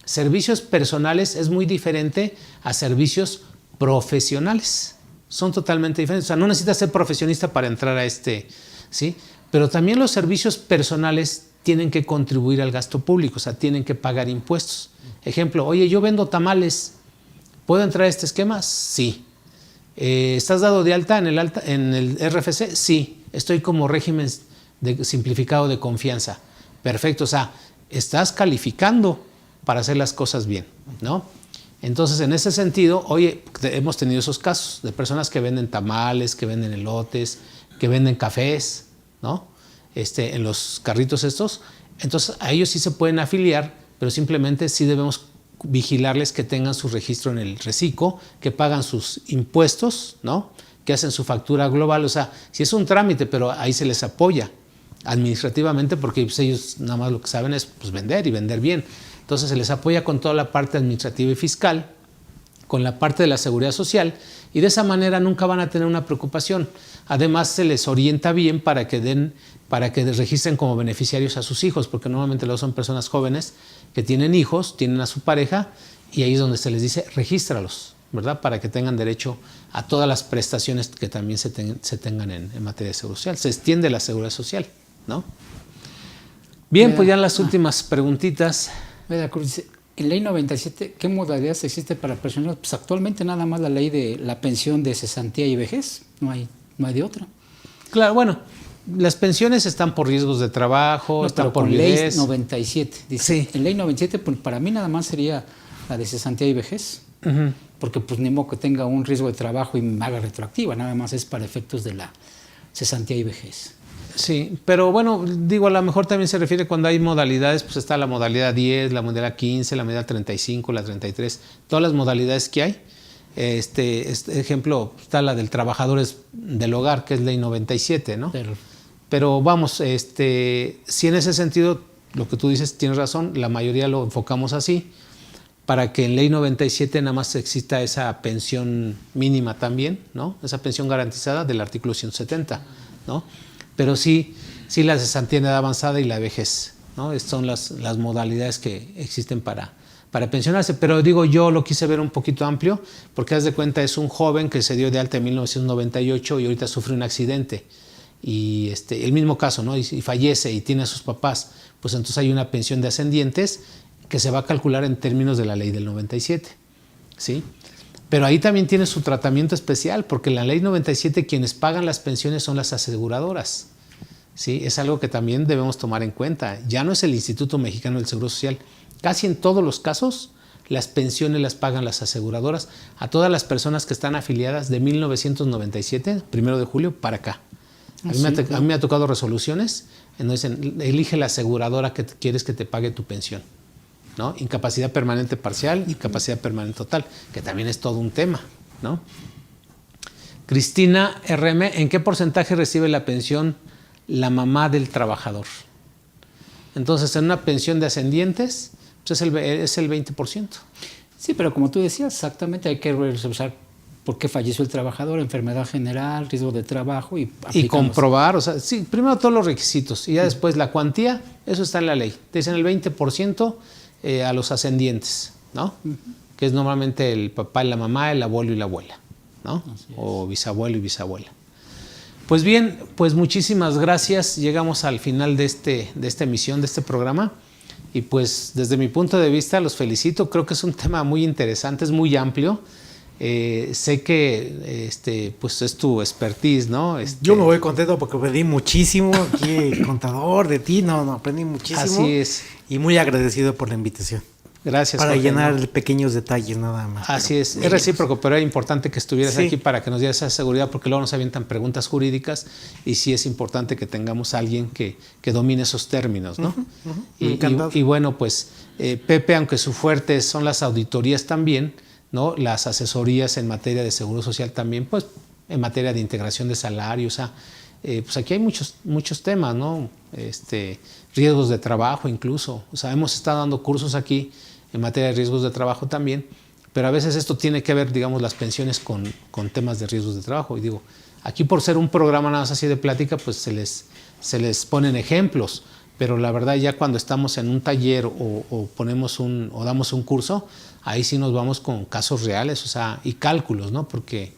Servicios personales es muy diferente a servicios profesionales. Son totalmente diferentes. O sea, no necesitas ser profesionista para entrar a ¿sí? Pero también los servicios personales tienen que contribuir al gasto público, o sea, tienen que pagar impuestos. Ejemplo, oye, yo vendo tamales, ¿puedo entrar a este esquema? Sí. ¿Estás dado de alta en el RFC? Sí. Estoy como régimen simplificado de confianza. Perfecto, o sea, estás calificando para hacer las cosas bien, ¿no? Entonces, en ese sentido, oye, hemos tenido esos casos de personas que venden tamales, que venden elotes, que venden cafés, ¿no? En los carritos estos. Entonces, a ellos sí se pueden afiliar, pero simplemente sí debemos vigilarles que tengan su registro en el RECICO, que pagan sus impuestos, ¿no? Que hacen su factura global. O sea, si es un trámite, pero ahí se les apoya administrativamente porque pues, ellos nada más lo que saben es pues, vender y vender bien. Entonces se les apoya con toda la parte administrativa y fiscal, con la parte de la seguridad social y de esa manera nunca van a tener una preocupación. Además se les orienta bien para que registren como beneficiarios a sus hijos, porque normalmente luego son personas jóvenes que tienen hijos, tienen a su pareja y ahí es donde se les dice regístralos, ¿verdad? Para que tengan derecho a todas las prestaciones que también se tengan en materia de seguridad social. Se extiende la seguridad social, ¿no? Bien, pues ya en las últimas preguntitas. Veda Cruz dice, en ley 97, ¿qué modalidades existe para pensionar? Pues actualmente nada más la ley de la pensión de cesantía y vejez, no hay de otra. Claro, bueno, las pensiones están por riesgos de trabajo, están por ley 97. Dice, sí. En ley 97, pues para mí nada más sería la de cesantía y vejez, porque pues ni modo que tenga un riesgo de trabajo y me haga retroactiva, nada más es para efectos de la cesantía y vejez. Sí, pero bueno, digo, a lo mejor también se refiere cuando hay modalidades, pues está la modalidad 10, la modalidad 15, la modalidad 35, la 33, todas las modalidades que hay. Este ejemplo, está la del trabajadores del hogar, que es ley 97, ¿no? Pero vamos, si en ese sentido, lo que tú dices, tienes razón, la mayoría lo enfocamos así, para que en ley 97 nada más exista esa pensión mínima también, ¿no? Esa pensión garantizada del artículo 170, ¿no? Pero sí la cesantía en edad avanzada y la vejez, ¿no? Estas son las modalidades que existen para pensionarse. Pero digo, yo lo quise ver un poquito amplio, porque haz de cuenta, es un joven que se dio de alta en 1998 y ahorita sufre un accidente. Y el mismo caso, ¿no? Y fallece y tiene a sus papás, pues entonces hay una pensión de ascendientes que se va a calcular en términos de la ley del 97, ¿sí? Pero ahí también tiene su tratamiento especial, porque en la ley 97 quienes pagan las pensiones son las aseguradoras, ¿sí? Es algo que también debemos tomar en cuenta. Ya no es el Instituto Mexicano del Seguro Social. Casi en todos los casos, las pensiones las pagan las aseguradoras a todas las personas que están afiliadas de 1997, 1 de julio, para acá. A mí me ha tocado resoluciones en donde dicen, elige la aseguradora que quieres que te pague tu pensión, ¿no? Incapacidad permanente parcial, incapacidad permanente total, que también es todo un tema, ¿no? Cristina RM, ¿en qué porcentaje recibe la pensión la mamá del trabajador? Entonces, en una pensión de ascendientes, pues es el 20%. Sí, pero como tú decías, exactamente hay que revisar por qué falleció el trabajador, enfermedad general, riesgo de trabajo y comprobar, o sea, sí, primero todos los requisitos y ya después la cuantía, eso está en la ley. Te dicen el 20% a los ascendientes, ¿no? Que es normalmente el papá y la mamá, el abuelo y la abuela, ¿no? O bisabuelo y bisabuela. Pues bien, pues muchísimas gracias. Llegamos al final de esta emisión, de este programa. Y pues desde mi punto de vista los felicito. Creo que es un tema muy interesante, es muy amplio. Sé que pues es tu expertise, ¿no? Yo me voy contento porque aprendí muchísimo aquí, el contador de ti, aprendí muchísimo. Así es. Y muy agradecido por la invitación. Gracias. Para Jorge, llenar pequeños detalles nada más. Así es recíproco, pero era importante que estuvieras aquí para que nos dieras esa seguridad, porque luego nos avientan preguntas jurídicas y sí es importante que tengamos a alguien que domine esos términos, ¿no? Y bueno, pues Pepe, aunque su fuerte son las auditorías también, ¿no? Las asesorías en materia de seguro social también, pues en materia de integración de salarios, pues aquí hay muchos temas, ¿no? Riesgos de trabajo incluso, o sea, hemos estado dando cursos aquí en materia de riesgos de trabajo también, pero a veces esto tiene que ver, digamos, las pensiones con temas de riesgos de trabajo. Y digo, aquí por ser un programa nada más así de plática, pues se les ponen ejemplos, pero la verdad ya cuando estamos en un taller o damos un curso, ahí sí nos vamos con casos reales, o sea, y cálculos, ¿no? Porque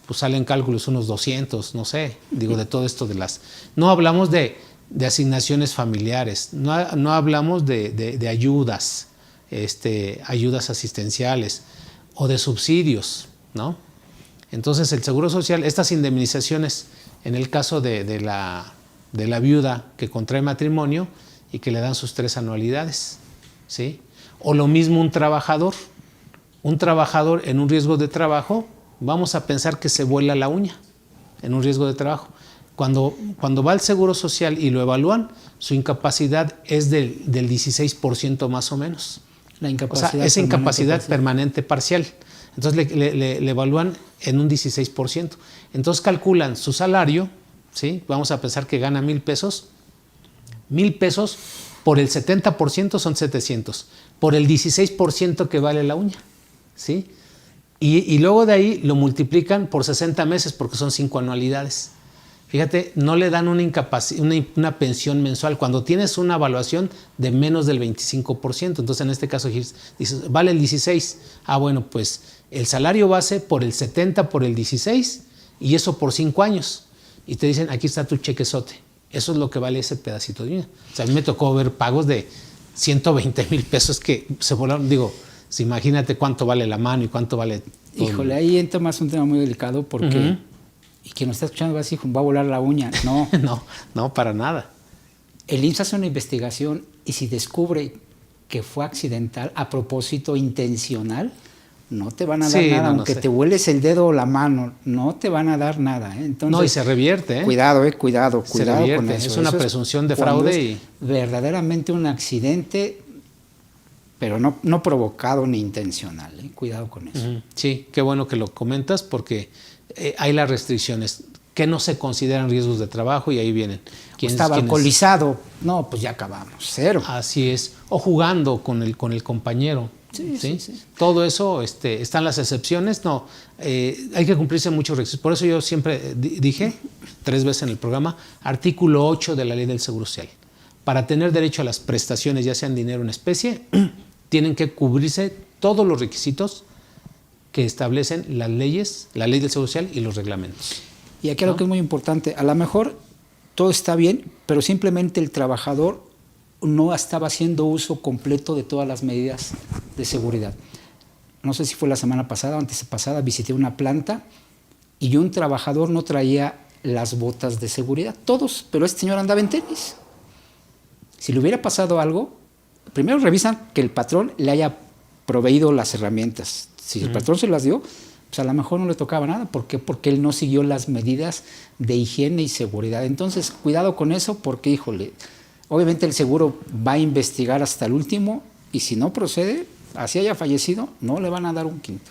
pues salen cálculos unos 200, no sé, digo, de todo esto no hablamos de asignaciones familiares, no hablamos de ayudas, ayudas asistenciales o de subsidios, ¿no? Entonces el Seguro Social, estas indemnizaciones en el caso de la viuda que contrae matrimonio y que le dan sus 3 anualidades, ¿sí? O lo mismo un trabajador en un riesgo de trabajo, vamos a pensar que se vuela la uña en un riesgo de trabajo. Cuando va al Seguro Social y lo evalúan, su incapacidad es del 16% más o menos. La incapacidad, o sea, es incapacidad permanente parcial. Entonces le evalúan en un 16%. Entonces calculan su salario, ¿sí? Vamos a pensar que gana 1,000 pesos. 1,000 pesos por el 70% son 700. Por el 16% que vale la uña, ¿sí? Y luego de ahí lo multiplican por 60 meses porque son 5 anualidades. Fíjate, no le dan una pensión mensual cuando tienes una evaluación de menos del 25%. Entonces, en este caso dices, vale el 16. Bueno, pues el salario base por el 70 por el 16 y eso por 5 años. Y te dicen, aquí está tu chequezote. Eso es lo que vale ese pedacito de vida. O sea, a mí me tocó ver pagos de 120,000 pesos que se volaron. Digo, imagínate cuánto vale la mano y cuánto vale todo. Híjole, ahí entra más un tema muy delicado porque... Y quien nos está escuchando va a decir, va a volar la uña. No. no, para nada. El IMSS hace una investigación y si descubre que fue accidental, a propósito intencional, no te van a dar nada. Aunque te hueles el dedo o la mano, no te van a dar nada. Entonces, y se revierte. Cuidado se revierte. Con eso. Es una presunción de fraude. Verdaderamente un accidente, pero no provocado ni intencional. Cuidado con eso. Sí, qué bueno que lo comentas porque... hay las restricciones que no se consideran riesgos de trabajo y ahí vienen. Estaba alcoholizado, no, pues ya acabamos, 0. Así es, o jugando con el compañero. Sí. Todo eso, están las excepciones, hay que cumplirse muchos requisitos. Por eso yo siempre dije, 3 veces en el programa, artículo 8 de la Ley del Seguro Social. Para tener derecho a las prestaciones, ya sean dinero en especie, tienen que cubrirse todos los requisitos que establecen las leyes, la ley del Seguro Social y los reglamentos. Y aquí algo que es muy importante, a lo mejor todo está bien, pero simplemente el trabajador no estaba haciendo uso completo de todas las medidas de seguridad. No sé si fue la semana pasada o antes pasada, visité una planta y un trabajador no traía las botas de seguridad, todos, pero este señor andaba en tenis. Si le hubiera pasado algo, primero revisan que el patrón le haya proveído las herramientas. Si el patrón se las dio, pues a lo mejor no le tocaba nada. ¿Por qué? Porque él no siguió las medidas de higiene y seguridad. Entonces, cuidado con eso porque, híjole, obviamente el seguro va a investigar hasta el último y si no procede, así haya fallecido, no le van a dar un quinto.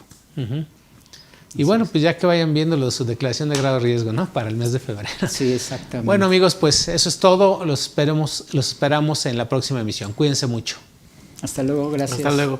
Y bueno, pues ya que vayan viendo su declaración de grado de riesgo, ¿no? Para el mes de febrero. Sí, exactamente. Bueno, amigos, pues eso es todo. Los esperamos en la próxima emisión. Cuídense mucho. Hasta luego, gracias. Hasta luego.